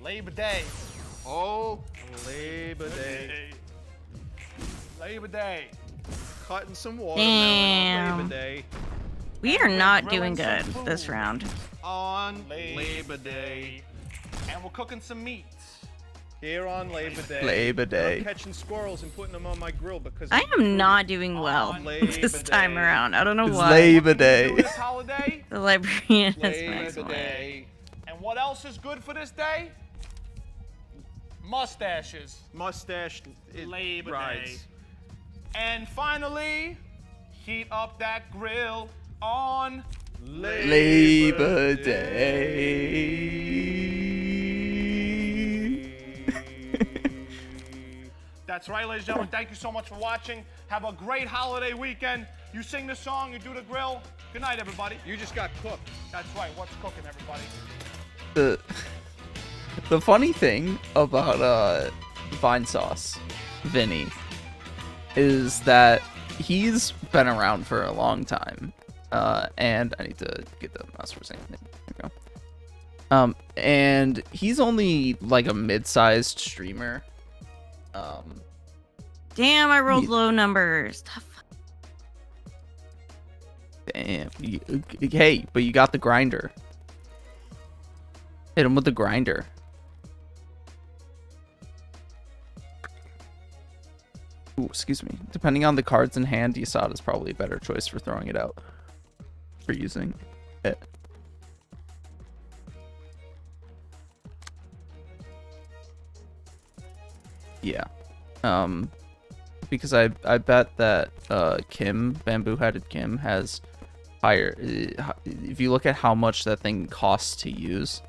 Labor Day. Oh, Labor Day. Labor Day. Cutting some watermelon on Damn. Labor Day. We are not doing good this round. On Labor Day. And we're cooking some meats. Here on Labor Day. Labor Day. I'm catching squirrels and putting them on my grill because I am not doing well this time around. I don't know It's why. Labor Day. This holiday. The librarian has Labor maximum. Day. And what else is good for this day? Mustaches. Mustache. Labor Day. rides. And finally, heat up that grill on Labor Day. That's right, ladies and gentlemen. Thank you so much for watching. Have a great holiday weekend. You sing the song, you do the grill. Good night, everybody. You just got cooked. That's right. What's cooking, everybody? The funny thing about Vine Sauce, Vinny, is that he's been around for a long time. And I need to get the mouse for a second. There we go. And he's only like a mid-sized streamer. Damn, I rolled low numbers. Damn. Hey, but you got the grinder. Hit him with the grinder. Ooh, excuse me. Depending on the cards in hand, Yasada is probably a better choice for throwing it out. For using it. Yeah. Because I bet that Kim, bamboo-headed Kim, has higher. If you look at how much that thing costs to use,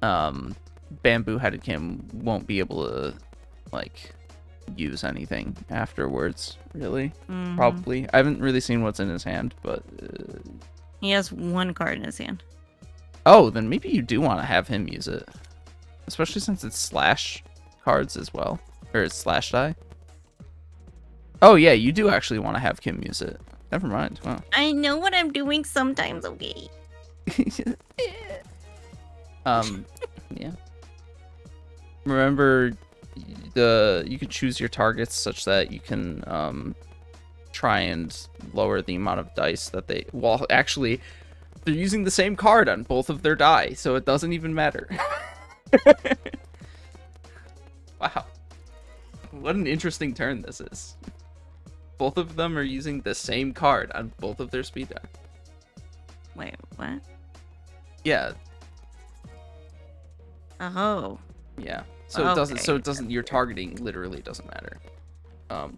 bamboo-headed Kim won't be able to like use anything afterwards. Really, probably. I haven't really seen what's in his hand, but He has one card in his hand. oh, then maybe you do want to have him use it, especially since it's slash cards as well, or it's slash die. Oh yeah, you do actually want to have Kim use it. Never mind. Wow. I know what I'm doing sometimes, okay? Yeah. Remember, you can choose your targets such that you can try and lower the amount of dice that they. Well, actually, they're using the same card on both of their die, so it doesn't even matter. Wow. What an interesting turn this is. Both of them are using the same card on both of their speed die. Wait, what? Yeah. Oh. Yeah. So it doesn't. So it doesn't. Your targeting literally doesn't matter.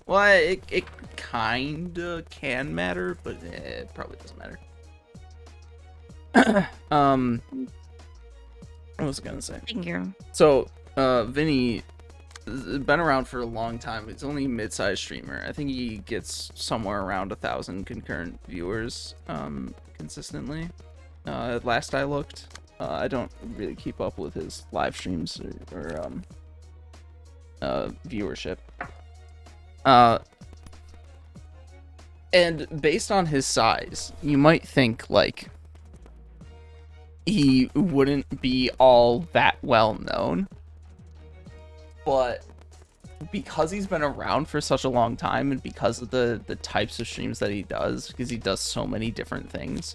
Well, it kinda can matter, but it probably doesn't matter. What was I gonna say? Thank you. So, Vinny been around for a long time. He's only a mid-sized streamer. I think he gets somewhere around 1,000 concurrent viewers consistently. Last I looked, I don't really keep up with his live streams or viewership. And based on his size, you might think like he wouldn't be all that well known. But because he's been around for such a long time and because of the types of streams that he does, because he does so many different things,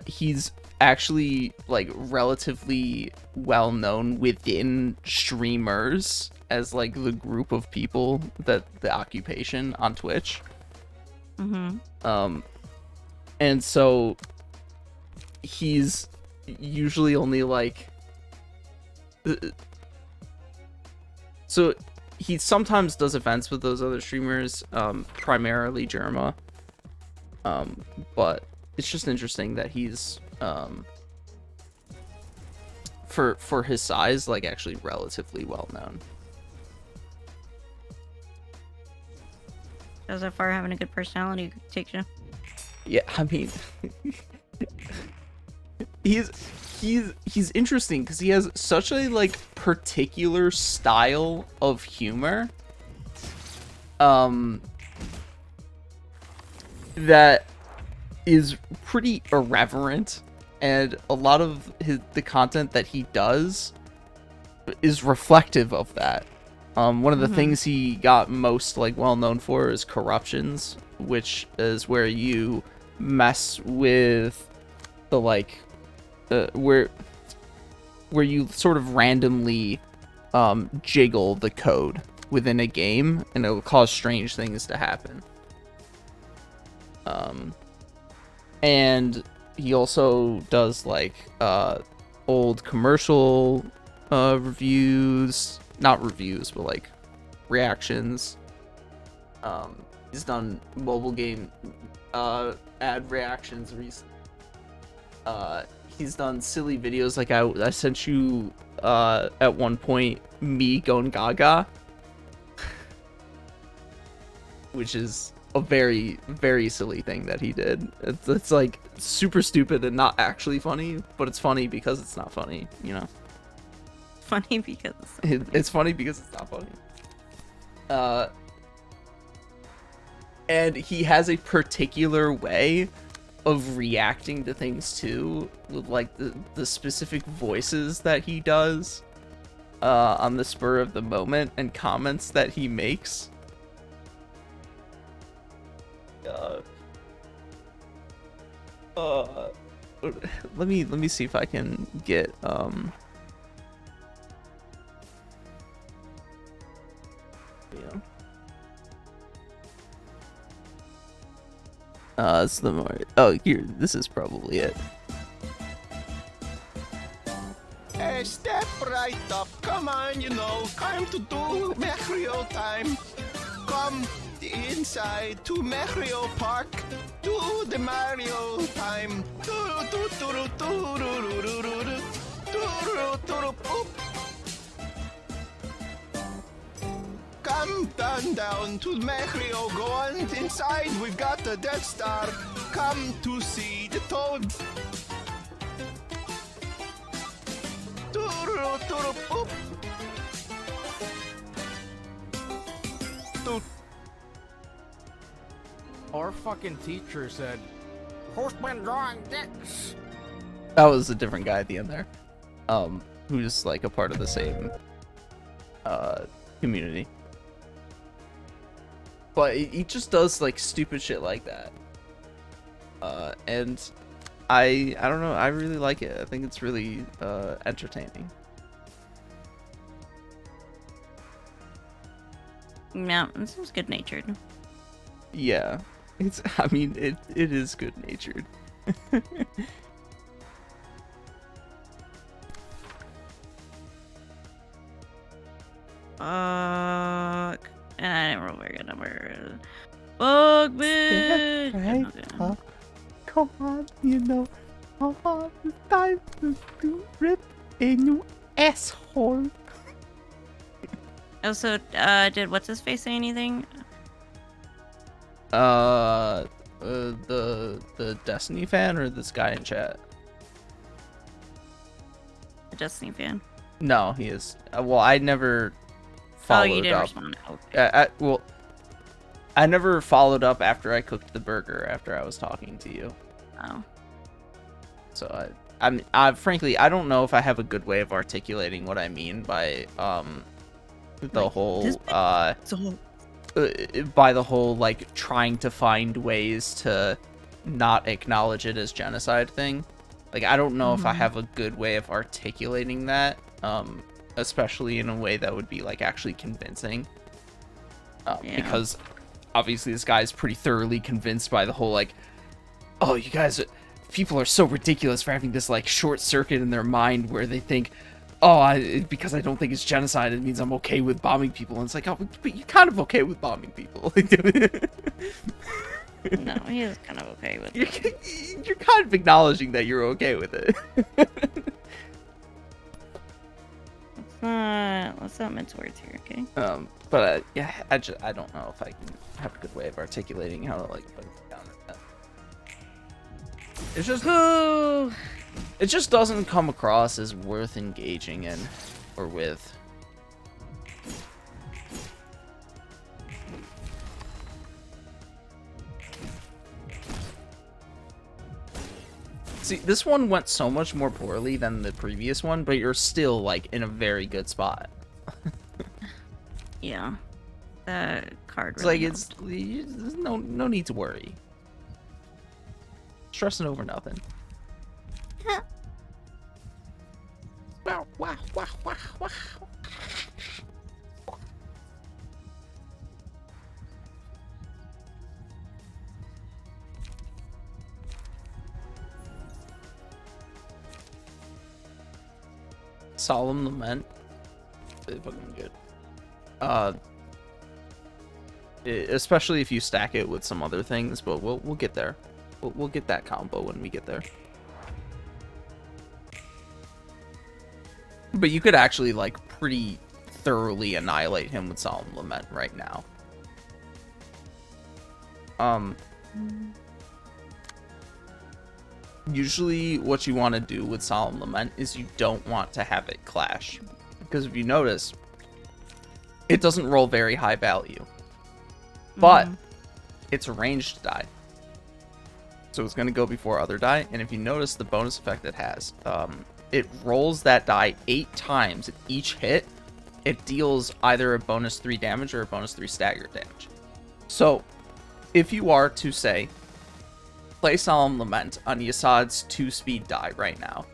he's actually like relatively well known within streamers as like the group of people that the occupation on Twitch. And so he's usually only like so he sometimes does events with those other streamers, primarily Germa, but it's just interesting that he's for his size, like, actually relatively well known. So far, having a good personality takes you. Yeah, I mean, he's interesting because he has such a like particular style of humor, that is pretty irreverent, and a lot of the content that he does is reflective of that. One of the things he got most like well known for is Corruptions, which is where you mess with the like where you sort of randomly jiggle the code within a game, and it will cause strange things to happen. And he also does like old commercial reviews, not reviews, but like reactions. He's done mobile game ad reactions recently. He's done silly videos, like I sent you at one point me going gaga, which is a very, very silly thing that he did. It's like super stupid and not actually funny, but it's funny because it's not funny, you know? Funny because it's funny because it's not funny. And he has a particular way of reacting to things too, with like the specific voices that he does on the spur of the moment, and comments that he makes. Let me see if I can get it's the more, oh, here, this is probably it. Hey, step right up, come on, you know, time to do Mario time. Come inside to Mario Park, do the Mario time. Come down to Mario, go on inside, we've got the Death Star. Come to see the Toad. Our fucking teacher said, "Who's been drawing dicks?" That was a different guy at the end there, who's like a part of the same community. But he just does like stupid shit like that, and I don't know, I really like it. I think it's really entertaining. Yeah, this seems good natured. Yeah, I mean it is good natured. Fuck. And I didn't roll very good number. Fuck, bitch! Right? Come on, you know. It's time to rip a new asshole. Also, did what's his face say anything? The Destiny fan or this guy in chat? A Destiny fan. No, he is. Well, I never followed you didn't up. respond. Okay. Well, I never followed up after I cooked the burger after I was talking to you. Oh. So I frankly, I don't know if I have a good way of articulating what I mean by the whole by the whole like trying to find ways to not acknowledge it as genocide thing. Like, I don't know if I have a good way of articulating that. especially in a way that would be like actually convincing. Because obviously this guy is pretty thoroughly convinced by the whole like, oh, you guys, people are so ridiculous for having this like short circuit in their mind where they think, oh, because I don't think it's genocide, it means I'm okay with bombing people. And it's like, oh, but you're kind of okay with bombing people. No, he is kind of okay with it. You're kind of acknowledging that you're okay with it. Let's not mince words here, okay? But yeah, I don't know if I can have a good way of articulating how to like put it down like that. It's just it just doesn't come across as worth engaging in or with. See, this one went so much more poorly than the previous one, but you're still like in a very good spot. Yeah, the card. It's really like there's no need to worry. Stressing over nothing. Wow, wow, wow, wow, wow. Solemn Lament. Really fucking good. Especially if you stack it with some other things, but we'll get there. We'll get that combo when we get there. But you could actually like pretty thoroughly annihilate him with Solemn Lament right now. Usually what you want to do with Solemn Lament is you don't want to have it clash. Because if you notice, it doesn't roll very high value. But it's a ranged die. So it's going to go before other die. And if you notice the bonus effect it has, it rolls that die 8 times. At each hit, it deals either a bonus 3 damage or a bonus 3 stagger damage. So if you are to say, play Solemn Lament on Yasad's 2-speed die right now,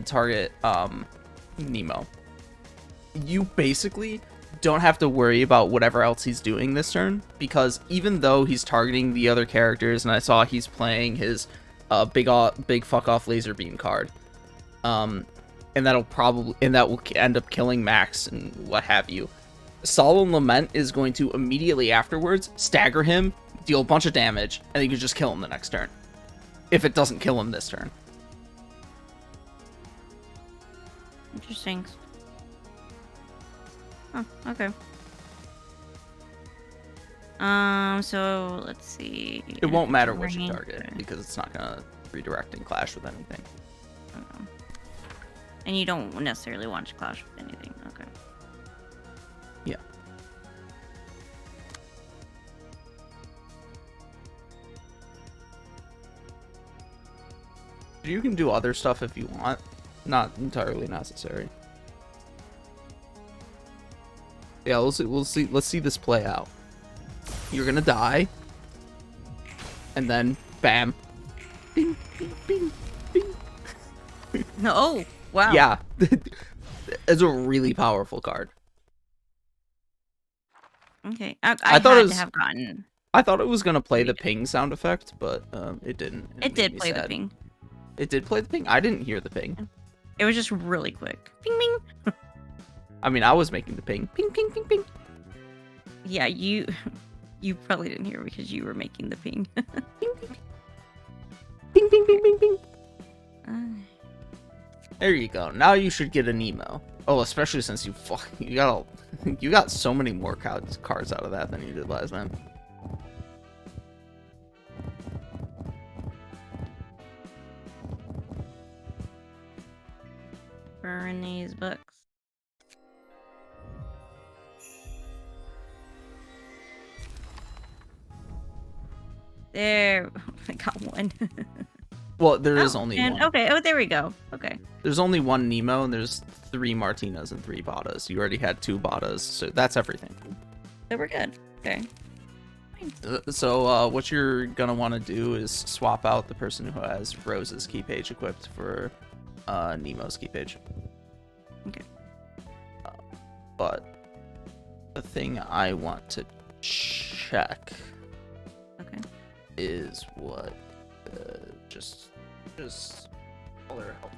target Nemo, you basically don't have to worry about whatever else he's doing this turn, because even though he's targeting the other characters, and I saw he's playing his big fuck off laser beam card, and that will end up killing Max and what have you, Solemn Lament is going to immediately afterwards stagger him, deal a bunch of damage, and you can just kill him the next turn if it doesn't kill him this turn. Interesting. Oh, okay. So let's see. It won't matter what you target because it's not gonna redirect and clash with anything. Okay. And you don't necessarily want to clash with anything. Okay. Yeah. You can do other stuff if you want. Not entirely necessary. Yeah, we'll see. Let's see this play out. You're gonna die, and then bam, bing, bing, bing, bing. Oh, wow. Yeah, it's a really powerful card. Okay, I thought it was. To have gotten. I thought it was gonna play the ping sound effect, but it didn't. It did play the ping. It did play the ping. I didn't hear the ping. It was just really quick. Ping, ping. I mean, I was making the ping. Ping, ping, ping, ping. Yeah, you probably didn't hear because you were making the ping. Ping, ping, ping. Ping, ping, ping, ping, ping. There you go. Now you should get an emo. Oh, especially since you got so many more cards out of that than you did last time. Burn these books. There, I got one. Well, there is only one. Okay, oh, there we go. Okay. There's only one Nemo, and there's 3 Martinas and 3 Badas. You already had 2 Badas, so that's everything. So we're good. Okay. So what you're gonna want to do is swap out the person who has Rose's key page equipped for Nemo's key page. Okay. but the thing I want to check is what just color help.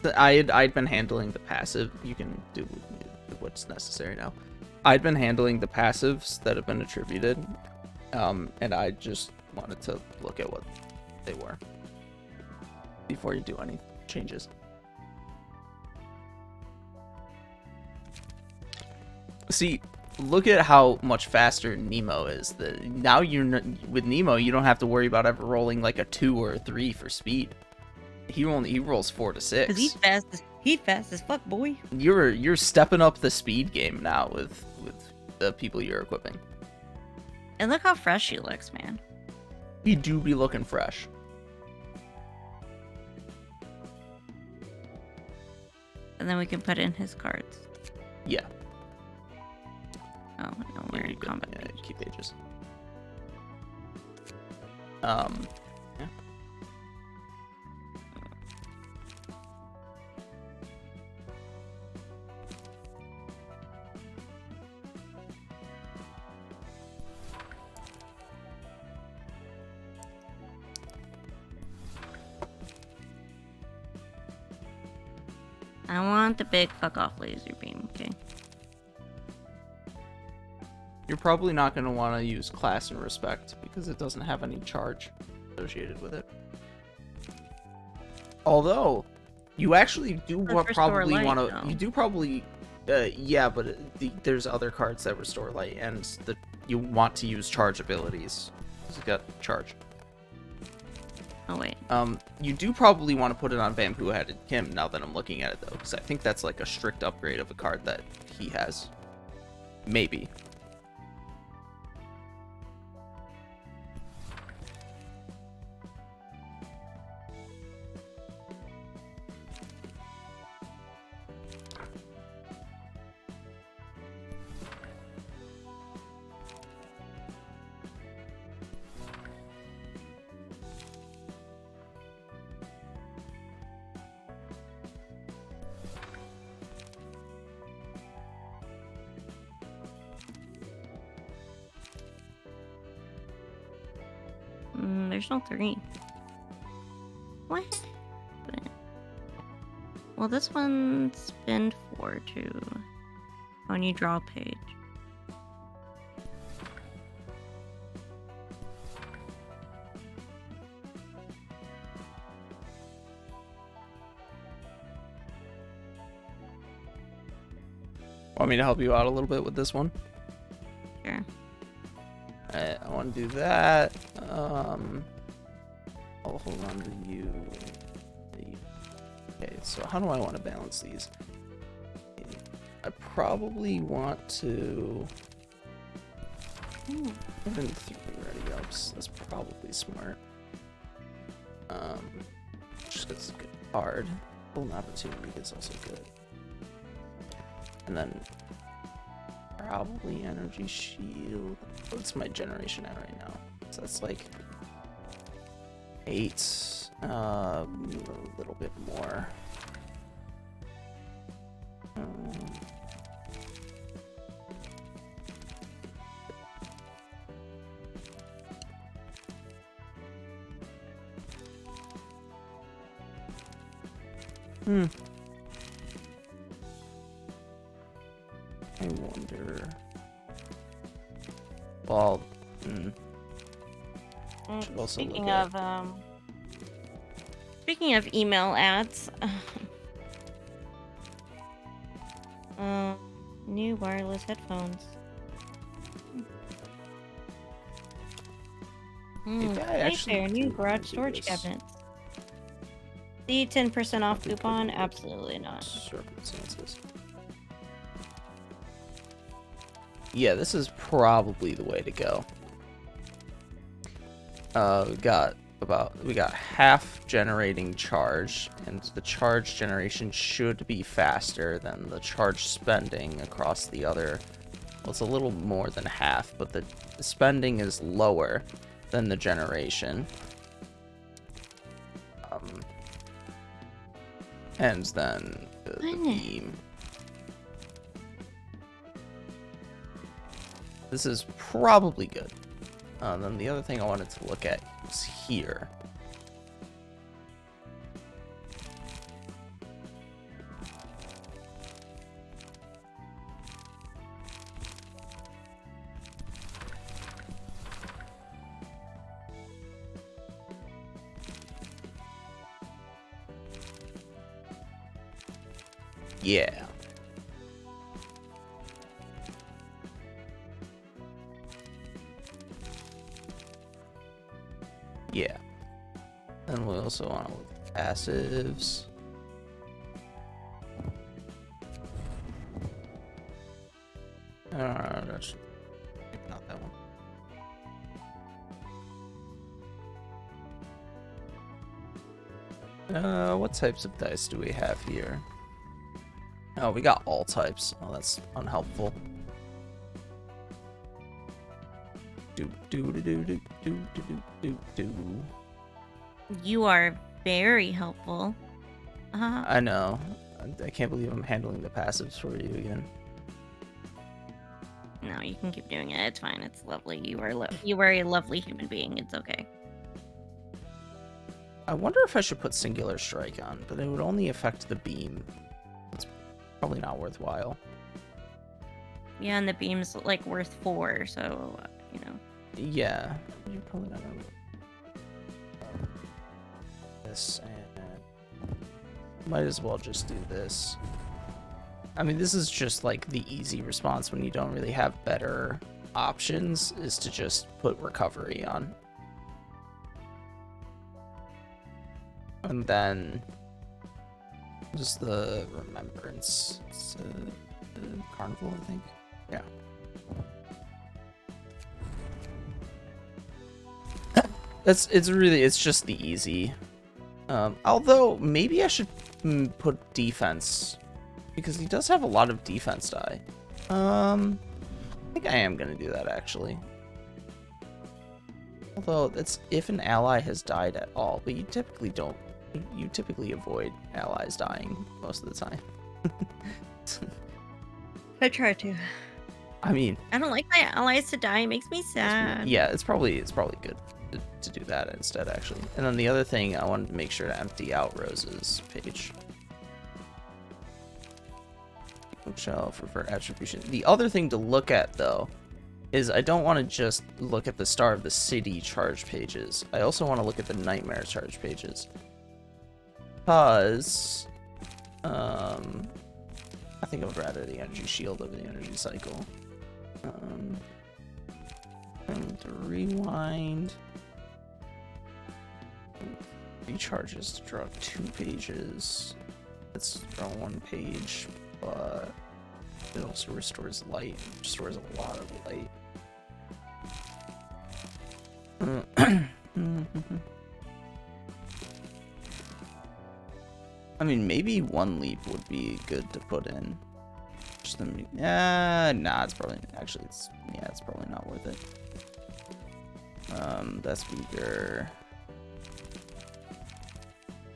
Okay. I'd been handling the passive. You can do what's necessary now. I'd been handling the passives that have been attributed, and I just wanted to look at what they were before you do any changes. See, look at how much faster Nemo is. Now with Nemo, you don't have to worry about ever rolling like a 2 or a 3 for speed. He rolls 4 to 6. 'Cause he's fast as fuck, boy. You're stepping up the speed game now with the people you're equipping. And look how fresh she looks, man. He do be looking fresh. And then we can put in his cards. Yeah. Oh, no, we're in combat. Yeah, keep pages. Yeah. I want the big fuck off laser beam, okay? You're probably not going to want to use class and respect because it doesn't have any charge associated with it. Although, you actually do probably want to. You do probably, yeah, but there's other cards that restore light, and you want to use charge abilities. Because you got charge. Oh wait. You do probably want to put it on Bamboo-Headed Kim now that I'm looking at it though, because I think that's like a strict upgrade of a card that he has. Maybe. There's no 3. What? Well, this one's spend 4 too. When you draw a page. Want me to help you out a little bit with this one? Sure. Alright, I want to do that. I'll hold on to you. Okay, so how do I want to balance these? I probably want to put in 3 ready ups. That's probably smart. Just because it's a good card. Golden Opportunity is also good. And then probably Energy Shield. What's my generation at right now? So that's like 8. A little bit more. I wonder. Well, should also Speaking look of speaking of email ads, new wireless headphones. Maybe I Nice actually there, new do garage wanna do storage this. cabinets. The 10% off coupon? Absolutely not. Circumstances. Yeah, this is probably the way to go. We got half generating charge, and the charge generation should be faster than the charge spending across the other. Well, it's a little more than half, but the spending is lower than the And then the beam. This is probably good. Then the other thing I wanted to look at is here. Yeah. Yeah. And we also want to look at passives. That's not that one. What types of dice do we have here? Oh, we got all types. Oh, that's unhelpful. You are very helpful. I know. I can't believe I'm handling the passives for you again. No, you can keep doing it. It's fine. It's lovely. You are a lovely human being. It's okay. I wonder if I should put singular strike on, but it would only affect the beam. It's probably not worthwhile. Yeah, and the beam's like worth 4, so you know. Yeah, you're probably not gonna. This and might as well just do this. I mean, this is just like the easy response when you don't really have better options, is to just put recovery on. And then just the remembrance. It's the carnival, I think. Yeah. It's just the easy. Although maybe I should put defense, because he does have a lot of defense die. I think I am gonna do that actually. Although that's if an ally has died at all, but you typically don't. You typically avoid allies dying most of the time. I try to. I mean, I don't like my allies to die. It makes me sad. yeah, it's probably good to do that instead, actually. And then the other thing, I wanted to make sure to empty out Rose's page. Bookshelf, revert attribution. The other thing to look at, though, is I don't want to just look at the Star of the City charge pages. I also want to look at the Nightmare charge pages. Because, I think I would rather the energy shield over the energy cycle. And to rewind. Recharges to draw 2 pages. Let's draw 1 page, but it also restores light. It restores a lot of light. I mean, maybe 1 leap would be good to put in. Just the nah, it's probably actually it's probably not worth it. That's weaker.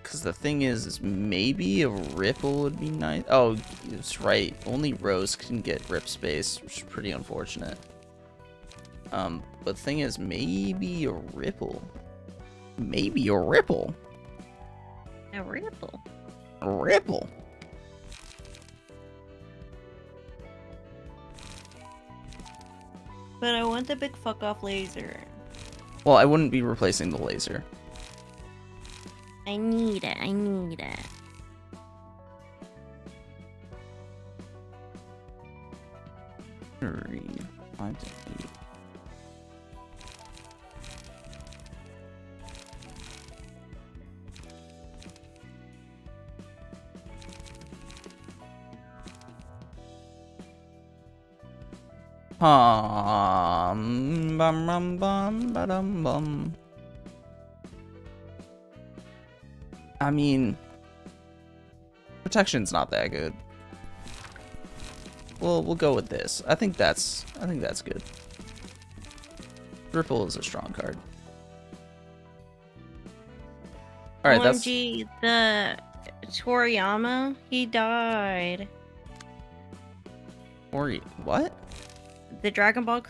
Because the thing is maybe a ripple would be nice. Oh, it's right. Only Rose can get rip space, which is pretty unfortunate. But the thing is, maybe a ripple. Maybe a ripple. A ripple. A ripple. But I want the big fuck off laser. Well, I wouldn't be replacing the laser. I need it. I need it. Three, 5 to 8. Bum bum bum ba-dum bum. I mean, protection's not that good. We'll go with this. I think that's good. Ripple is a strong card. All right, OMG, the Toriyama, he died. What? The Dragon Ball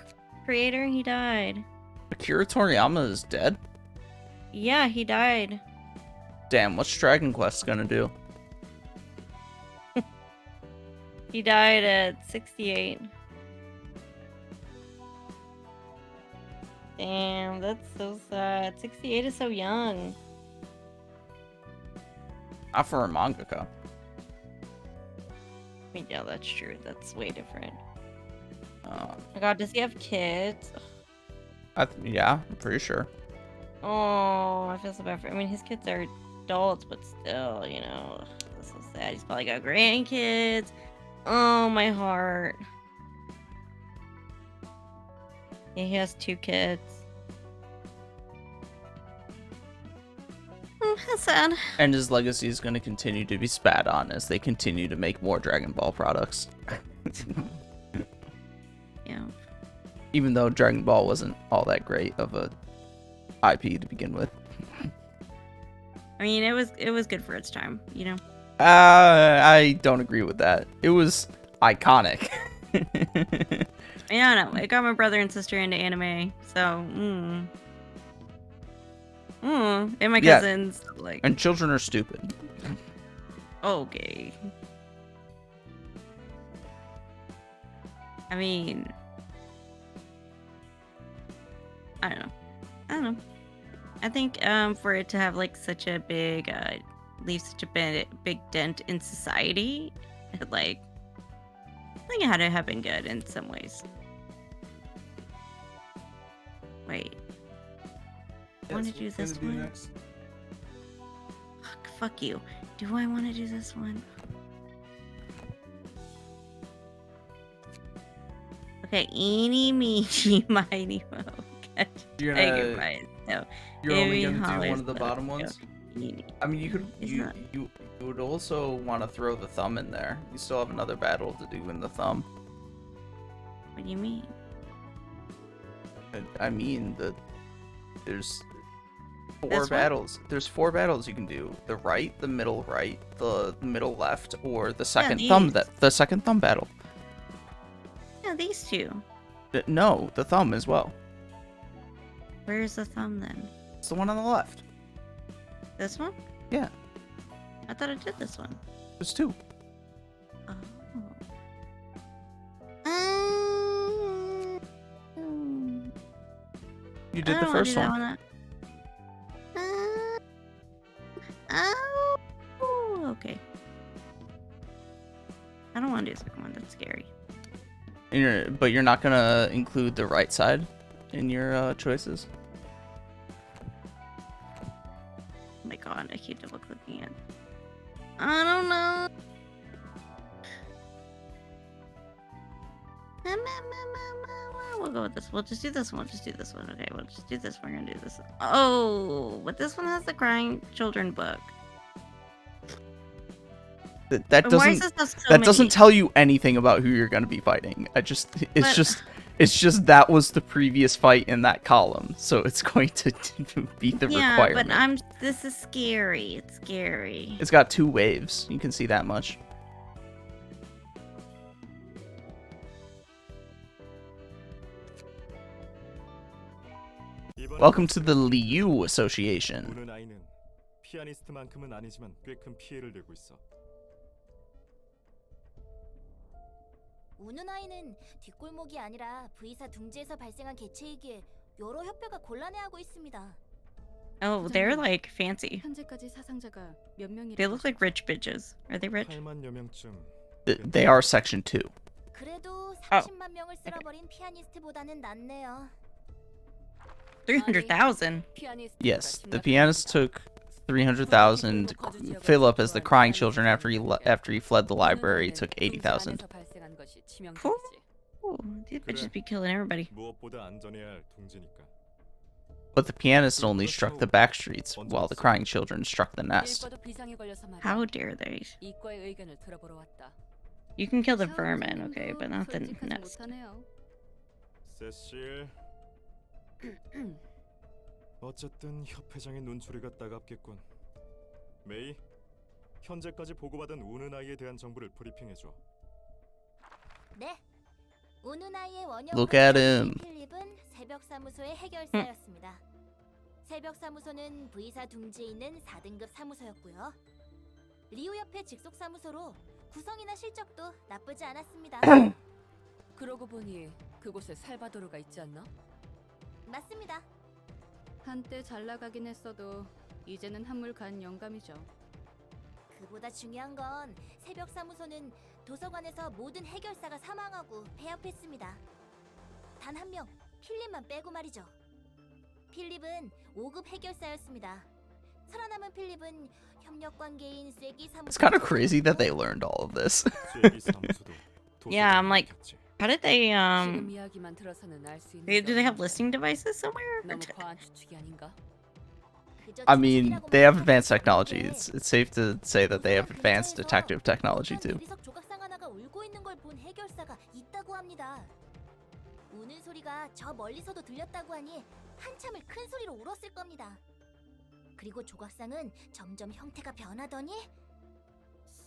creator, he died. Akira Toriyama is dead? Yeah, he died. Damn, what's Dragon Quest gonna do? He died at 68. Damn, that's so sad. 68 is so young. Not for a mangaka. I mean, yeah, that's true. That's way different. Oh my god, does he have kids? Yeah, I'm pretty sure. Oh, I feel so bad for him. I mean, his kids are adults, but still, you know, that's so sad. He's probably got grandkids. Oh, my heart. Yeah, he has 2 kids. That's sad. And his legacy is going to continue to be spat on as they continue to make more Dragon Ball products. Yeah. Even though Dragon Ball wasn't all that great of a IP to begin with. I mean, it was good for its time, you know. I don't agree with that. It was iconic. Yeah, I know. It got my brother and sister into anime, so and my cousins, like. And children are stupid. Okay. I mean, I don't know. I think for it to have like such a big leave such a big dent in society, like I think it had to have been good in some ways. Wait. I want to do this one. Fuck you. Do I want to do this one? Okay, eeny, meeny, miny, mo. You're only gonna do one of the bottom ones? I mean, you would also want to throw the thumb in there. You still have another battle to do in the thumb. What do you mean? I mean, there's 4 battles. There's 4 battles you can do: the right, the middle right, the middle left, or the second thumb. The second thumb battle. Yeah, these 2. No, the thumb as well. Where's the thumb then? It's the one on the left. This one? Yeah. I thought I did this one. There's 2. You did the first one. Okay. I don't want to do the second one. That's scary. But you're not gonna include the right side in your choices. Oh my god, I keep double clicking it. I don't know. We'll go with this. We'll just do this one. Just do this one. Okay, we'll just do this. We're gonna do this. Oh, but this one has the crying children book. That doesn't tell you anything about who you're gonna be fighting. It's just that was the previous fight in that column, so it's going to be the requirement. Yeah, but this is scary. It's scary. It's got 2 waves. You can see that much. Welcome to the Liu Association. 우는 아이는 피아니스트만큼은 아니지만 꽤 큰 피해를 내고 있어. 우는 아이는 뒷골목이 아니라 V사 둥지에서 발생한 개체이기에 여러 협회가 곤란해하고 있습니다. Oh, they're like fancy. 현재까지 사상자가 몇 명이라고? They look like rich bitches. Are they rich? 8만여 명쯤. They are section 2. 그래도 30만 명을 쓸어버린 피아니스트보다는 낫네요. 300,000. Yes, the pianist took 300,000. Philip, as the crying children after he fled the library, took 80,000. Ooh, these bitches be killing everybody. 무엇보다 안전해야 할 둥지니까. But the pianist only struck the back streets, while the crying children struck the nest. How dare they? You can kill the vermin, okay, but not the nest. 세실. 어쨌든 협회장의 눈초리가 따갑겠군. 메이, 현재까지 보고받은 우는아이에 대한 정보를 브리핑해줘. 네. 우누나이의 Look at him. 필립은 새벽 사무소의 해결사였습니다. 새벽 사무소는 V사 둥지에 있는 4등급 사무소였고요. 리우 옆에 직속 사무소로 구성이나 실적도 나쁘지 않았습니다. 그러고 보니 그곳에 살바도르가 있지 않나? 맞습니다. 한때 잘 나가긴 했어도 이제는 한물 간 영감이죠. 그보다 중요한 건 새벽 사무소는 도서관에서 모든 해결사가 사망하고 폐업했습니다. 단 한 명, 필립만 빼고 말이죠. 필립은 5급 해결사였습니다. 살아남은 필립은 협력 관계인 쐐기 사무소. It's kind of crazy that they learned all of this. Yeah, I'm like, how did they 지금 이야기만 들어서는 알 수 있는 do they have listening devices somewhere? 너무 과한 추측이 아닌가? I mean, they have advanced technology. It's safe to say that they have advanced detective technology too. 유리석 조각상 하나가 울고 있는 걸 본 해결사가 있다고 합니다. 우는 소리가 저 멀리서도 들렸다고 하니 한참을 큰 소리로 울었을 겁니다. 그리고 조각상은 점점 형태가 변하더니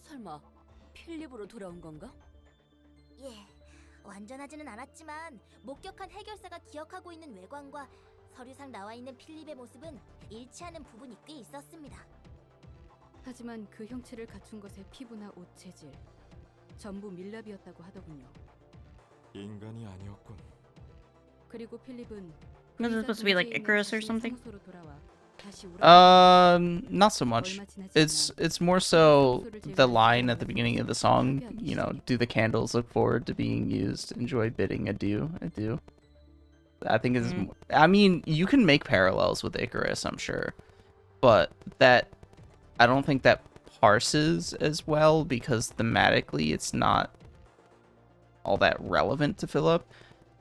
설마 필립으로 돌아온 건가? 예, 완전하지는 않았지만 목격한 해결사가 기억하고 있는 외관과 서류상 나와 있는 필립의 모습은 일치하는 부분이 꽤 있었습니다. 하지만 그 형체를 갖춘 것의 피부나 옷 재질 전부 밀랍이었다고 하더군요. 인간이 아니었군. 그리고 필립은 Was it supposed to be like Icarus or something? 사무소로 돌아와 다시 Not so much. It's more so the line at the beginning of the song, you know, do the candles look forward to being used, enjoy bidding adieu, adieu. I think is I mean, you can make parallels with Icarus, I'm sure. But that I don't think that parses as well because thematically it's not all that relevant to Philip.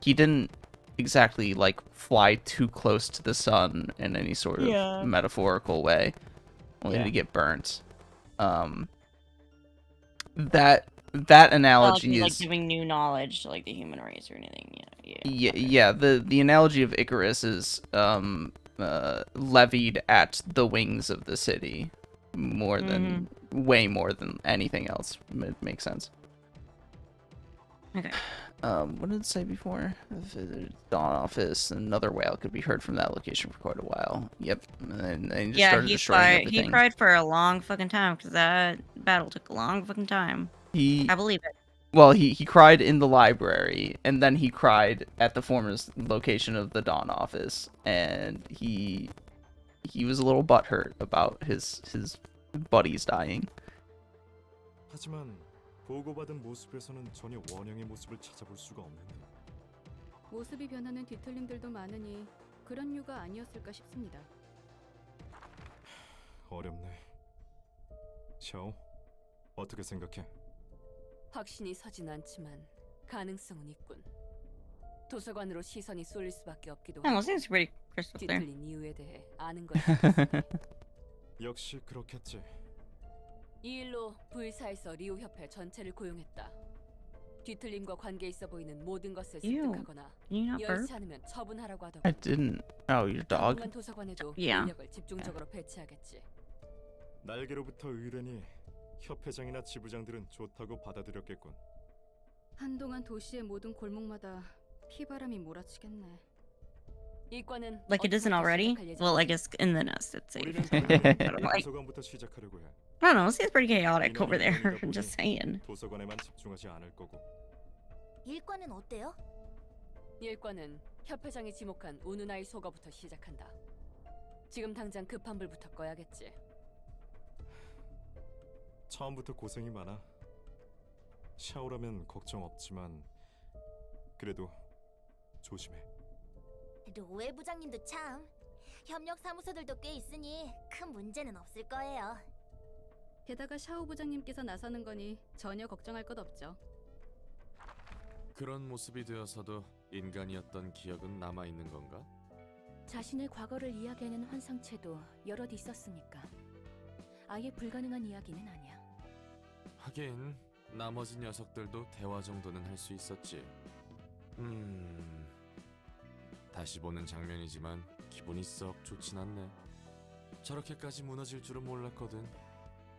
He didn't exactly like fly too close to the sun in any sort of metaphorical way, only to get burnt. That analogy is like giving new knowledge to like the human race or anything. Yeah. The analogy of Icarus is levied at the wings of the city more than way more than anything else. It makes sense. Okay. What did it say before? Dawn office. Another whale could be heard from that location for quite a while. Yep. And he just started destroying everything. He cried for a long fucking time because that battle took a long fucking time. I believe it. Well, he cried in the library, and then he cried at the former location of the Dawn office, and he was a little butthurt about his buddies dying. 하지만 보고받은 모습에서는 전혀 원형의 모습을 찾아볼 수가 없는데. 모습이 변하는 뒤틀림들도 많으니 그런 이유가 아니었을까 싶습니다. 어렵네. 샤오, 어떻게 생각해? 확신이 서진 않지만 가능성은 있군. 도서관으로 시선이 쏠릴 수밖에 없기도 하고. Seems pretty crystal clear. 뒤틀린 이유에 대해 아는 것이 역시 그렇겠지. 이 일로 V사에서 리우 협회 전체를 고용했다. 뒤틀림과 관계 있어 보이는 모든 것을 습득하거나 열지 않으면 처분하라고 하더군. I didn't. Oh, your dog. 당분간 도서관에도 Yeah. 인력을 집중적으로 배치하겠지. 날개로부터 의뢰니 협회장이나 지부장들은 좋다고 받아들였겠군. 한동안 도시의 모든 골목마다 피바람이 몰아치겠네. 이과는 Like it isn't already? Well, I guess in the nest it's safe. Like, 도서관부터 시작하려고 해. I don't know. It seems pretty chaotic over there. I'm just saying. 도서관에만 집중하지 않을 거고. 일과는 어때요? 일과는 협회장이 지목한 우누나이 소거부터 시작한다. 지금 당장 급한 불부터 꺼야겠지. 처음부터 고생이 많아. 샤오라면 걱정 없지만 그래도 조심해. 로에 부장님도 참 협력 사무소들도 꽤 있으니 큰 문제는 없을 거예요. 게다가 샤오 부장님께서 나서는 거니 전혀 걱정할 것 없죠. 그런 모습이 되어서도 인간이었던 기억은 남아 있는 건가? 자신의 과거를 이야기하는 환상체도 여럿 있었으니까 아예 불가능한 이야기는 아니야. 하긴 나머지 녀석들도 대화 정도는 할 수 있었지. 다시 보는 장면이지만 기분이 썩 좋진 않네. 저렇게까지 무너질 줄은 몰랐거든.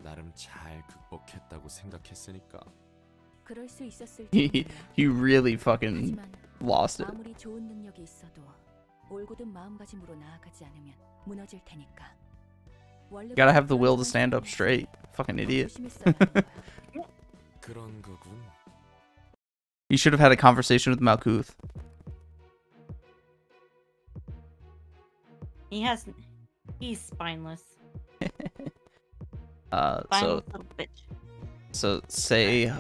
나름 잘 극복했다고 생각했으니까. 그럴 수 있었을 He really fucking lost it. 아무리 좋은 능력이 있어도 올곧은 마음가짐으로 나아가지 않으면 무너질 테니까. You gotta have the will to stand up straight. Fucking idiot. 그런 거군. You should have had a conversation with Malkuth. He's spineless. So little bitch. So say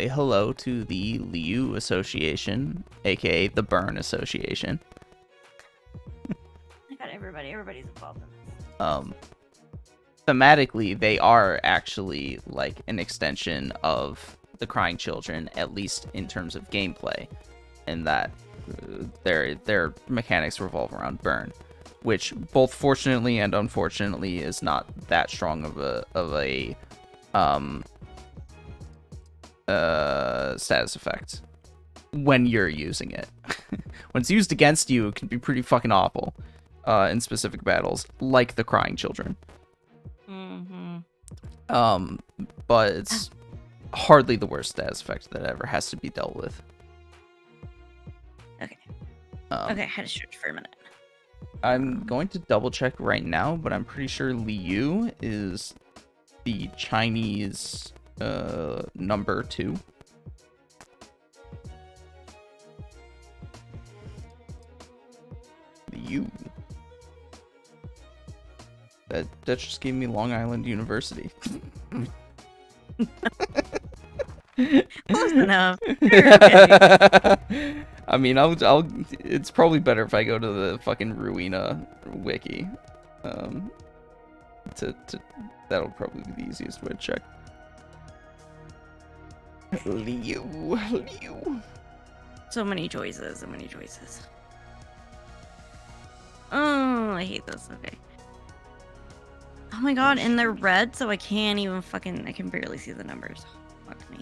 hello to the Liu Association, aka the Burn Association. I got everybody's involved in this. Thematically, they are actually like an extension of the Crying Children, at least in terms of gameplay, in that their mechanics revolve around burn, which both fortunately and unfortunately is not that strong of a status effect when you're using it. When it's used against you, it can be pretty fucking awful in specific battles, like the Crying Children. But it's hardly the worst status effect that ever has to be dealt with. Okay. Okay, I had to stretch for a minute. I'm going to double check right now, but I'm pretty sure Liu is the Chinese number 2. Liu. That just gave me Long Island University. Close enough. Okay. I mean, I'll. It's probably better if I go to the fucking Ruina wiki. That'll probably be the easiest way to check. Liu. So many choices. Oh, I hate this. Okay. Oh my god, and they're red, so I can't even fucking. I can barely see the numbers. Fuck me.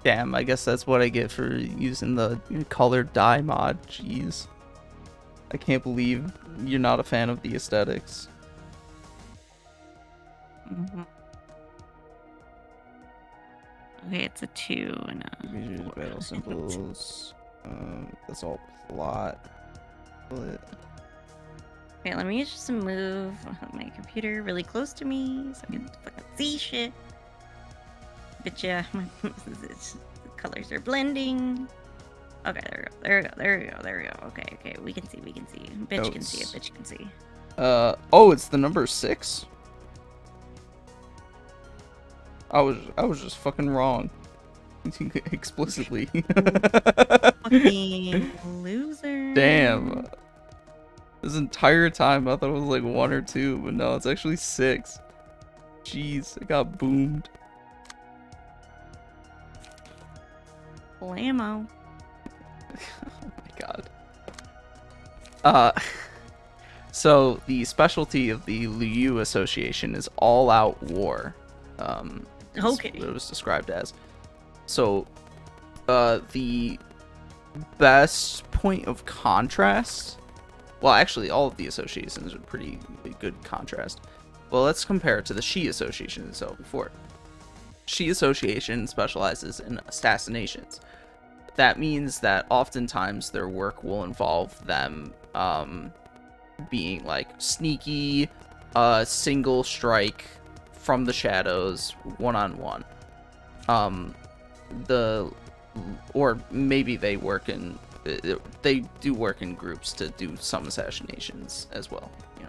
Damn, I guess that's what I get for using the colored dye mod. Jeez. I can't believe you're not a fan of the aesthetics. Okay, it's a 2 and a... Visual battle symbols. That's all plot. Okay, let me just move my computer really close to me so I can fucking see shit. But yeah, the colors are blending. Okay, there we go. Okay, we can see. Bitch can see. Oh, it's the number 6? I was just fucking wrong. Explicitly. Fucking loser. Damn. This entire time I thought it was like 1 or 2, but no, it's actually 6. Jeez, I got boomed. Blammo. Oh my god. So the specialty of the Liu Association is all-out war. Okay. What it was described as. So, the best point of contrast. Well, actually, all of the associations are pretty good contrast. Well, let's compare it to the Shi Association itself before. Shi Association specializes in assassinations. That means that oftentimes their work will involve them being like sneaky, single strike from the shadows, one-on-one. Or maybe they do work in groups to do some assassinations as well, you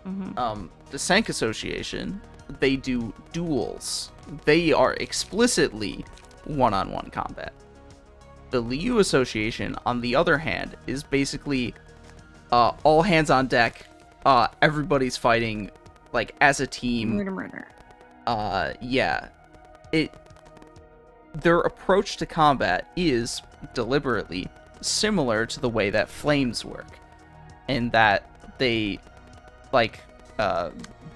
know. The Sank Association, they do duels. They are explicitly one-on-one combat. The Liu Association, on the other hand, is basically all hands on deck. Everybody's fighting like as a team. Murder. Yeah. Their approach to combat is deliberately similar to the way that flames work, in that they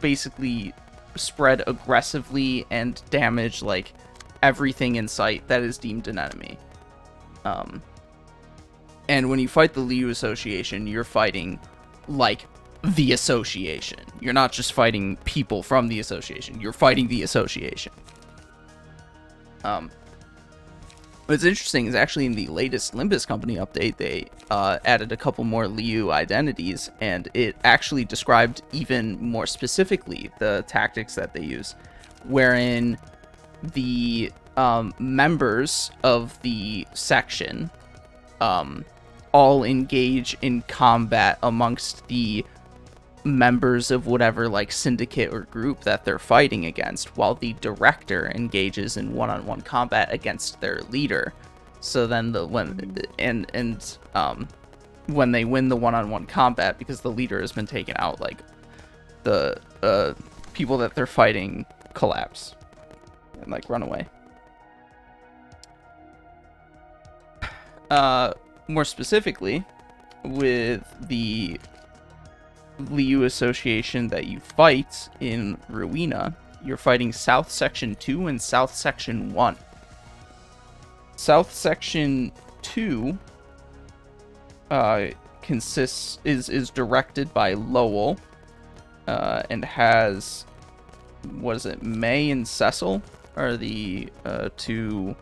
basically spread aggressively and damage like everything in sight that is deemed an enemy. And when you fight the Liu Association, you're fighting like the association. You're not just fighting people from the association. You're fighting the association. What's interesting is actually in the latest Limbus Company update, they added a couple more Liu identities, and it actually described even more specifically the tactics that they use, wherein the members of the section all engage in combat amongst the members of whatever like syndicate or group that they're fighting against, while the director engages in one-on-one combat against their leader. So then when they win the one-on-one combat, because the leader has been taken out, like the people that they're fighting collapse and like run away. More specifically, with the Liu Association that you fight in Ruina, you're fighting South Section 2 and South Section 1. South Section 2 is directed by Lowell, and has, what is it, May and Cecil are the two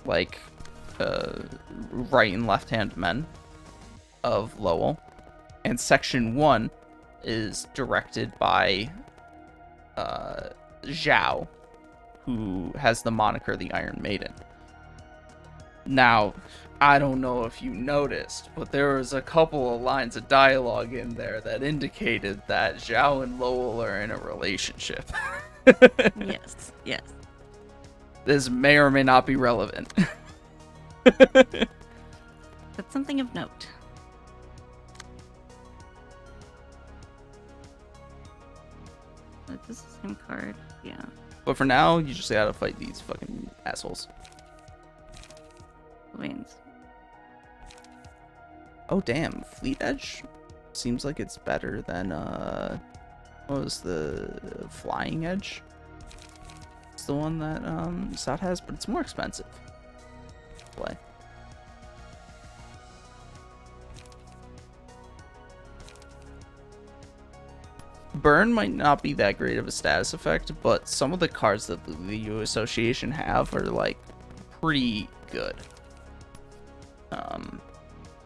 like right and left hand men of Lowell, and Section 1 is directed by Zhao, who has the moniker the Iron Maiden. Now, I don't know if you noticed, but there was a couple of lines of dialogue in there that indicated that Zhao and Lowell are in a relationship. Yes, yes. This may or may not be relevant. That's something of note. Is this the same card? Yeah. But for now, you just gotta fight these fucking assholes. Lanes. Oh damn, Fleet Edge seems like it's better than what was the Flying Edge? It's the one that Sot has, but it's more expensive. Play. Burn might not be that great of a status effect, but some of the cards that the U Association have are like pretty good.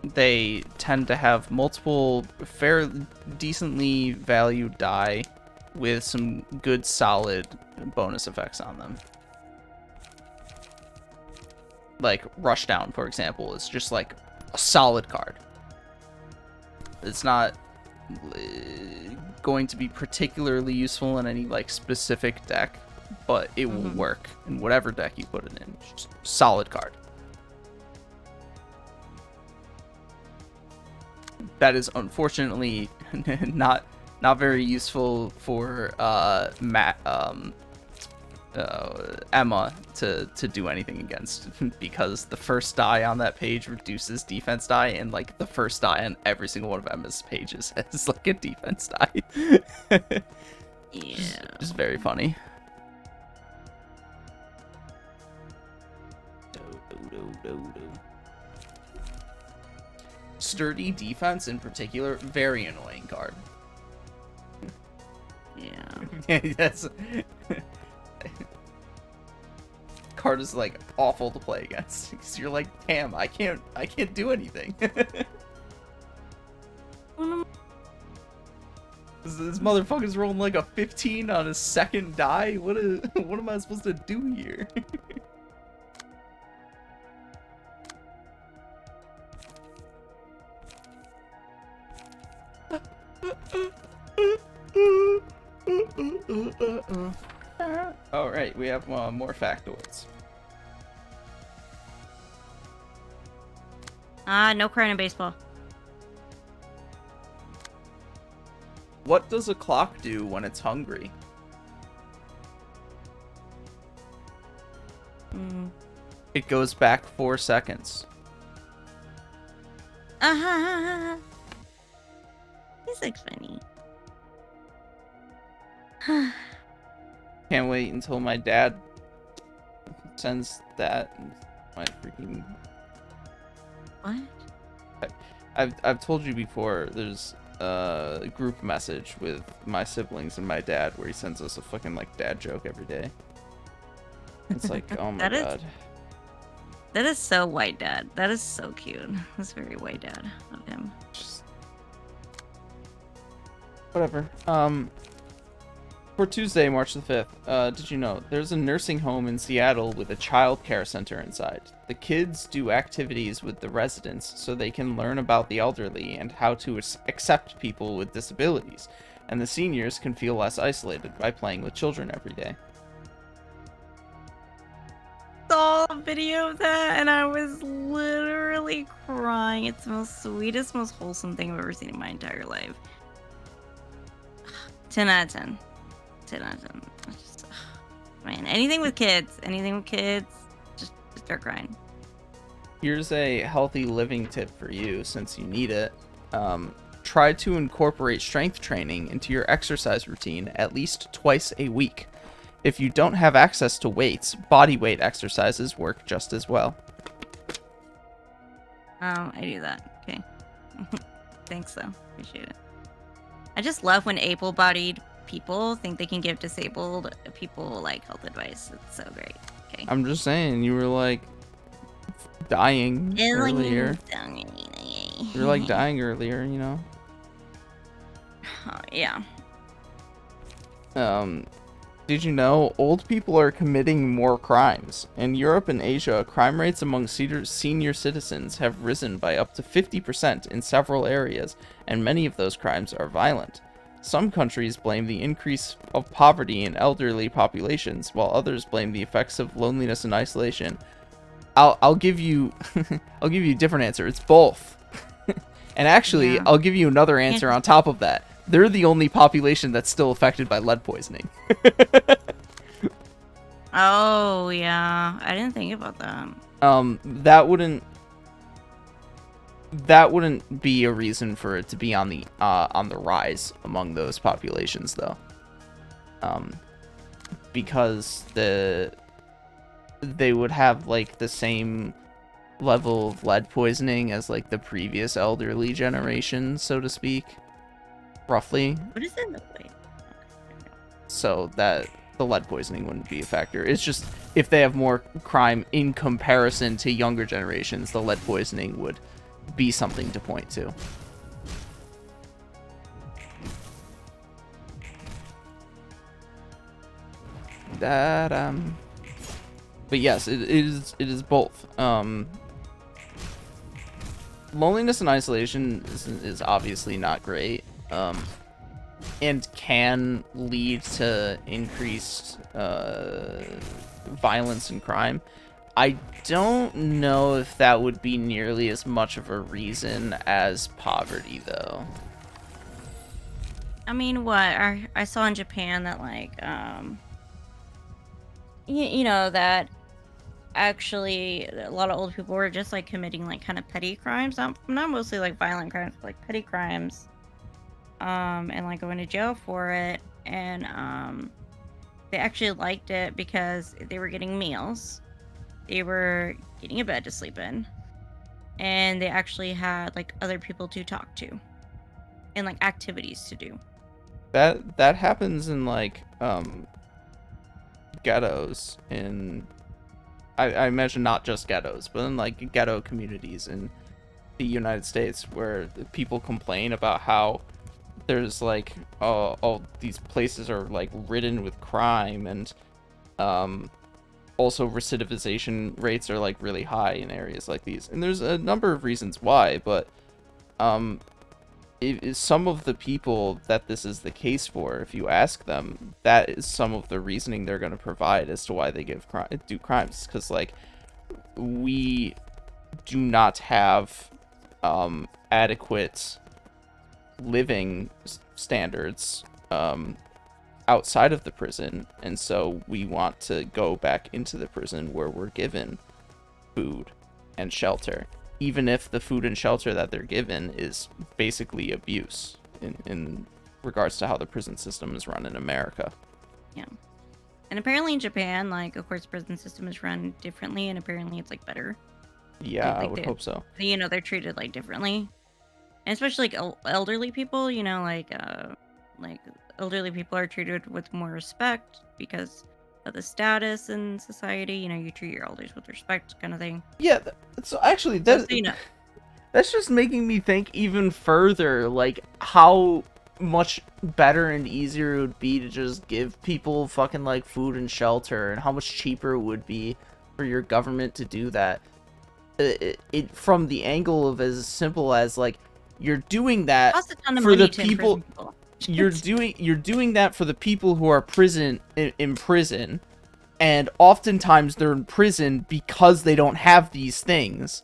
They tend to have multiple fairly decently valued die with some good solid bonus effects on them. Like Rushdown, for example, is just like a solid card. It's not going to be particularly useful in any like specific deck, but it will work in whatever deck you put it in. Just solid card. That is unfortunately not very useful for Emma to do anything against, because the first die on that page reduces defense die, and like the first die on every single one of Emma's pages has like a defense die. Yeah. Just very funny. Sturdy defense in particular, very annoying card. Yeah. That's card is like awful to play against, because you're like, damn, I can't do anything. This motherfucker's rolling like a 15 on his second die. What am I supposed to do here? Alright, we have more factoids. No crying in baseball. What does a clock do when it's hungry? It goes back 4 seconds. He's like funny. Can't wait until my dad sends that. My freaking. What? I've told you before. There's group message with my siblings and my dad where he sends us a fucking like dad joke every day. It's like, oh my god. That is so white dad. That is so cute. That's very white dad of him. Just... Whatever. For Tuesday, March the 5th, did you know there's a nursing home in Seattle with a child care center inside? The kids do activities with the residents so they can learn about the elderly and how to accept people with disabilities, and the seniors can feel less isolated by playing with children every day. Saw a video of that and I was literally crying. It's the most sweetest, most wholesome thing I've ever seen in my entire life. 10 out of 10. 10 out of 10. Just, man, anything with kids, just start crying. Here's a healthy living tip for you since you need it. Try to incorporate strength training into your exercise routine at least twice a week. If you don't have access to weights, body weight exercises work just as well. I do that. Okay. Thanks, though. Appreciate it. I just love when able-bodied people think they can give disabled people like health advice. It's so great. Okay. I'm just saying, you were like dying earlier. You were like dying earlier, you know? Yeah. Did you know old people are committing more crimes? In Europe and Asia, crime rates among senior citizens have risen by up to 50% in several areas, and many of those crimes are violent. Some countries blame the increase of poverty in elderly populations, while others blame the effects of loneliness and isolation. I'll give you I'll give you a different answer. It's both. And actually, Yeah. I'll give you another answer on top of that. They're the only population that's still affected by lead poisoning. Oh, yeah. I didn't think about that. That wouldn't be a reason for it to be on the rise among those populations, though. Because they would have like the same level of lead poisoning as like the previous elderly generation, so to speak, roughly. What is in the way? So that the lead poisoning wouldn't be a factor. It's just if they have more crime in comparison to younger generations, the lead poisoning would be something to point to. But yes, it is both. Loneliness and isolation is obviously not great, and can lead to increased violence and crime. I don't know if that would be nearly as much of a reason as poverty, though. I mean, what I saw in Japan that like you know that actually a lot of old people were just like committing like kind of petty crimes, not mostly like violent crimes, but like petty crimes, and like going to jail for it, and they actually liked it because they were getting meals, they were getting a bed to sleep in, and they actually had like other people to talk to and like activities to do. That happens in like ghettos in I imagine not just ghettos, but in like ghetto communities in the United States where people complain about how there's like all these places are like ridden with crime, and also recidivization rates are like really high in areas like these. And there's a number of reasons why, but some of the people that this is the case for, if you ask them, that is some of the reasoning they're going to provide as to why they do crimes. Because like we do not have adequate living standards outside of the prison, and so we want to go back into the prison where we're given food and shelter, even if the food and shelter that they're given is basically abuse in regards to how the prison system is run in America. Yeah. And apparently in Japan, like, of course, prison system is run differently, and apparently it's, like, better. Yeah, like I would hope so. You know, they're treated, like, differently. And especially like elderly people, you know, like elderly people are treated with more respect because of the status in society. You know, you treat your elders with respect, kind of thing. Yeah. So actually, So, you know, that's just making me think even further, like how much better and easier it would be to just give people fucking like food and shelter, and how much cheaper it would be for your government to do that. It from the angle of as simple as like you're doing that for the people. You're doing that for the people who are in prison, and oftentimes they're in prison because they don't have these things.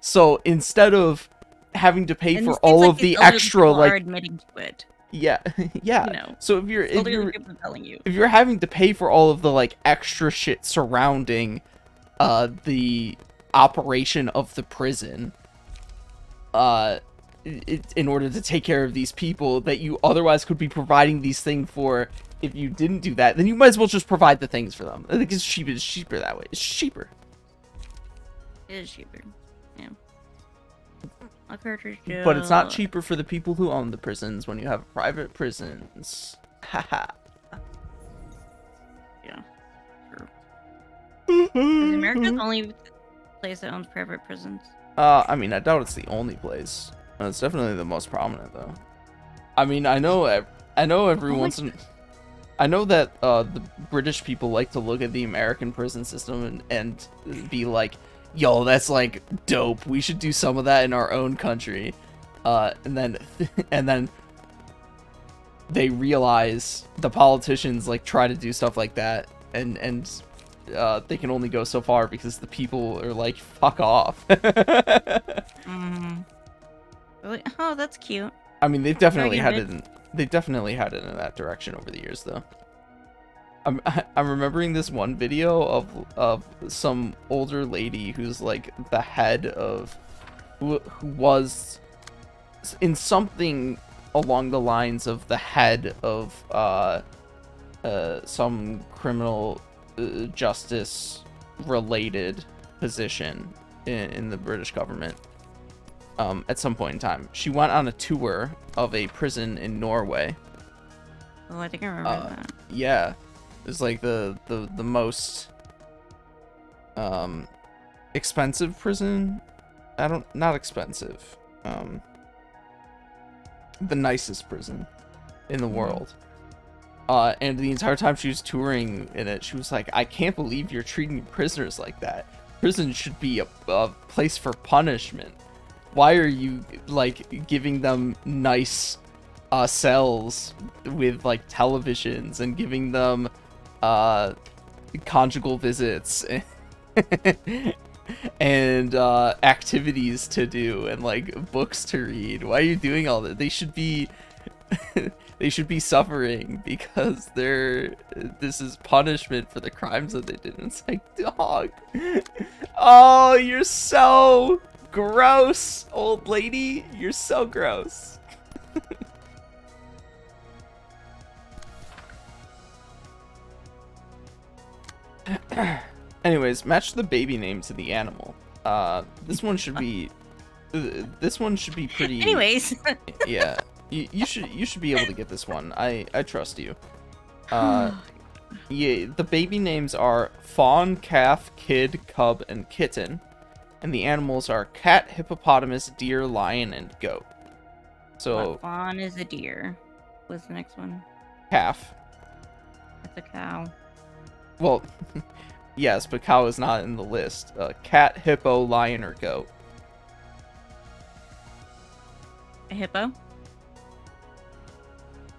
So instead of having to pay for all of the extra, like, admitting to it. Yeah, yeah. You know, so if you're having to pay for all of the like extra shit surrounding the operation of the prison, in order to take care of these people that you otherwise could be providing these things for, if you didn't do that, then you might as well just provide the things for them. I think it's cheaper that way. It's cheaper. It is cheaper. Yeah. But it's not cheaper for the people who own the prisons when you have private prisons. Haha. Yeah. True. Is America the only place that owns private prisons? I mean, I doubt it's the only place. It's definitely the most prominent, though. I mean, I know every once in... I know that the British people like to look at the American prison system and be like, yo, that's like dope. We should do some of that in our own country. And then they realize the politicians like try to do stuff like that, and they can only go so far because the people are like, fuck off. Really? Oh, that's cute. I mean, they've definitely had it in that direction over the years, though. I'm remembering this one video of some older lady who's like the head of who was in something along the lines of the head of some criminal justice related position in the British government. At some point in time, she went on a tour of a prison in Norway. Oh, I think I remember that. Yeah, it's like the most expensive prison. Not expensive. The nicest prison in the world. And the entire time she was touring in it, she was like, I can't believe you're treating prisoners like that. Prison should be a place for punishment. Why are you like giving them nice cells with like televisions and giving them conjugal visits and activities to do and like books to read? Why are you doing all that? They should be they should be suffering because this is punishment for the crimes that they did. And it's like, dog. Oh, you're so gross, old lady. You're so gross. Anyways, match the baby name to the animal. This one should be pretty. Anyways. Yeah. You should be able to get this one. I trust you. Yeah, the baby names are fawn, calf, kid, cub, and kitten. And the animals are cat, hippopotamus, deer, lion, and goat. So fawn is a deer. What's the next one? Calf. That's a cow. Well, yes, but cow is not in the list. Cat, hippo, lion, or goat. A hippo?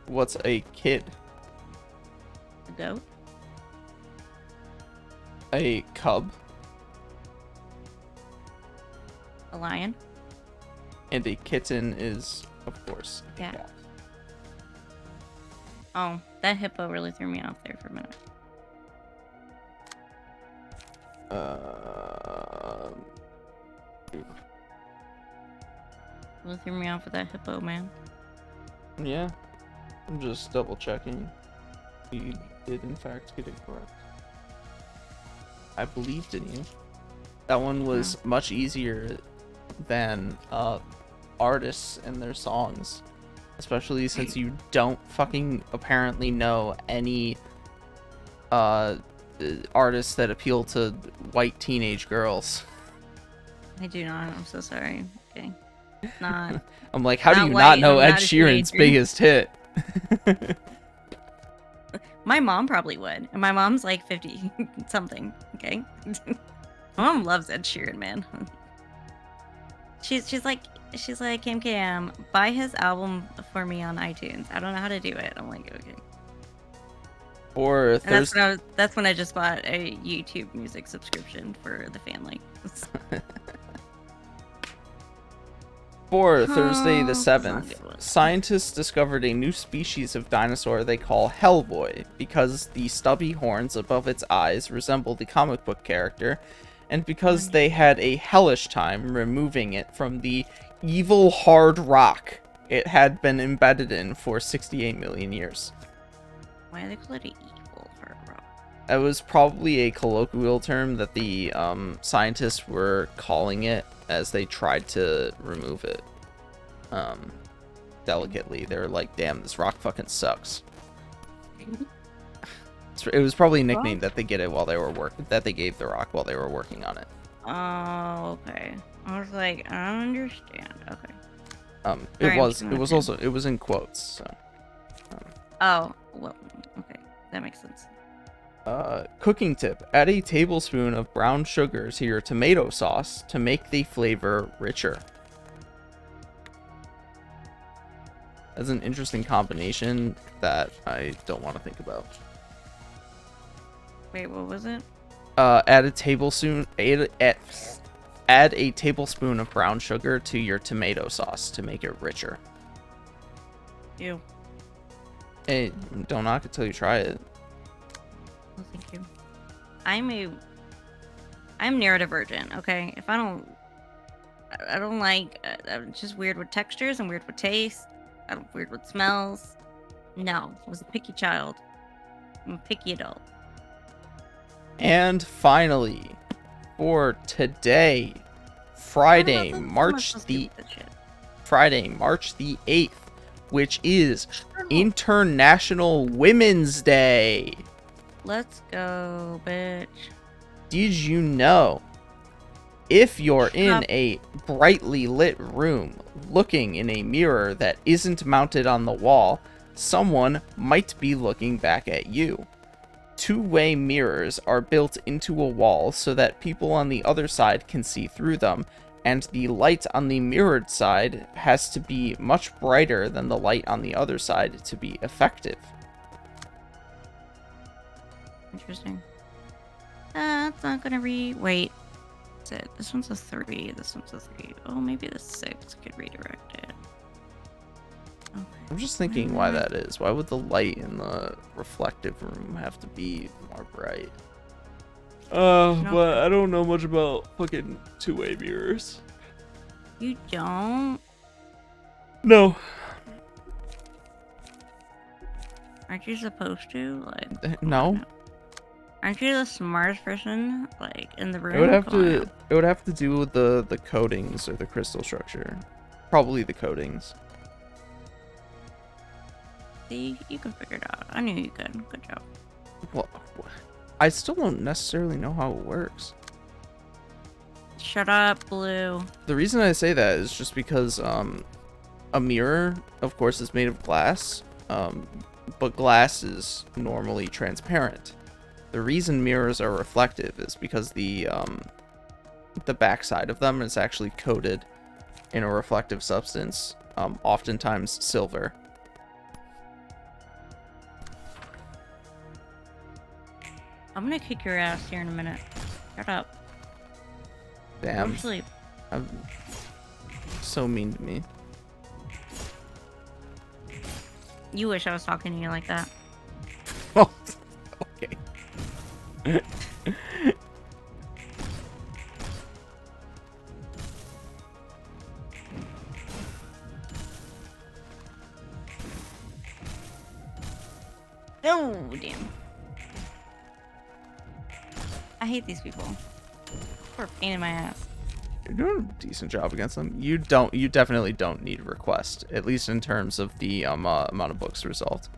What's a kid? A goat? A cub. A lion? And a kitten is, of course, a cat. Oh, that hippo really threw me off there for a minute. Really threw me off with that hippo, man. Yeah. I'm just double checking. We did in fact get it correct. I believed in you. That one was much easier than artists and their songs, especially since you don't fucking apparently know any artists that appeal to white teenage girls. I do not. I'm so sorry. Okay. Not. I'm like, how do not you white, not know I'm Ed not a Sheeran's teenager. biggest hit? My mom probably would. And my mom's like 50 something. Okay. My mom loves Ed Sheeran, man. She's like CamCam, buy his album for me on iTunes. I don't know how to do it. I'm like, okay. Or And that's when I just bought a YouTube music subscription for the family. For Thursday the that's not a 7th, good one. scientists discovered a new species of dinosaur they call Hellboy because the stubby horns above its eyes resemble the comic book character, and because they had a hellish time removing it from the evil hard rock it had been embedded in for 68 million years. Why do they call it an evil hard rock? It was probably a colloquial term that the scientists were calling it as they tried to remove it delicately. They were like, damn, this rock fucking sucks. It was probably a nickname that they gave the rock while they were working on it. Oh, okay. I was like, I don't understand. Okay. It was in quotes. So. Oh, well, okay. That makes sense. Cooking tip: add a tablespoon of brown sugar to your tomato sauce to make the flavor richer. That's an interesting combination that I don't want to think about. Wait, what was it? Add a tablespoon of brown sugar to your tomato sauce to make it richer. Ew. Hey, don't knock it till you try it. Well, thank you. I'm neurodivergent, okay? If I don't like, I'm just weird with textures, I'm weird with taste, I'm weird with smells. No, I was a picky child. I'm a picky adult. And finally, for today, Friday, March the 8th, which is International Women's Day. Let's go, bitch. Did you know, if you're in a brightly lit room looking in a mirror that isn't mounted on the wall, someone might be looking back at you? Two-way mirrors are built into a wall so that people on the other side can see through them, and the light on the mirrored side has to be much brighter than the light on the other side to be effective. Interesting. That's not gonna wait. What's it? This one's a 3. This one's a 3. Oh, maybe the 6 could redirect it. Okay. I'm just thinking why that is. Why would the light in the reflective room have to be more bright? But I don't know much about fucking two-way mirrors. You don't? No. Aren't you supposed to? Like, no. Aren't you the smartest person, like, in the room? It would have to do with the coatings or the crystal structure. Probably the coatings. See, you can figure it out. I knew you could. Good job. Well, I still don't necessarily know how it works. Shut up, Blue. The reason I say that is just because a mirror, of course, is made of glass, but glass is normally transparent. The reason mirrors are reflective is because the backside of them is actually coated in a reflective substance, oftentimes silver. I'm gonna kick your ass here in a minute. Shut up. Damn. Go to sleep. I'm so mean to me. You wish I was talking to you like that. Oh, okay. Oh, damn. I hate these people. They're a pain in my ass. You're doing a decent job against them. You definitely don't need a request, at least in terms of the amount of books resolved.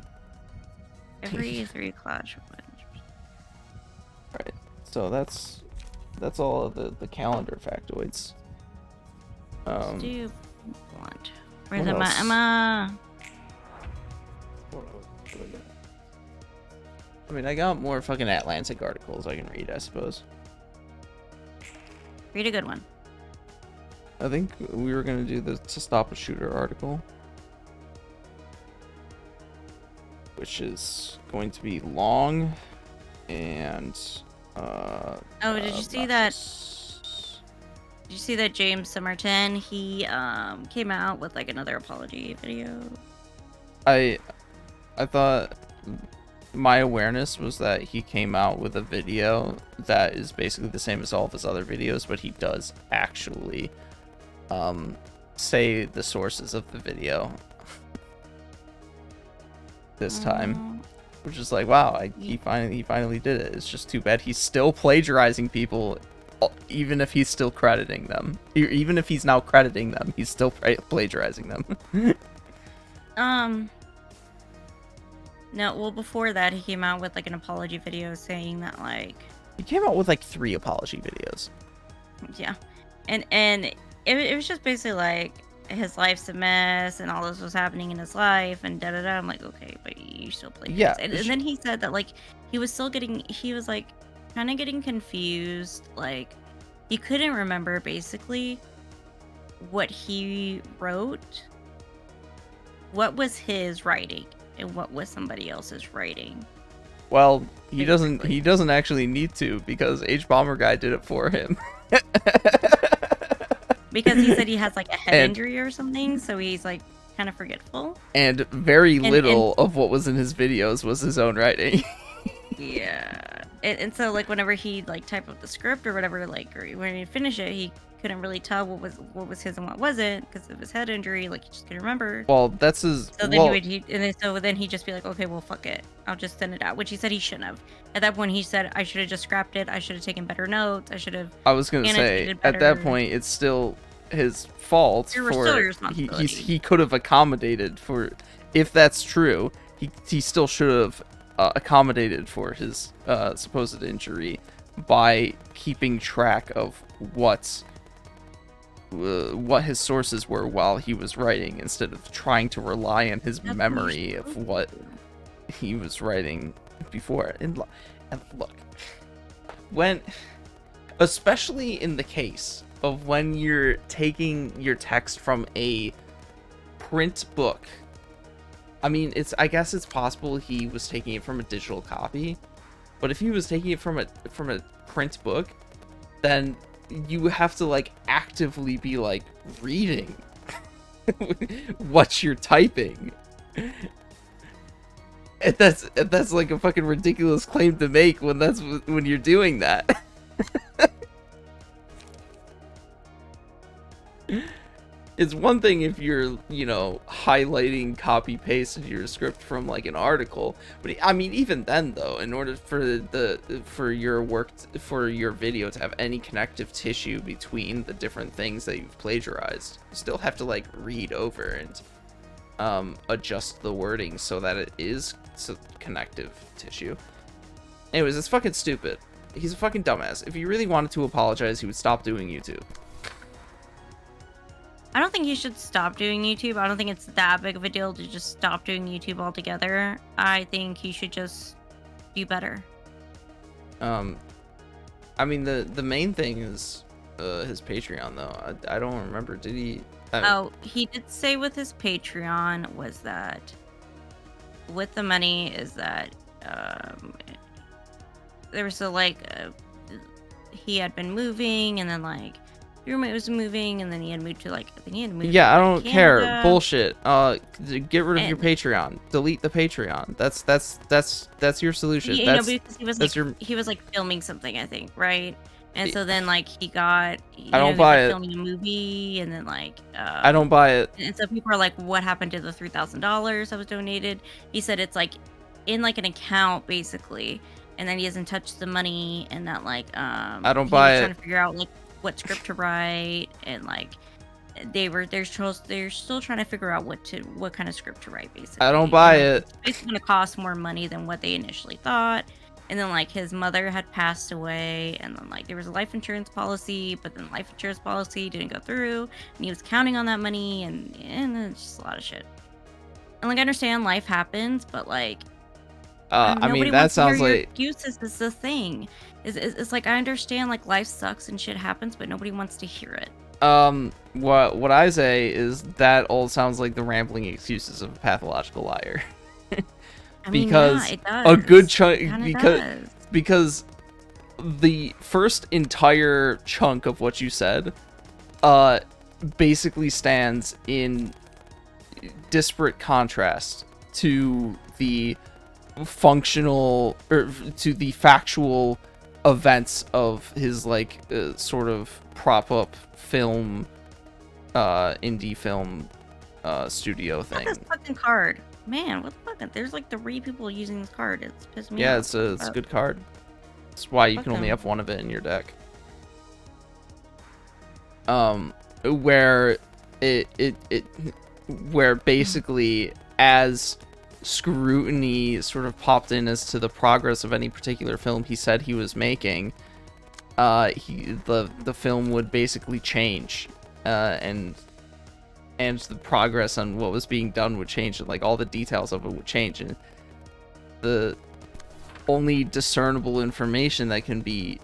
Every 3 clash wins. Right. So that's all of the calendar factoids. Let's do blunt. Where's what Emma? else? Emma. I mean, I got more fucking Atlantic articles I can read, I suppose. Read a good one. I think we were gonna do the To Stop a Shooter article, which is going to be long and Oh, did you see that? Did you see that James Somerton? He came out with like another apology video. I thought my awareness was that he came out with a video that is basically the same as all of his other videos, but he does actually say the sources of the video this time, which is like, wow, he finally did it. It's just too bad he's still plagiarizing people, even if he's still crediting them. Even if he's now crediting them, he's still plagiarizing them. No, well, before that, he came out with like an apology video saying that like He came out with like 3 apology videos. yeah, and it was just basically like his life's a mess and all this was happening in his life and da da da. I'm like, okay, but you still play. Yeah, and then he said that like he was like kind of getting confused, like he couldn't remember basically what he wrote, what was his writing and what was somebody else's writing. Well, he doesn't actually need to, because H Bomber Guy did it for him. Because he said he has like a head injury or something, so he's like kind of forgetful. And very little of what was in his videos was his own writing. Yeah. And so like whenever he like type up the script or whatever, like, or when he finished it, he couldn't really tell what was his and what wasn't because of his head injury. Like he just couldn't remember. Well, that's his. So then he'd just be like, okay, well, fuck it, I'll just send it out, which he said he shouldn't have. At that point, he said, I should have just scrapped it. I should have taken better notes. I should have. I was gonna say, at that point, it's still his fault Still for your responsibility. he could have accommodated for, if that's true, he still should have accommodated for his supposed injury by keeping track of what his sources were while he was writing, instead of trying to rely on his memory of what he was writing before. And look, when, especially in the case of when you're taking your text from a print book, I mean, I guess it's possible he was taking it from a digital copy, but if he was taking it from a print book, then you have to like actively be like reading what you're typing. And that's like a fucking ridiculous claim to make when you're doing that. It's one thing if you're, highlighting copy paste into your script from like an article, but I mean, even then though, in order for your video to have any connective tissue between the different things that you've plagiarized, you still have to like read over and adjust the wording so that it is connective tissue. Anyways, it's fucking stupid. He's a fucking dumbass. If he really wanted to apologize, he would stop doing YouTube. I don't think he should stop doing YouTube. I don't think it's that big of a deal to just stop doing YouTube altogether. I think he should just do better. I mean, the main thing is his Patreon, though. I don't remember. Did he? He did say with his Patreon was that with the money is that there was he had been moving, and then like your roommate was moving, and then he had moved to Yeah, I don't care. Bullshit. Get rid of your Patreon. Delete the Patreon. That's your solution. Because he was like filming something, I think, right? And so then like he got I don't buy it. filming a movie, and then like I don't buy it. And so people are like, what happened to the $3,000 that was donated? He said it's like in like an account basically, and then he hasn't touched the money, and that like I don't buy it. Trying to figure out like what script to write, and like they're still trying to figure out what kind of script to write, basically. I don't buy it. It's basically gonna cost more money than what they initially thought. And then like his mother had passed away, and then like there was a life insurance policy, but then the life insurance policy didn't go through, and he was counting on that money, and it's just a lot of shit. And like I understand life happens, but like I mean that sounds like excuses is the thing. It's like I understand like life sucks and shit happens, but nobody wants to hear it. What I say is that all sounds like the rambling excuses of a pathological liar. I mean, because it does. a good chunk Does. because the first entire chunk of what you said basically stands in disparate contrast to the functional or to the factual events of his like sort of prop up film indie film studio thing. This fucking card. Man, what the fuck? There's like 3 people using this card. It's pissed me off. Yeah, it's a good card. That's why you Fuck can only them. have one of it in your deck. Where where basically as scrutiny sort of popped in as to the progress of any particular film he said he was making, the film would basically change, and the progress on what was being done would change, and like all the details of it would change, and the only discernible information that can be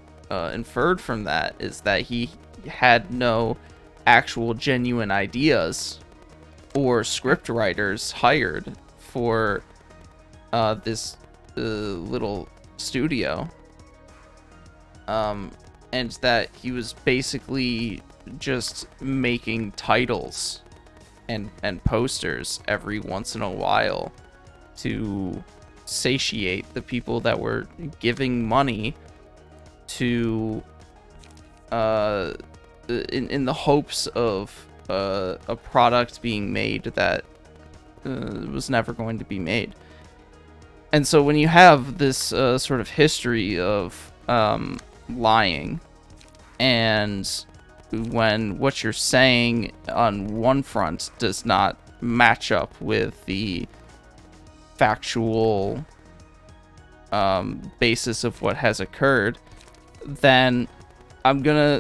inferred from that is that he had no actual genuine ideas or script writers hired for this little studio, and that he was basically just making titles and posters every once in a while to satiate the people that were giving money to in the hopes of a product being made that was never going to be made. And so when you have this sort of history of lying, and when what you're saying on one front does not match up with the factual basis of what has occurred, then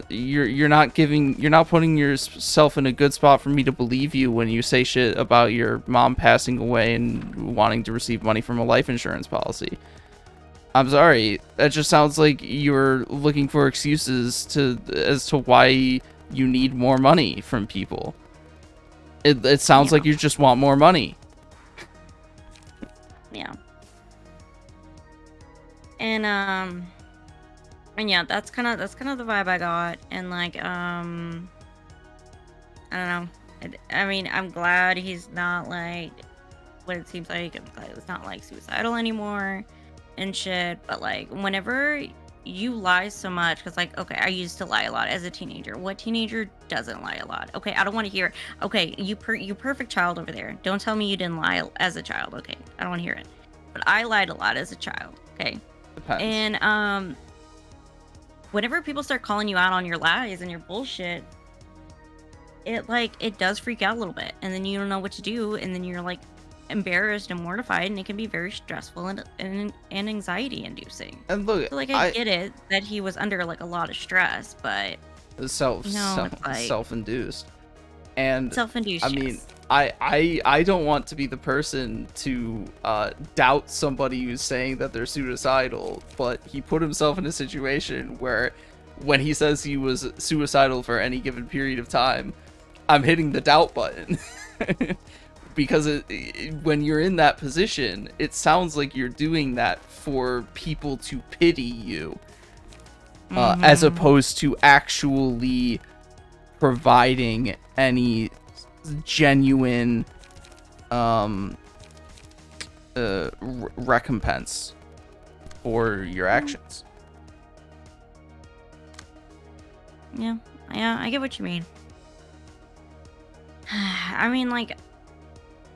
you're not putting yourself in a good spot for me to believe you when you say shit about your mom passing away and wanting to receive money from a life insurance policy. I'm sorry, that just sounds like you're looking for excuses as to why you need more money from people. It sounds like you just want more money. Yeah. And yeah, that's kind of the vibe I got. And like I don't know. I mean, I'm glad he's not like what it seems like. I'm glad it's not like suicidal anymore and shit. But like whenever you lie so much, because like, okay, I used to lie a lot as a teenager. What teenager doesn't lie a lot? Okay, I don't want to hear it. Okay, you perfect child over there. Don't tell me you didn't lie as a child. Okay, I don't want to hear it. But I lied a lot as a child. Okay. Depends. And whenever people start calling you out on your lies and your bullshit, it does freak out a little bit, and then you don't know what to do, and then you're like embarrassed and mortified, and it can be very stressful and anxiety inducing. And look, so, like I get it that he was under like a lot of stress, but self-induced. And self-induced. I mean, I don't want to be the person to doubt somebody who's saying that they're suicidal, but he put himself in a situation where when he says he was suicidal for any given period of time, I'm hitting the doubt button. Because when you're in that position, it sounds like you're doing that for people to pity you, as opposed to actually providing any genuine recompense for your actions. Yeah, I get what you mean. I mean, like,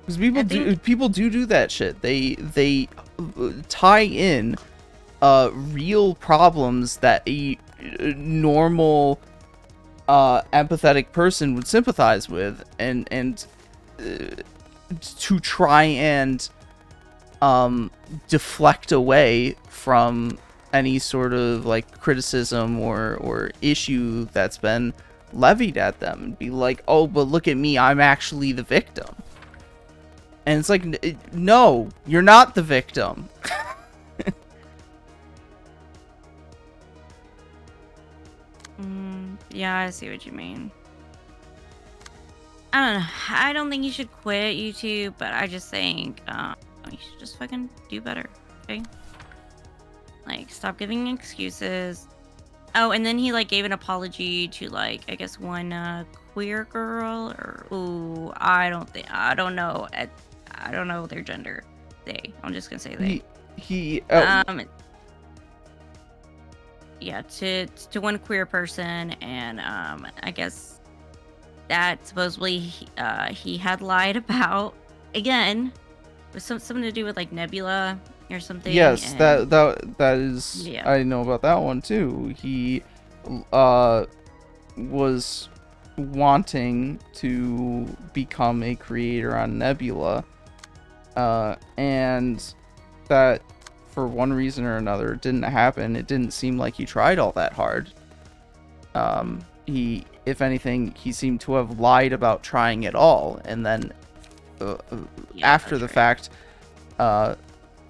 because people do that shit. They tie in real problems that a normal empathetic person would sympathize with, and to try and deflect away from any sort of like criticism or issue that's been levied at them, and be like, oh, but look at me, I'm actually the victim. And it's like, no, you're not the victim. Yeah, I see what you mean. I don't know. I don't think you should quit YouTube, but I just think you should just fucking do better, okay? Like, stop giving excuses. Oh, and then he like gave an apology to like, I guess one queer girl, or ooh, I don't know their gender. They. I'm just gonna say they. Yeah, to one queer person, and I guess that supposedly he had lied about, again, with something to do with like Nebula or something. Yes, and that is. Yeah. I know about that one too. He was wanting to become a creator on Nebula, and that, for one reason or another, it didn't happen. It didn't seem like he tried all that hard. If anything, he seemed to have lied about trying it all, and then after the fact,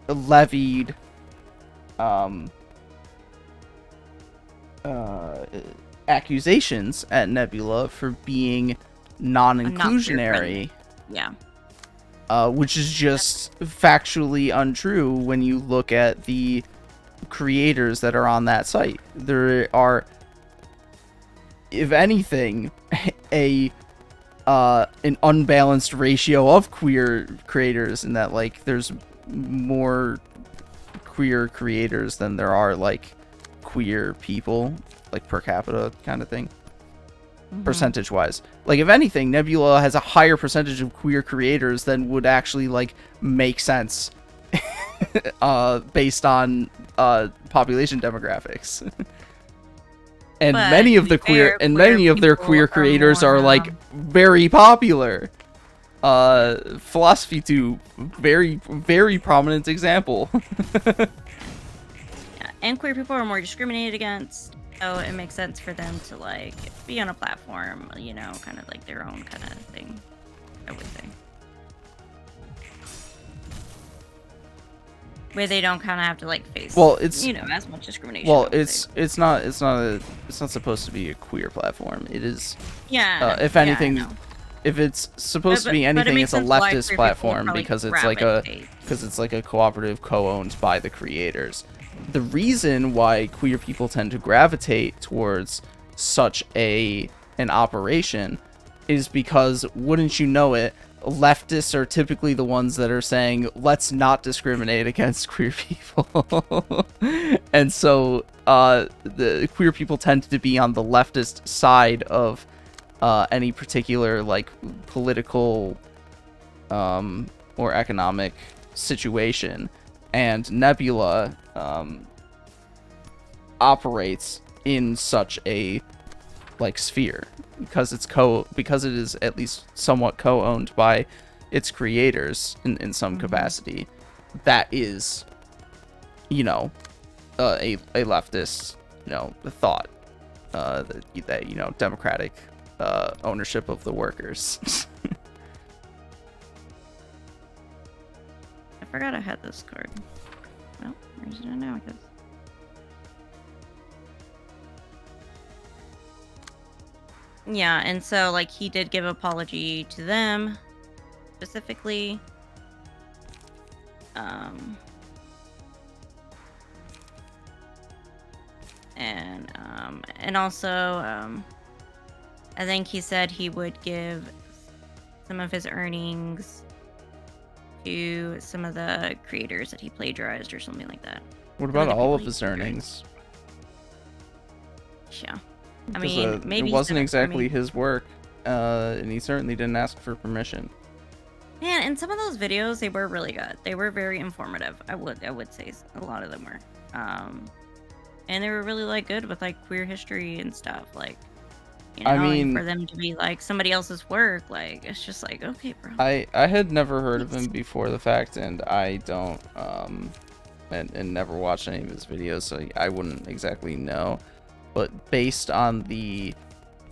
levied accusations at Nebula for being non-inclusionary. Yeah. Which is just factually untrue when you look at the creators that are on that site. There are, if anything, an unbalanced ratio of queer creators, in that like there's more queer creators than there are like queer people, like per capita kind of thing. Percentage wise, like if anything, Nebula has a higher percentage of queer creators than would actually like make sense based on population demographics. And But many of to the be queer fair, and many of their people queer are creators more, are like very popular. Philosophy 2, very prominent example. Yeah, and queer people are more discriminated against, so it makes sense for them to like be on a platform, you know, kind of like their own kind of thing, I would say, where they don't kind of have to like face, it's, you know, as much discrimination. Well, it's not supposed to be a queer platform. It is, if anything, if it's supposed to be anything, it's a leftist platform because it's like a cooperative co-owned by the creators. The reason why queer people tend to gravitate towards such an operation is because, wouldn't you know it, leftists are typically the ones that are saying, let's not discriminate against queer people. And so the queer people tend to be on the leftist side of any particular like political or economic situation. And Nebula operates in such a like sphere because it is at least somewhat co-owned by its creators in some capacity. That is, you know, a leftist, you know, thought that you know, democratic ownership of the workers. I forgot I had this card. Well, where's it now, I guess. Yeah, and so like he did give apology to them specifically. And also I think he said he would give some of his earnings to some of the creators that he plagiarized or something like that. What about all of his earnings? Yeah. I mean, maybe it wasn't exactly his work, and he certainly didn't ask for permission. Man, and some of those videos, they were really good. They were very informative. I would say a lot of them were. And they were really like good with like queer history and stuff. Like, You know, I mean, and for them to be like somebody else's work, like it's just like, okay, bro. I had never heard of him before the fact, and I don't and never watched any of his videos, so I wouldn't exactly know. But based on the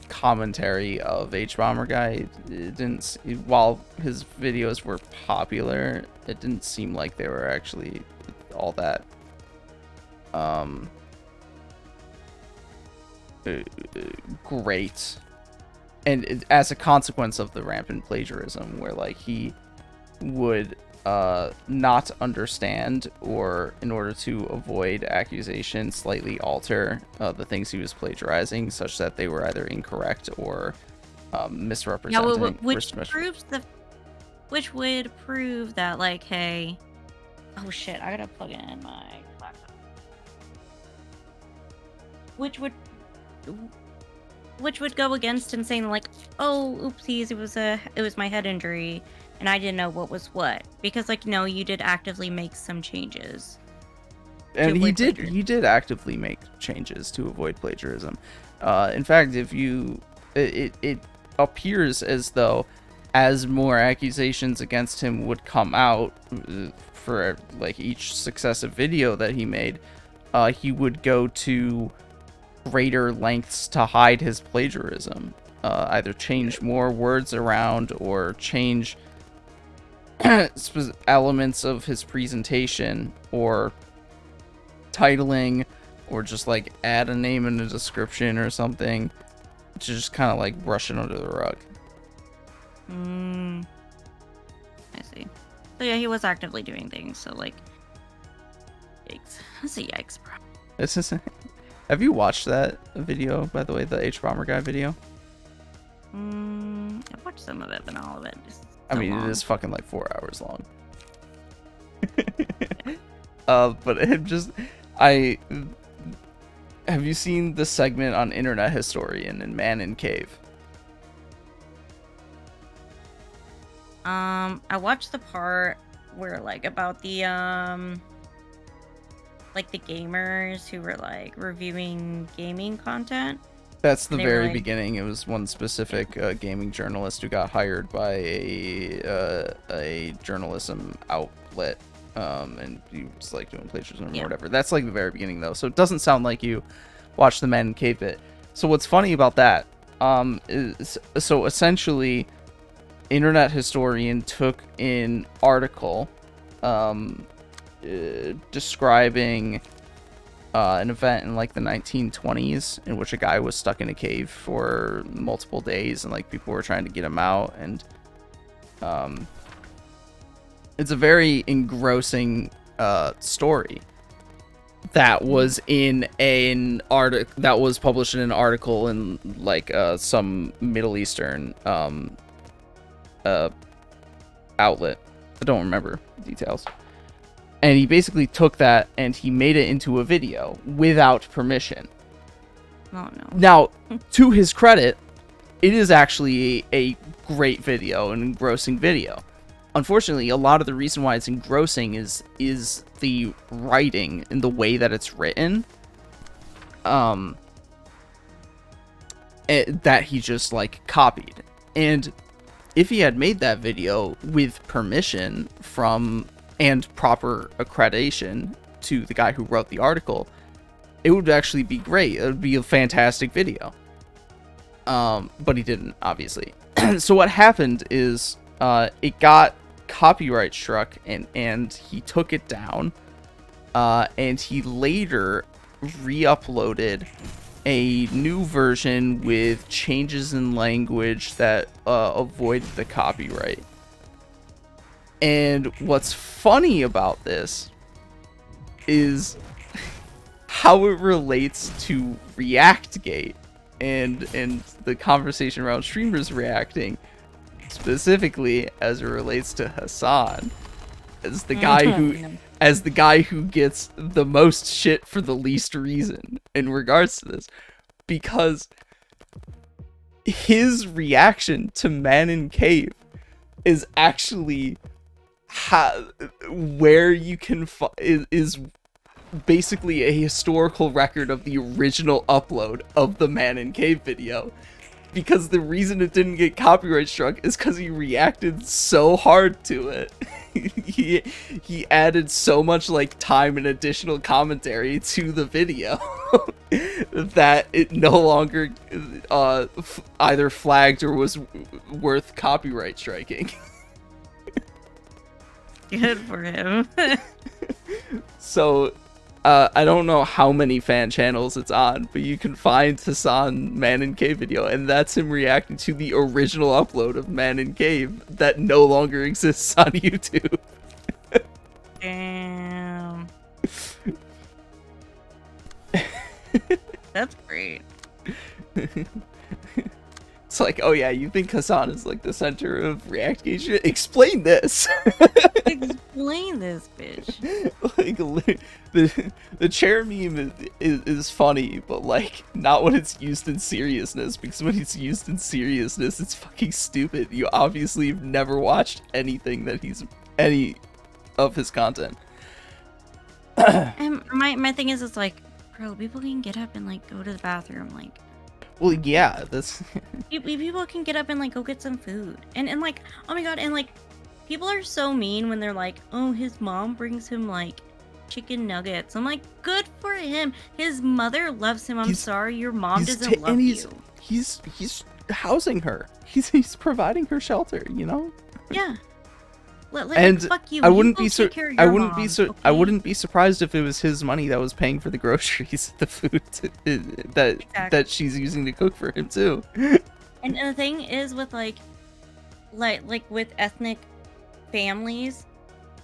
commentary of H-Bomber Guy, it didn't. While his videos were popular, it didn't seem like they were actually all that great. And as a consequence of the rampant plagiarism, where like he would not understand, or in order to avoid accusation, slightly alter the things he was plagiarizing, such that they were either incorrect or misrepresenting. Yeah, which would prove that, like, hey, oh shit, I gotta plug it in my laptop. Which would go against him saying like, oh, oopsies, it was my head injury and I didn't know what was what, because like, no, you did actively make some changes. And he did actively make changes to avoid plagiarism. In fact, if you it appears as though as more accusations against him would come out for like each successive video that he made, he would go to greater lengths to hide his plagiarism, either change more words around or change elements of his presentation or titling, or just like add a name in the description or something to just kind of like brush it under the rug. I see. So yeah, he was actively doing things, so like, yikes. That's a yikes, bro. This is. Have you watched that video, by the way, the H-Bomber Guy video? I've watched some of it, but not all of it. I mean, it is fucking like 4 hours long. But it just, have you seen the segment on Internet Historian and Man in Cave? I watched the part where like about the like the gamers who were like reviewing gaming content. That's the very beginning. It was one specific gaming journalist who got hired by a journalism outlet, and he was like doing plagiarism or whatever. That's like the very beginning though, so it doesn't sound like you watched the Man in Cave bit. So what's funny about that is, so essentially, Internet Historian took an article describing an event in like the 1920s in which a guy was stuck in a cave for multiple days and like people were trying to get him out, and it's a very engrossing story that was in an article that was published in an article in like some Middle Eastern outlet. I don't remember details. And he basically took that and he made it into a video without permission. Oh no. Now, to his credit, it is actually a great video, an engrossing video. Unfortunately, a lot of the reason why it's engrossing is the writing and the way that it's written. That he just like copied. And if he had made that video with permission from and proper accreditation to the guy who wrote the article, it would actually be great. It would be a fantastic video. But he didn't, obviously. So what happened is it got copyright struck, and he took it down, and he later re-uploaded a new version with changes in language that avoided the copyright. And what's funny about this is how it relates to ReactGate and the conversation around streamers reacting, specifically as it relates to Hassan as the guy who gets the most shit for the least reason in regards to this, because his reaction to Man in Cave is actually where you can is basically a historical record of the original upload of the Man in Cave video, because the reason it didn't get copyright struck is because he reacted so hard to it. he added so much like time and additional commentary to the video that it no longer either flagged or was worth copyright striking. Good for him. So I don't know how many fan channels it's on, but you can find Hassan Man in Cave video, and that's him reacting to the original upload of Man in Cave that no longer exists on YouTube. Damn. That's great. It's like, oh yeah, you think Hassan is like the center of React Asia? Explain this. Explain this, bitch. Like the chair meme is funny, but like not when it's used in seriousness, because when it's used in seriousness, it's fucking stupid. You obviously have never watched anything that any of his content. And my thing is, it's like, bro, people can get up and like go to the bathroom, like. Well, yeah, that's. People can get up and like go get some food, and like, oh my god, and like, people are so mean when they're like, oh, his mom brings him like chicken nuggets. I'm like, good for him. His mother loves him. I'm sorry, your mom doesn't love you. He's housing her. He's providing her shelter. You know. Yeah. And fuck you. I wouldn't You be go take care of your mom, I okay? wouldn't be surprised if it was his money that was paying for the groceries, the food that she's using to cook for him too. And the thing is with like with ethnic families,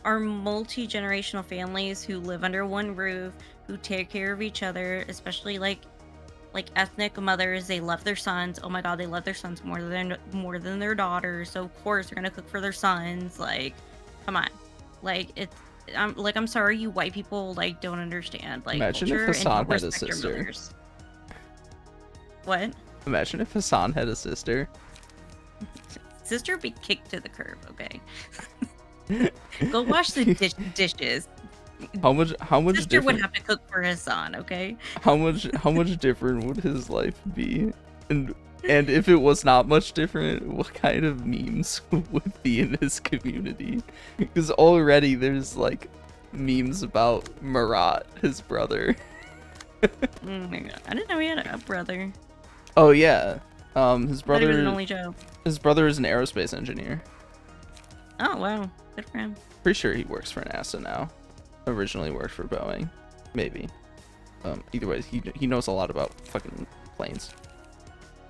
are multi-generational families who live under one roof, who take care of each other, especially like ethnic mothers. They love their sons. Oh my god, they love their sons more than their daughters. So of course they're gonna cook for their sons. Like, come on, like it's. I'm sorry, you white people like don't understand like Imagine culture if Hassan and don't had a respect your sister. mothers. What? Imagine if Hassan had a sister. Sister be kicked to the curb, okay? Go wash the dishes. How much Sister different would have to cook for Hassan, okay? how much different would his life be? And if it was not much different, what kind of memes would be in his community? Because already there's like memes about Marat, his brother. Oh my god, I didn't know he had a brother. Oh yeah, his I thought he was brother. an only child. His brother is an aerospace engineer. Oh wow, good for him. Pretty sure he works for NASA now. Originally worked for Boeing, maybe. Either way, he knows a lot about fucking planes.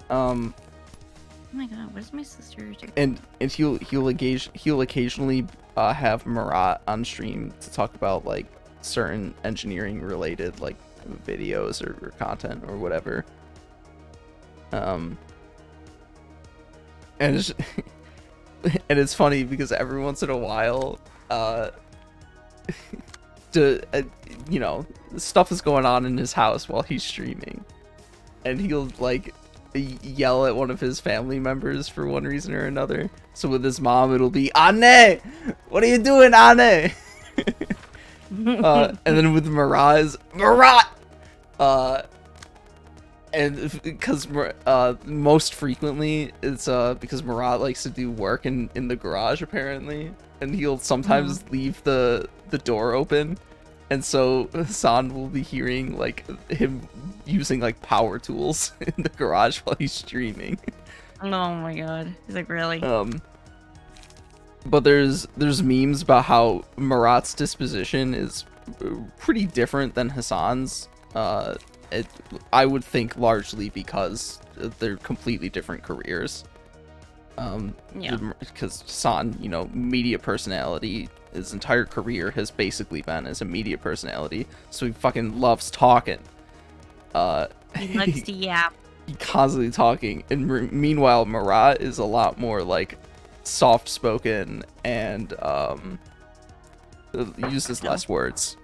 Oh my god, what does my sister do? And he'll occasionally have Marat on stream to talk about like certain engineering related like videos or content or whatever. And it's, and it's funny because every once in a while, you know, stuff is going on in his house while he's streaming, and he'll like yell at one of his family members for one reason or another. So with his mom, it'll be Anne, what are you doing, Anne? And then with Marat is Marat. And because most frequently it's because Marat likes to do work in the garage apparently, and he'll sometimes leave the door open, and so Hassan will be hearing like him using like power tools in the garage while he's streaming. Oh my god, he's like, really? But there's memes about how Marat's disposition is pretty different than Hassan's. I would think largely because they're completely different careers. Yeah. Because Hassan, you know, media personality, his entire career has basically been as a media personality, so he fucking loves talking. He likes to yap. He constantly talking, and meanwhile Marat is a lot more like soft-spoken and uses less words.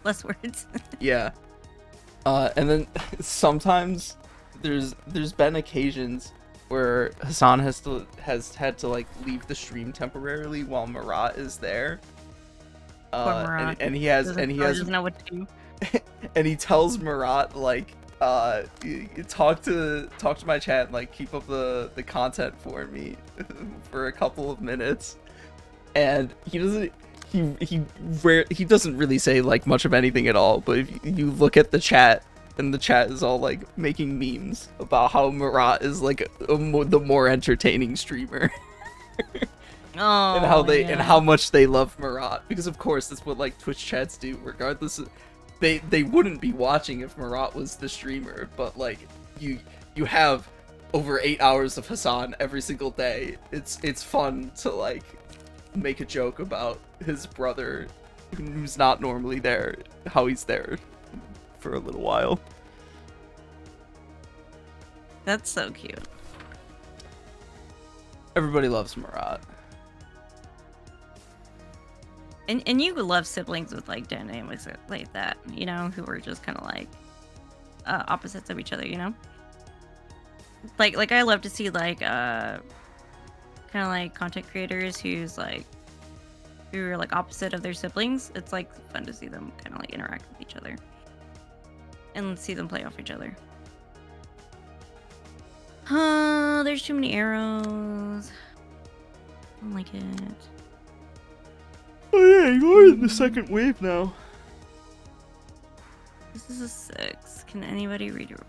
Less words. Yeah. And then sometimes there's been occasions where Hassan has had to like leave the stream temporarily while Marat is there. Poor Marat. And he doesn't know what to do. and he tells Marat like talk to my chat and like keep up the content for me for a couple of minutes, and he doesn't really say like much of anything at all. But if you look at the chat, and the chat is all like making memes about how Marat is like the more entertaining streamer. Oh, and how much they love Marat, because of course that's what like Twitch chats do, regardless of, they wouldn't be watching if Marat was the streamer, but like you have over 8 hours of Hassan every single day. It's fun to like make a joke about his brother who's not normally there, how he's there for a little while. That's so cute. Everybody loves Marat. And you love siblings with like dynamics like that, you know, who are just kind of like opposites of each other, you know. Like I love to see like kind of like content creators who are like opposite of their siblings. It's like fun to see them kind of like interact with each other and see them play off each other. There's too many arrows. I don't like it. Oh yeah, you're in the second wave now. This is a 6. Can anybody read it?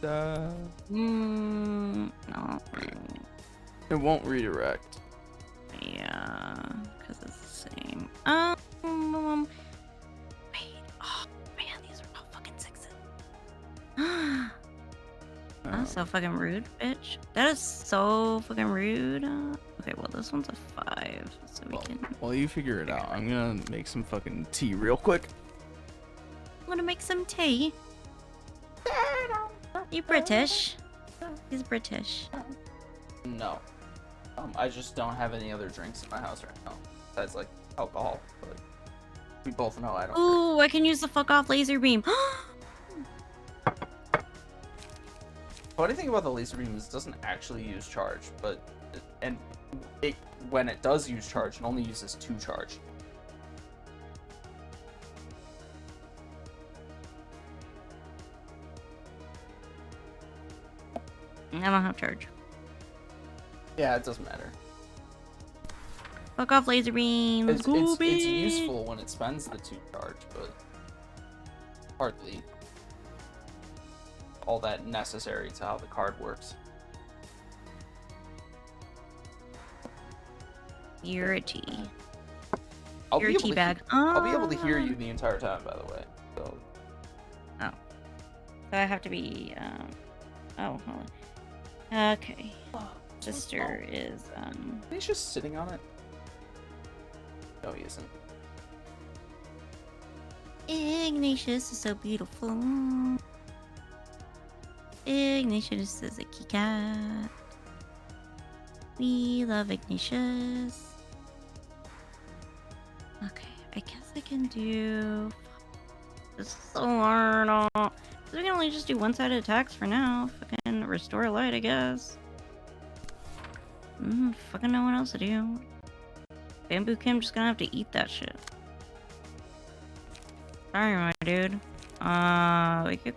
No. It won't redirect. Yeah, because it's the same. Wait. Oh man, these are all fucking 6s. That's so fucking rude, bitch. That is so fucking rude. Okay, well this one's a 5, so we can. Well, you figure it out. I'm gonna make some fucking tea real quick. I'm gonna make some tea. You British? He's British. No. I just don't have any other drinks in my house right now. Besides like alcohol, but we both know I don't. Ooh, I can use the fuck off laser beam. Funny thing about the laser beam is it doesn't actually use charge, but when it does use charge, it only uses 2 charge. I don't have charge. Yeah, it doesn't matter. Fuck off laser beam. It's useful when it spends the 2 charge, but hardly all that necessary to how the card works. You're a tea. I'll You're be a tea bag. I'll be able to hear you the entire time, by the way. So. Oh. So I have to be. Oh, hold on. Okay. Sister is. He's just sitting on it. No, he isn't. Ignatius is so beautiful. Ignatius is a key cat. We love Ignatius. Okay, I guess I can do. This is so hard. So we can only just do one-sided attacks for now. Fucking restore light, I guess. Fucking know what else to do. Bamboo Kim just gonna have to eat that shit. Sorry, my dude. We could.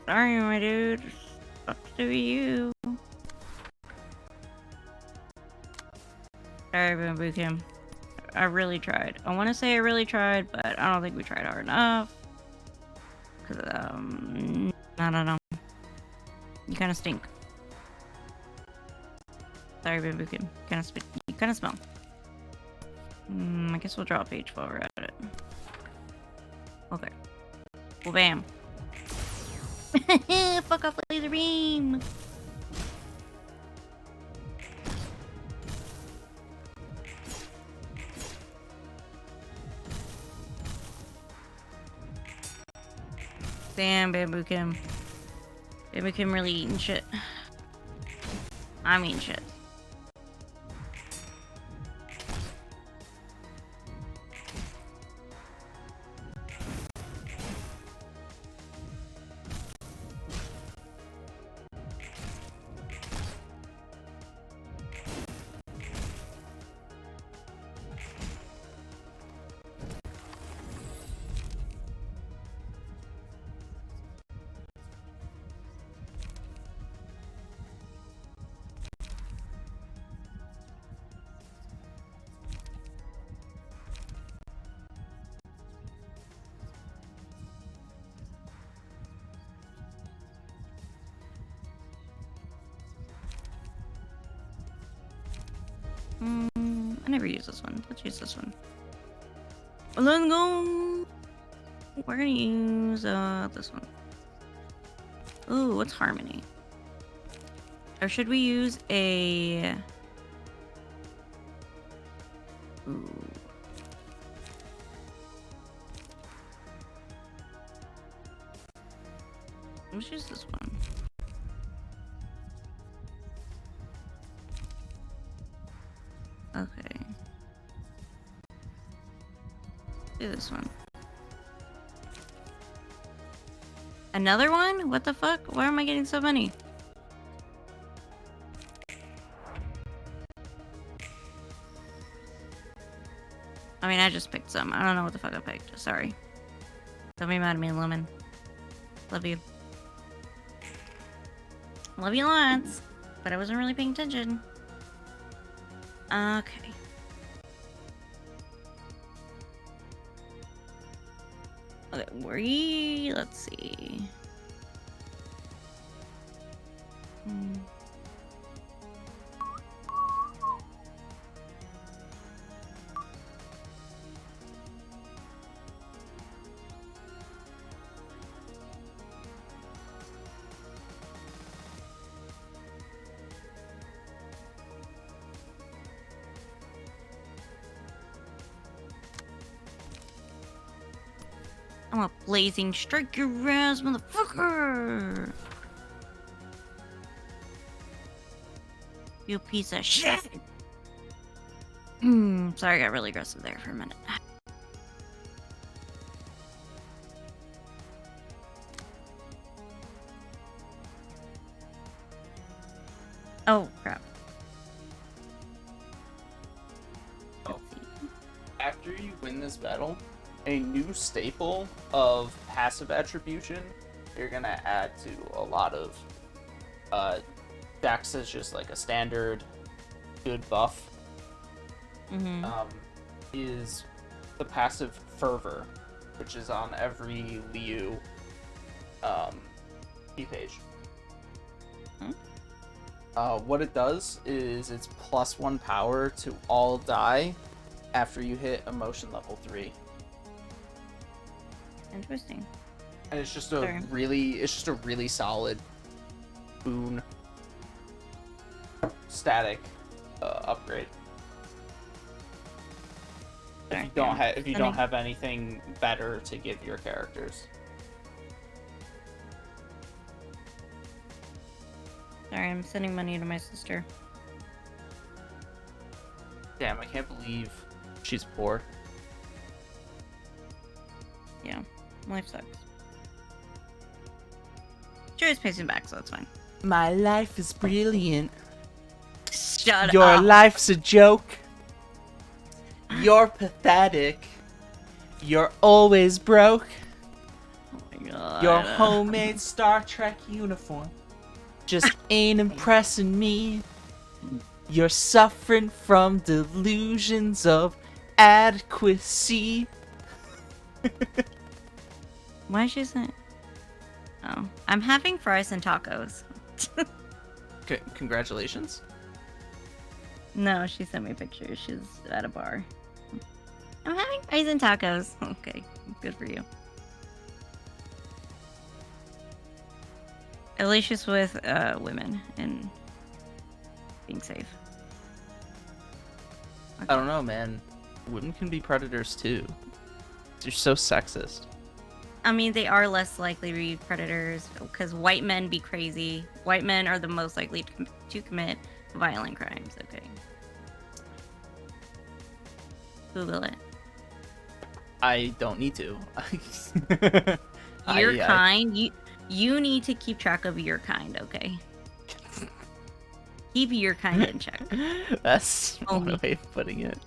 Sorry, my dude. Sucks to be you. Sorry, Bamboo Kim. I really tried. I want to say I really tried, but I don't think we tried hard enough. Cause I don't know. You kind of stink. Sorry, Bamboo Kim. You kind of smell. I guess we'll draw a page while we're at it. Okay. Well, bam. Fuck off, laser beam. Damn, Bamboo Kim. Bamboo Kim really eating shit. I'm eating shit. I never use this one. Let's use this one. Let's go. We're gonna use this one. Ooh, what's harmony? Or should we use a... Ooh. Let's use this one. Okay. Do this one. Another one? What the fuck? Why am I getting so many? I mean, I just picked some. I don't know what the fuck I picked. Sorry. Don't be mad at me, Lemon. Love you. Love you lots. But I wasn't really paying attention. Okay. Okay, let's see. I'm a blazing strike your ass, motherfucker! You piece of shit! Sorry, I got really aggressive there for a minute. Oh, crap. Oh. After you win this battle, a new staple of passive attribution you're gonna add to a lot of decks as just like a standard good buff is the passive Fervor, which is on every Liu key page. What it does is it's +1 power to all die after you hit emotion level 3. Interesting. And it's just a really solid boon static upgrade. If you don't have anything better to give your characters. Sorry, I'm sending money to my sister. Damn, I can't believe she's poor. Yeah, life sucks. She always pays me back, so that's fine. My life is brilliant. Shut Your up. life's a joke. You're pathetic. You're always broke. Oh my god. Your homemade Star Trek uniform just ain't impressing me. You're suffering from delusions of adequacy. Why is she saying? Oh, I'm having fries and tacos. Congratulations. No, she sent me pictures. She's at a bar. I'm having fries and tacos. Okay, good for you. At least she's with women and being safe. Okay. I don't know, man. Women can be predators too. You're so sexist. I mean, they are less likely to be predators because white men be crazy. White men are the most likely to commit violent crimes. Okay. Google it. I don't need to. Your kind. You need to keep track of your kind, okay? Keep your kind in check. That's one way of putting it.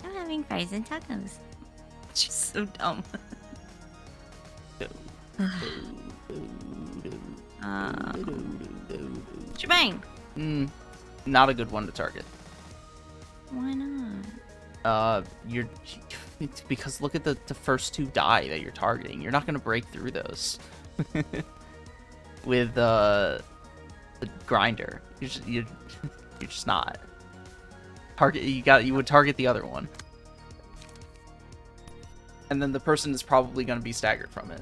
I'm having fries and tacos. She's so dumb. Shebang! Not a good one to target. Why not? Because look at the first 2 die that you're targeting. You're not gonna break through those. With a grinder. You're just not. You would target the other one. And then the person is probably going to be staggered from it.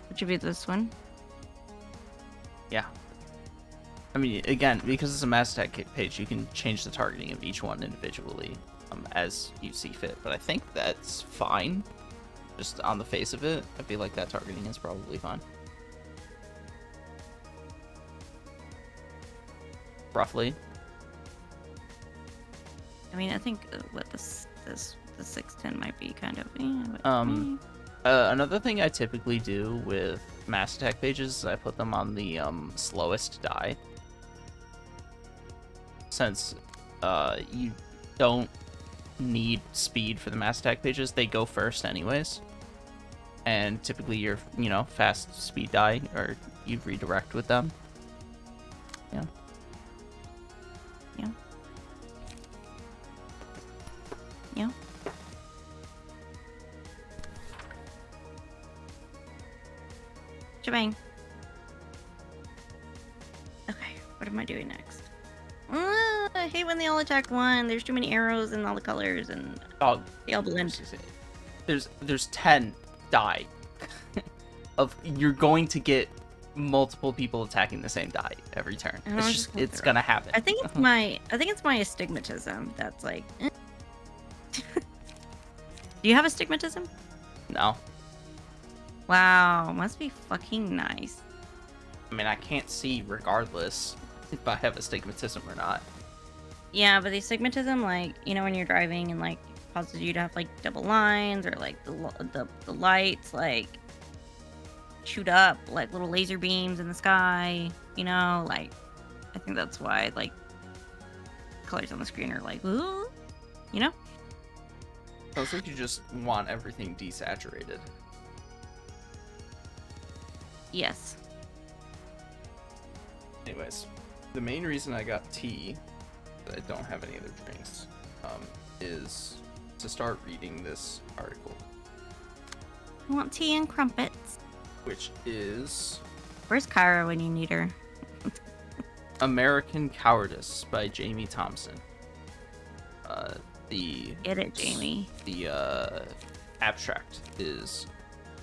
Would you be this one? Yeah. I mean, again, because it's a mass attack page, you can change the targeting of each one individually as you see fit. But I think that's fine. Just on the face of it, I feel like that targeting is probably fine. Roughly. I mean, I think what the 610 might be kind of. Another thing I typically do with mass attack pages is I put them on the slowest die. Since you don't need speed for the mass attack pages, they go first anyways. And typically your, fast speed die, or you redirect with them. Yeah. Yeah. Yeah. Shebang. Okay, what am I doing next? I hate when they all attack one. There's too many arrows and all the colors, and they all blend. There's 10 die of you're going to get multiple people attacking the same die every turn. It's gonna happen. I think it's my astigmatism that's like. Do you have astigmatism? No. Wow, must be fucking nice. I mean, I can't see regardless if I have astigmatism or not. Yeah, but the astigmatism, like, when you're driving and like causes you to have like double lines, or like the lights like shoot up like little laser beams in the sky. Like, I think that's why like colors on the screen are like, ooh, Sounds like you just want everything desaturated. Yes. Anyways, the main reason I got tea, I don't have any other drinks, is to start reading this article. I want tea and crumpets. Which is... Where's Kyra when you need her? American Cowardice by Jamie Thompson. Get it, Jamie. The abstract is...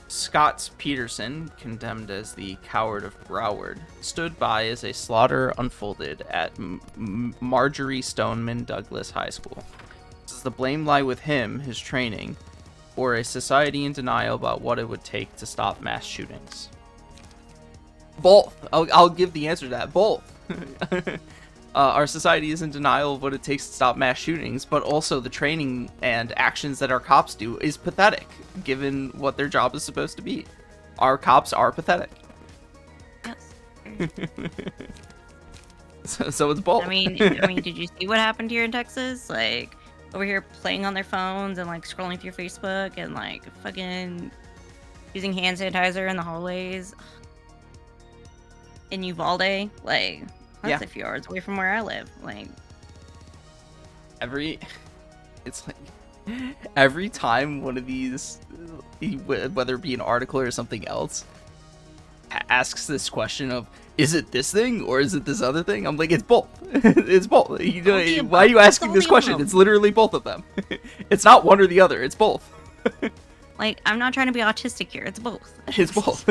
Scott Peterson, condemned as the Coward of Broward, stood by as a slaughter unfolded at Marjorie Stoneman Douglas High School. Does the blame lie with him, his training, or a society in denial about what it would take to stop mass shootings? Both. I'll give the answer to that. Both. Our society is in denial of what it takes to stop mass shootings, but also the training and actions that our cops do is pathetic, given what their job is supposed to be. Our cops are pathetic. Yes. So it's both. I mean, did you see what happened here in Texas? Like, over here playing on their phones and like scrolling through Facebook and like fucking using hand sanitizer in the hallways in Uvalde, like. That's a few hours away from where I live. Like, every time one of these, whether it be an article or something else, asks this question of, is it this thing or is it this other thing? I'm like, it's both. It's both. Why are you asking this question? It's literally both of them. It's not one or the other. It's both. Like, I'm not trying to be autistic here. It's both. It's both.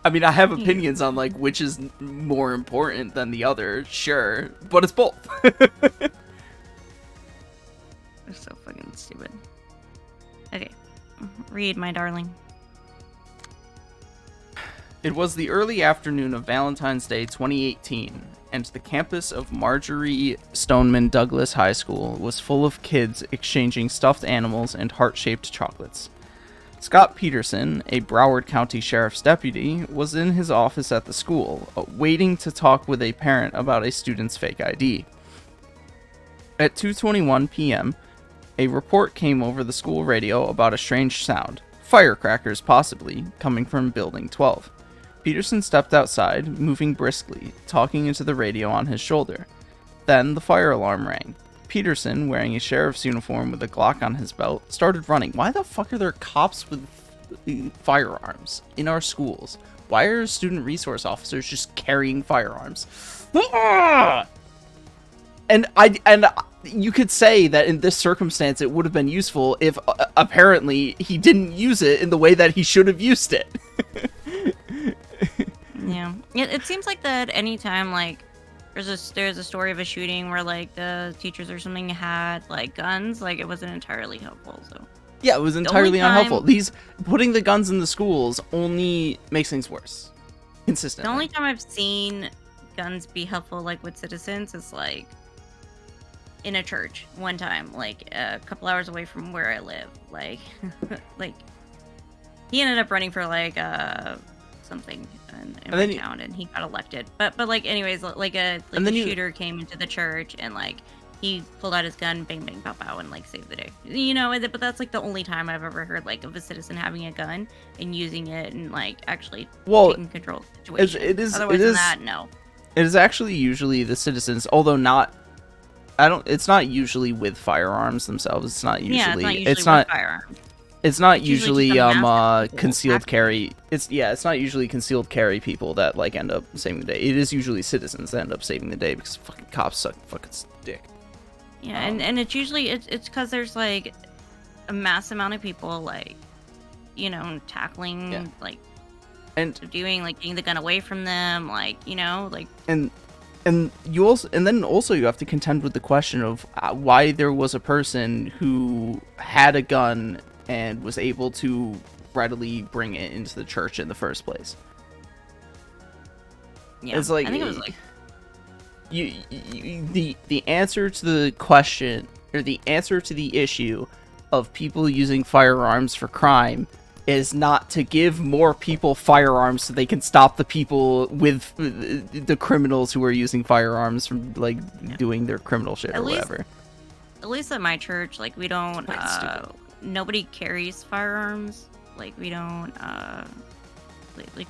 I mean, I have opinions on, like, which is more important than the other, sure, but it's both. They're so fucking stupid. Okay, read, my darling. It was the early afternoon of Valentine's Day 2018, and the campus of Marjorie Stoneman Douglas High School was full of kids exchanging stuffed animals and heart-shaped chocolates. Scott Peterson, a Broward County Sheriff's deputy, was in his office at the school, waiting to talk with a parent about a student's fake ID. At 2:21 p.m., a report came over the school radio about a strange sound, firecrackers possibly, coming from Building 12. Peterson stepped outside, moving briskly, talking into the radio on his shoulder. Then the fire alarm rang. Peterson, wearing a sheriff's uniform with a Glock on his belt, started running. Why the fuck are there cops with firearms in our schools? Why are student resource officers just carrying firearms? And you could say that in this circumstance it would have been useful if apparently he didn't use it in the way that he should have used it. Yeah, it seems like that anytime like there's a story of a shooting where like the teachers or something had like guns, like it wasn't entirely helpful. So yeah, it was entirely unhelpful. Putting the guns in the schools only makes things worse. Consistently. The only time I've seen guns be helpful like with citizens is like in a church one time, like a couple hours away from where I live. Like like he ended up running for like something in my town and he got elected. But like anyways, like a shooter came into the church and like he pulled out his gun, bang bang pow pow, and like saved the day. You know, but that's like the only time I've ever heard like of a citizen having a gun and using it and like actually taking control of the situation. Otherwise than that, no. It is actually usually the citizens, although not. It's not usually with firearms themselves. It's not usually. Yeah, it's not with firearms. It's not usually concealed carry. It's not usually concealed carry people that like end up saving the day. It is usually citizens that end up saving the day because fucking cops suck fucking dick. Yeah, and it's usually it's because there's like a mass amount of people like, you know, tackling like and doing like getting the gun away from them, like, you know, like and then also you have to contend with the question of why there was a person who had a gun and was able to readily bring it into the church in the first place. Yeah, it's like I think it was like the answer to the question, or the answer to the issue of people using firearms for crime, is not to give more people firearms so they can stop the people with the criminals who are using firearms from like doing their criminal shit or whatever. At least at my church, like we don't nobody carries firearms. Like we don't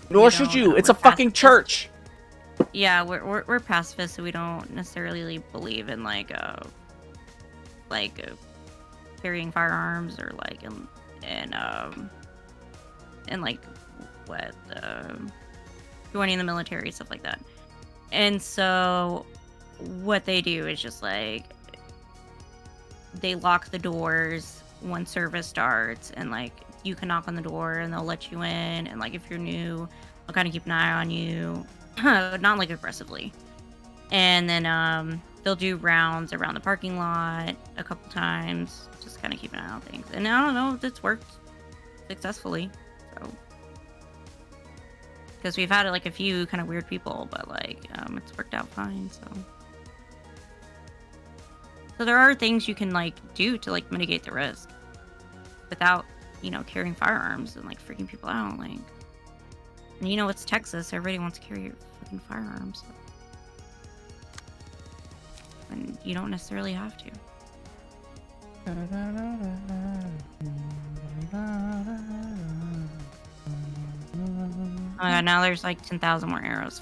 nor should you. It's a fucking church. Yeah, we're pacifists, so we don't necessarily believe in like carrying firearms or like and like what joining the military, stuff like that. And so what they do is just like they lock the doors when service starts, and like you can knock on the door and they'll let you in, and like if you're new they'll kind of keep an eye on you. Not like aggressively. And then they'll do rounds around the parking lot a couple times, just kind of keep an eye on things. And I don't know if it's worked successfully. So because we've had like a few kind of weird people, but like it's worked out fine. So there are things you can like do to like mitigate the risk without, you know, carrying firearms and like freaking people out. Like, and you know, it's Texas. Everybody wants to carry fucking firearms. So. And you don't necessarily have to. Oh my god, now there's like 10,000 more arrows.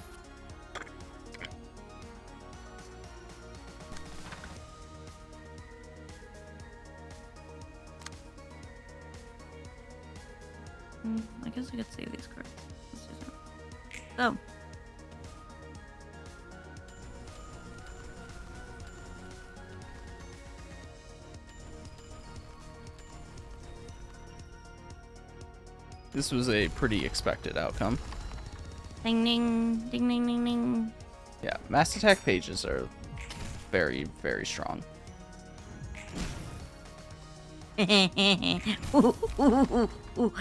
I guess I could save these cards. Oh. This was a pretty expected outcome. Ding ding ding ding ding ding. Yeah, mass attack pages are very, very strong. Ooh, ooh, ooh.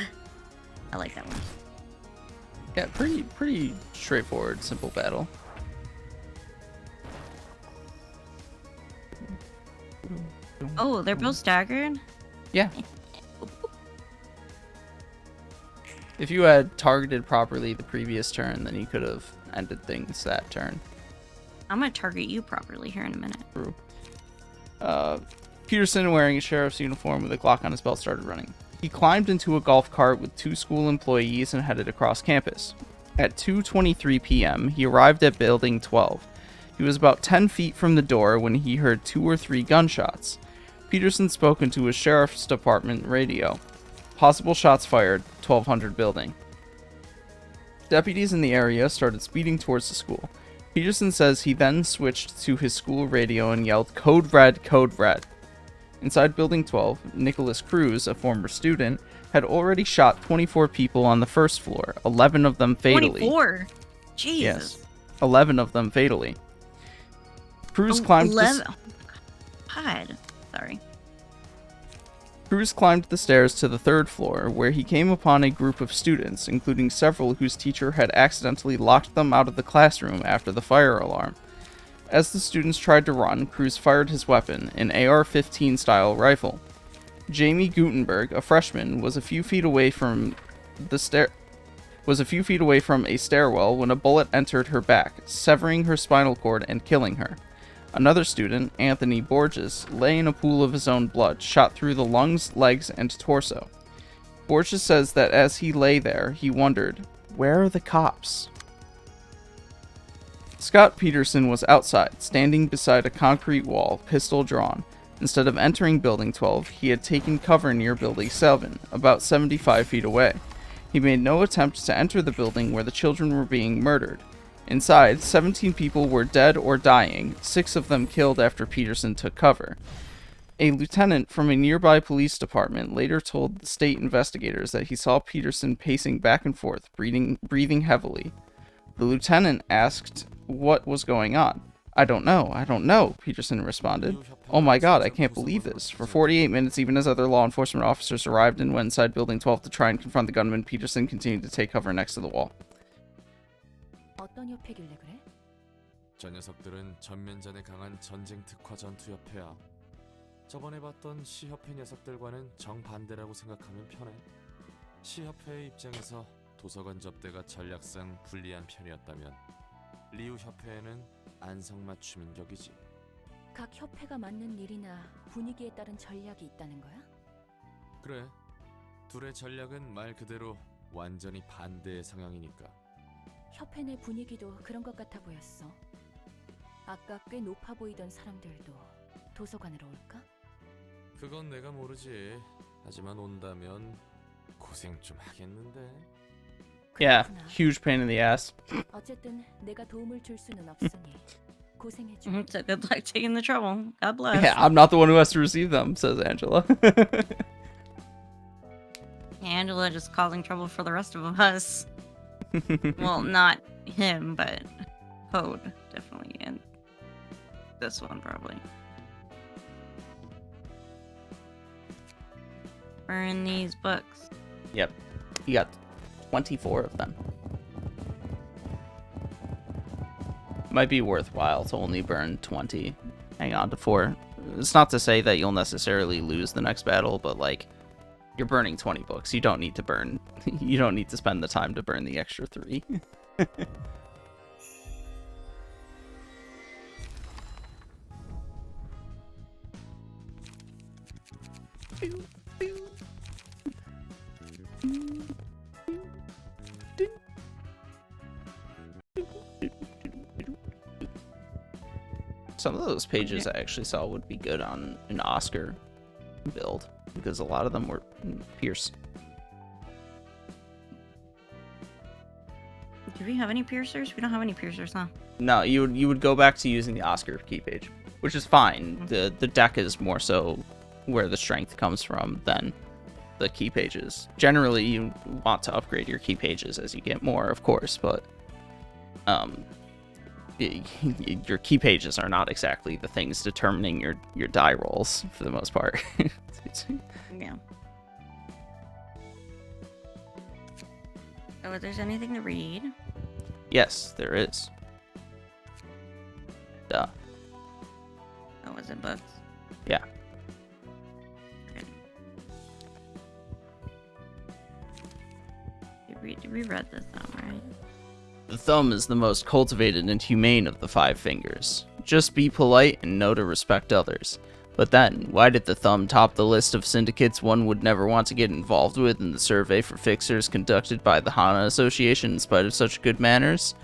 I like that one. Yeah, pretty straightforward, simple battle. Oh, they're both staggered? Yeah. If you had targeted properly the previous turn, then you could have ended things that turn. I'm gonna target you properly here in a minute. True. Peterson, wearing a sheriff's uniform with a Glock on his belt, started running. He climbed into a golf cart with 2 school employees and headed across campus. At 2:23 p.m., he arrived at Building 12. He was about 10 feet from the door when he heard 2 or 3 gunshots. Peterson spoke into his sheriff's department radio. Possible shots fired, 1200 building. Deputies in the area started speeding towards the school. Peterson says he then switched to his school radio and yelled, "Code red, code red." Inside Building 12, Nicholas Cruz, a former student, had already shot 24 people on the first floor, 11 of them fatally. 24? Jesus. Yes, 11 of them fatally. Cruz climbed 11. God. Sorry. Cruz climbed the stairs to the third floor, where he came upon a group of students, including several whose teacher had accidentally locked them out of the classroom after the fire alarm. As the students tried to run, Cruz fired his weapon, an AR-15 style rifle. Jamie Gutenberg, a freshman, was a few feet away from a stairwell when a bullet entered her back, severing her spinal cord and killing her. Another student, Anthony Borges, lay in a pool of his own blood, shot through the lungs, legs, and torso. Borges says that as he lay there, he wondered, "Where are the cops?" Scott Peterson was outside, standing beside a concrete wall, pistol drawn. Instead of entering Building 12, he had taken cover near Building 7, about 75 feet away. He made no attempt to enter the building where the children were being murdered. Inside, 17 people were dead or dying, 6 of them killed after Peterson took cover. A lieutenant from a nearby police department later told the state investigators that he saw Peterson pacing back and forth, breathing heavily. The lieutenant asked what was going on. I don't know, Peterson responded. "Oh my god, I can't believe this." For 48 minutes, even as other law enforcement officers arrived and went inside Building 12 to try and confront the gunman, Peterson continued to take cover next to the wall. 어떤 협회길래 그래? 저 녀석들은 전면전에 강한 전쟁 특화 전투협회야. 저번에 봤던 시협회 녀석들과는 정반대라고 생각하면 편해. 시협회의 입장에서 도서관 접대가 전략상 불리한 편이었다면 리우 협회에는 안성맞춤인 격이지. 각 협회가 맡는 일이나 분위기에 따른 전략이 있다는 거야? 그래. 둘의 전략은 말 그대로 완전히 반대의 성향이니까. 협회 내 분위기도 그런 것 같아 보였어. 아까 꽤 높아 보이던 사람들도 도서관으로 올까? 그건 내가 모르지. 하지만 온다면 고생 좀 하겠는데. Yeah, huge pain in the ass. 어쨌든 내가 도움을 줄 수는 없으니 고생해줘. So good luck taking the trouble. God bless. Yeah, I'm not the one who has to receive them, says Angela. Angela just causing trouble for the rest of us. Well, not him, but Code, definitely, and this one probably. Burn these books. Yep, you got 24 of them. Might be worthwhile to only burn 20. Hang on to 4. It's not to say that you'll necessarily lose the next battle, but like, you're burning 20 books. You don't need to burn. You don't need to spend the time to burn the extra 3. Some of those pages I actually saw would be good on an Oscar build, because a lot of them were Pierce. Do we have any piercers? We don't have any piercers, huh? No, you would go back to using the Oscar key page, which is fine. The deck is more so where the strength comes from than the key pages. Generally, you want to upgrade your key pages as you get more, of course, but your key pages are not exactly the things determining your die rolls for the most part. Yeah. So if there's anything to read. Yes, there is. Duh. Oh, was it books? Yeah. We read this now, right? The thumb is the most cultivated and humane of the 5 fingers. Just be polite and know to respect others. But then, why did the thumb top the list of syndicates one would never want to get involved with in the survey for fixers conducted by the Hana Association in spite of such good manners?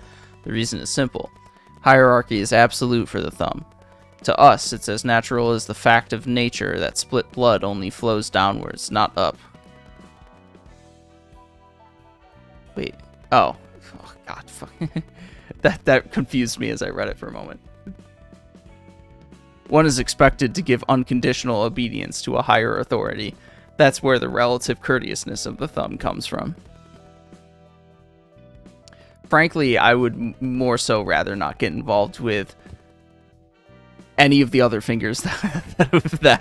The reason is simple. Hierarchy is absolute for the thumb. To us, it's as natural as the fact of nature that split blood only flows downwards, not up. Wait. Oh God. Fuck. that confused me as I read it for a moment. One is expected to give unconditional obedience to a higher authority. That's where the relative courteousness of the thumb comes from. Frankly, I would more so rather not get involved with any of the other fingers that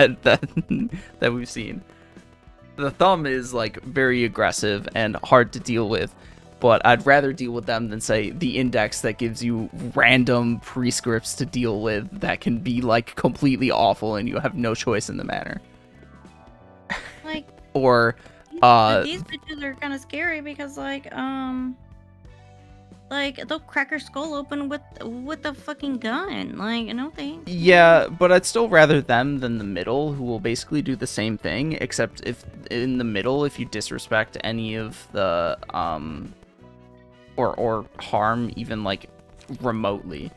we've seen. The thumb is like very aggressive and hard to deal with, but I'd rather deal with them than say the index that gives you random prescripts to deal with that can be like completely awful and you have no choice in the matter. Like, or these bitches are kind of scary because like they'll crack her skull open with a fucking gun. Like, no thanks. Yeah, but I'd still rather them than the middle, who will basically do the same thing, except if in the middle, if you disrespect any of the or harm even like remotely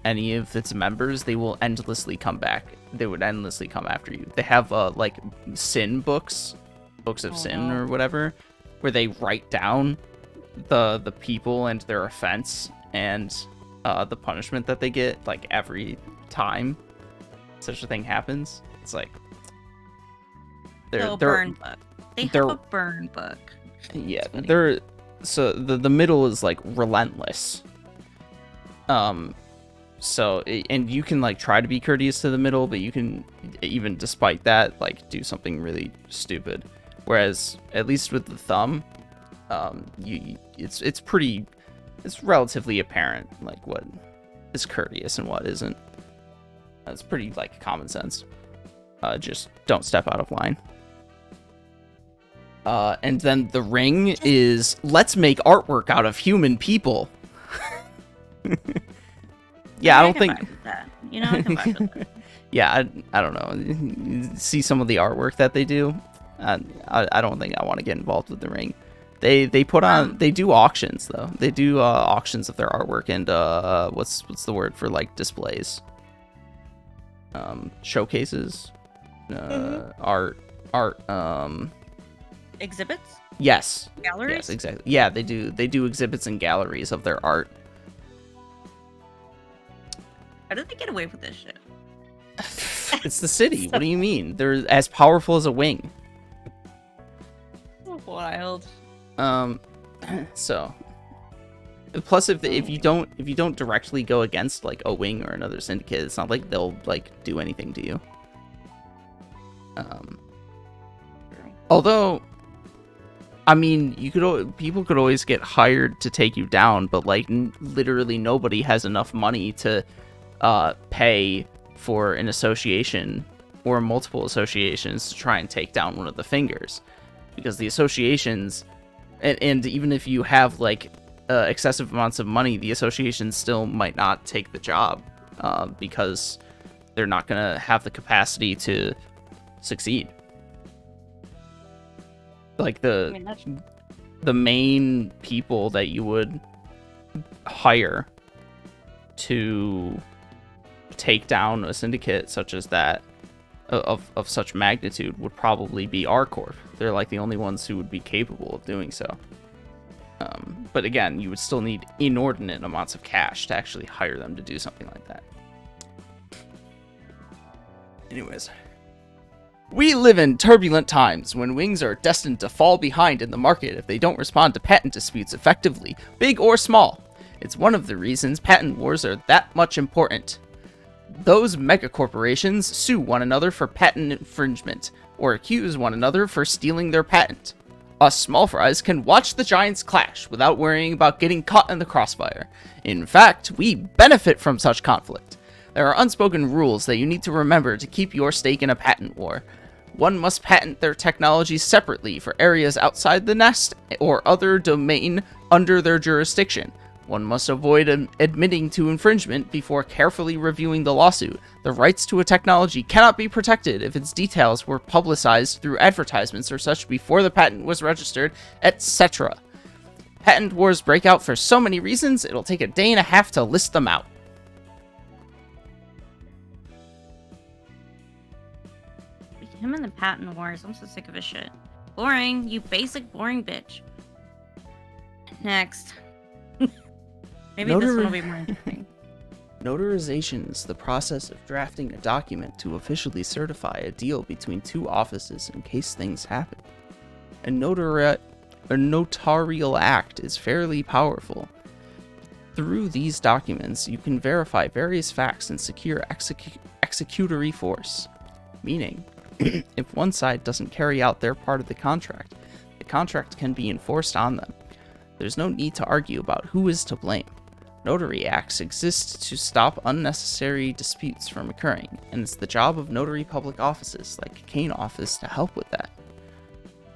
any of its members, they will endlessly come back. They would endlessly come after you. They have like sin books of sin or whatever, where they write down the people and their offense and the punishment that they get like every time such a thing happens. It's like they're burn book. They have a burn book. Yeah, they're so the middle is like relentless. So and you can like try to be courteous to the middle, but you can even despite that like do something really stupid. Whereas at least with the thumb, it's relatively apparent like what is courteous and what isn't. It's pretty like common sense. Just don't step out of line. And then the ring is let's make artwork out of human people. Yeah, I don't think. You know, I can vibe with that. Yeah, I don't know. You see some of the artwork that they do. I don't think I want to get involved with the ring. They put on they do auctions though. They do auctions of their artwork and what's the word for like displays? Showcases, art. Exhibits? Yes. Galleries? Yes, exactly. Yeah, they do exhibits and galleries of their art. How do they get away with this shit? It's the city. What do you mean? They're as powerful as a wing. Wild. So plus if you don't directly go against like a wing or another syndicate, it's not like they'll like do anything to you. Although I mean, people could always get hired to take you down, but like literally nobody has enough money to pay for an association or multiple associations to try and take down one of the fingers, because the associations and even if you have like excessive amounts of money, the associations still might not take the job because they're not gonna have the capacity to succeed. Like the main people that you would hire to take down a syndicate such as that of such magnitude would probably be R-Corp. They're like the only ones who would be capable of doing so. But again, you would still need inordinate amounts of cash to actually hire them to do something like that. Anyways. We live in turbulent times when wings are destined to fall behind in the market if they don't respond to patent disputes effectively, big or small. It's one of the reasons patent wars are that much important. Those megacorporations sue one another for patent infringement, or accuse one another for stealing their patent. Us small fries can watch the giants clash without worrying about getting caught in the crossfire. In fact, we benefit from such conflict. There are unspoken rules that you need to remember to keep your stake in a patent war. One must patent their technology separately for areas outside the nest or other domain under their jurisdiction. One must avoid admitting to infringement before carefully reviewing the lawsuit. The rights to a technology cannot be protected if its details were publicized through advertisements or such before the patent was registered, etc. Patent wars break out for so many reasons, it'll take a day and a half to list them out. Him and the patent wars. I'm so sick of his shit. Boring. You basic boring bitch. next. Maybe this one will be more interesting. Notarization is the process of drafting a document to officially certify a deal between two offices in case things happen. A notarial act is fairly powerful. Through these documents, you can verify various facts and secure executory force. Meaning, if one side doesn't carry out their part of the contract can be enforced on them. There's no need to argue about who is to blame. Notary acts exist to stop unnecessary disputes from occurring, and it's the job of notary public offices like Kane office to help with that.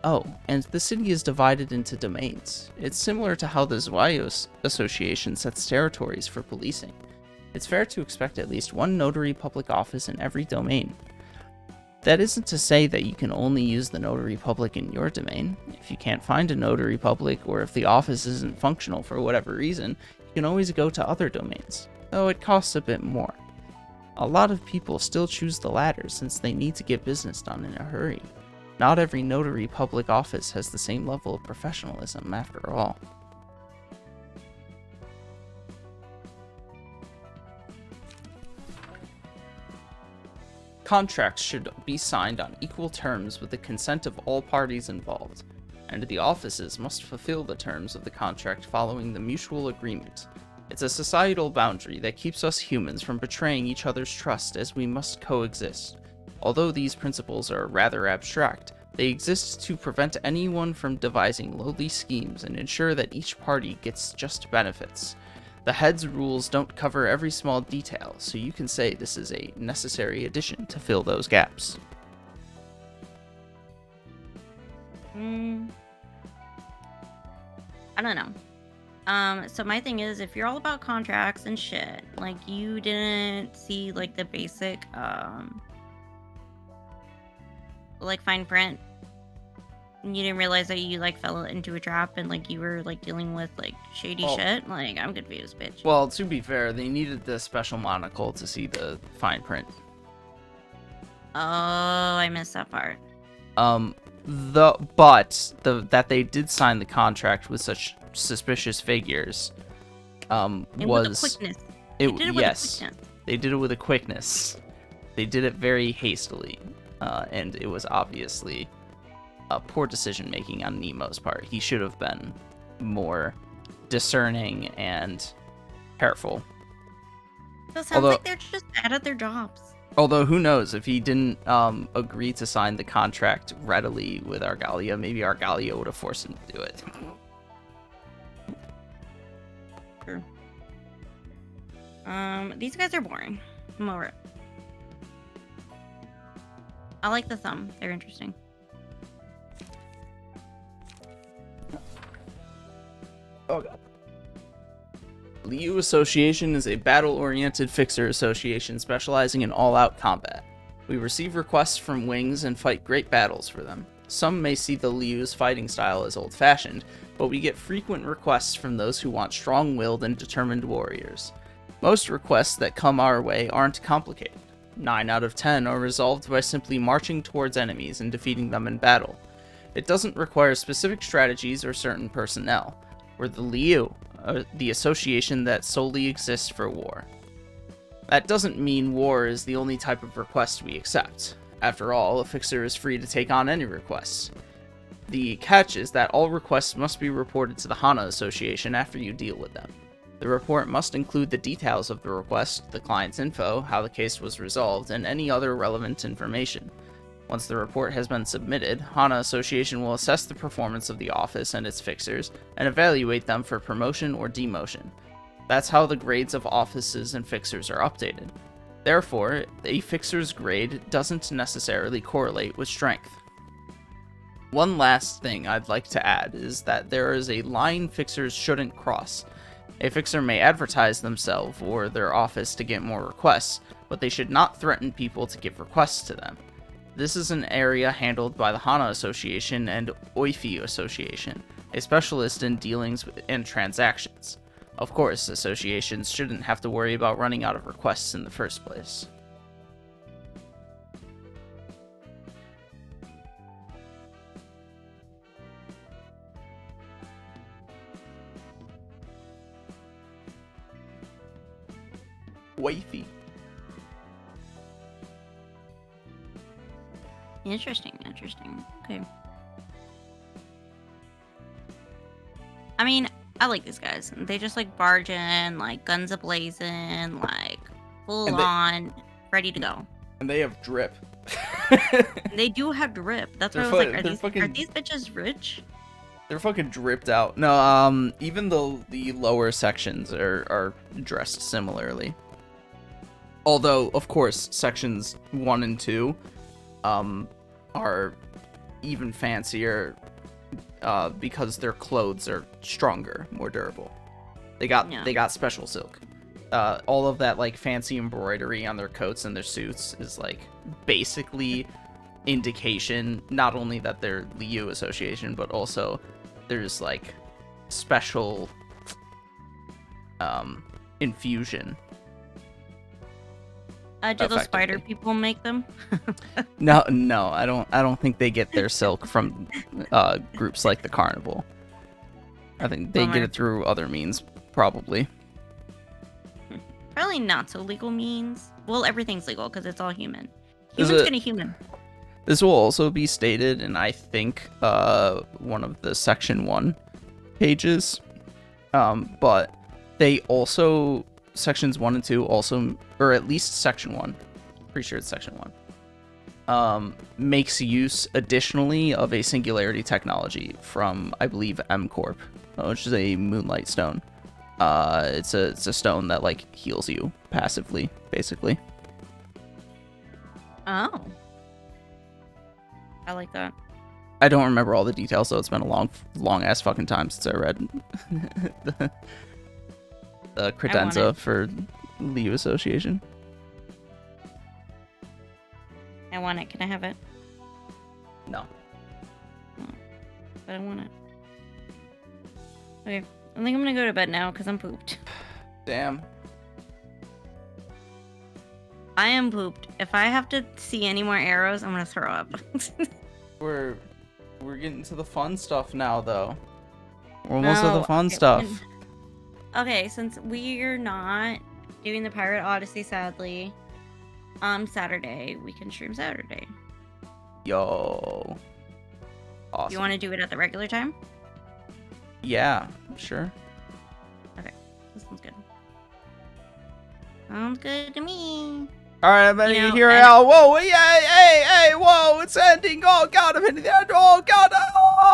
Oh, and the city is divided into domains. It's similar to how the Zwei Association sets territories for policing. It's fair to expect at least one notary public office in every domain. That isn't to say that you can only use the notary public in your domain. If you can't find a notary public, or if the office isn't functional for whatever reason, you can always go to other domains, though it costs a bit more. A lot of people still choose the latter since they need to get business done in a hurry. Not every notary public office has the same level of professionalism after all. Contracts should be signed on equal terms with the consent of all parties involved, and the offices must fulfill the terms of the contract following the mutual agreement. It's a societal boundary that keeps us humans from betraying each other's trust as we must coexist. Although these principles are rather abstract, they exist to prevent anyone from devising lowly schemes and ensure that each party gets just benefits. The head's rules don't cover every small detail, so you can say this is a necessary addition to fill those gaps. I don't know. So my thing is, if you're all about contracts and shit, like you didn't see like the basic like fine print, and you didn't realize that you like fell into a trap and like you were like dealing with like shady shit, like I'm confused, bitch. Well, to be fair, they needed the special monocle to see the fine print. Oh, I missed that part. That they did sign the contract with such suspicious figures And was with a quickness. It, They did it with a yes, quickness. they did it with a quickness. They did it very hastily, and it was obviously a poor decision making on Nemo's part. He should have been more discerning and careful. So it sounds like they're just bad at their jobs. Although, who knows, if he didn't agree to sign the contract readily with Argalia, maybe Argalia would have forced him to do it. True. These guys are boring. I'm over it. I like the thumb. They're interesting. Oh god. Liu Association is a battle-oriented fixer association specializing in all-out combat. We receive requests from wings and fight great battles for them. Some may see the Liu's fighting style as old-fashioned, but we get frequent requests from those who want strong-willed and determined warriors. Most requests that come our way aren't complicated. 9 out of 10 are resolved by simply marching towards enemies and defeating them in battle. It doesn't require specific strategies or certain personnel. We're the Liu, the association that solely exists for war. That doesn't mean war is the only type of request we accept. After all, a fixer is free to take on any requests. The catch is that all requests must be reported to the Hana Association after you deal with them. The report must include the details of the request, the client's info, how the case was resolved, and any other relevant information. Once the report has been submitted, Hana Association will assess the performance of the office and its fixers, and evaluate them for promotion or demotion. That's how the grades of offices and fixers are updated. Therefore, a fixer's grade doesn't necessarily correlate with strength. One last thing I'd like to add is that there is a line fixers shouldn't cross. A fixer may advertise themselves or their office to get more requests, but they should not threaten people to give requests to them. This is an area handled by the Hana Association and Oifi Association, a specialist in dealings and transactions. Of course, associations shouldn't have to worry about running out of requests in the first place. wifey. Interesting. Okay. I mean, I like these guys. They just like barge in, like guns a-blazing, like full on, ready to go. And they have drip. They do have drip. That's why I was like, are these bitches rich? They're fucking dripped out. No, even the lower sections are dressed similarly. Although, of course, sections 1 and 2 are even fancier because their clothes are stronger, more durable. They got special silk. All of that like fancy embroidery on their coats and their suits is like basically indication not only that they're Liu Association, but also there's like special infusion. Do those spider people make them? No, I don't think they get their silk from groups like the Carnival. I think they get it through other means, probably. Probably not so legal means. Well, everything's legal because it's all human. Human's gonna human. This will also be stated in, I think, one of the Section 1 pages. But they also, Sections 1 and 2 also, or at least Section 1, pretty sure it's Section 1, makes use additionally of a singularity technology from, I believe, M Corp, which is a moonlight stone. It's a stone that, like, heals you passively, basically. Oh. I like that. I don't remember all the details, so it's been a long ass fucking time since I read the credenza for Liu Association. I want it. Can I have it? No. Oh, but I want it. Okay. I think I'm gonna go to bed now because I'm pooped. Damn. I am pooped. If I have to see any more arrows, I'm gonna throw up. We're getting to the fun stuff now, though. We're almost to the fun stuff. Okay, since we're not doing the Pirate Odyssey, sadly, Saturday, we can stream Saturday. Yo. Awesome. You want to do it at the regular time? Yeah, sure. Okay, this sounds good. Sounds good to me. All right, I'm gonna hear it out. Whoa, yeah, hey, whoa, it's ending. Oh, God, I'm hitting the end. Oh, God. Oh.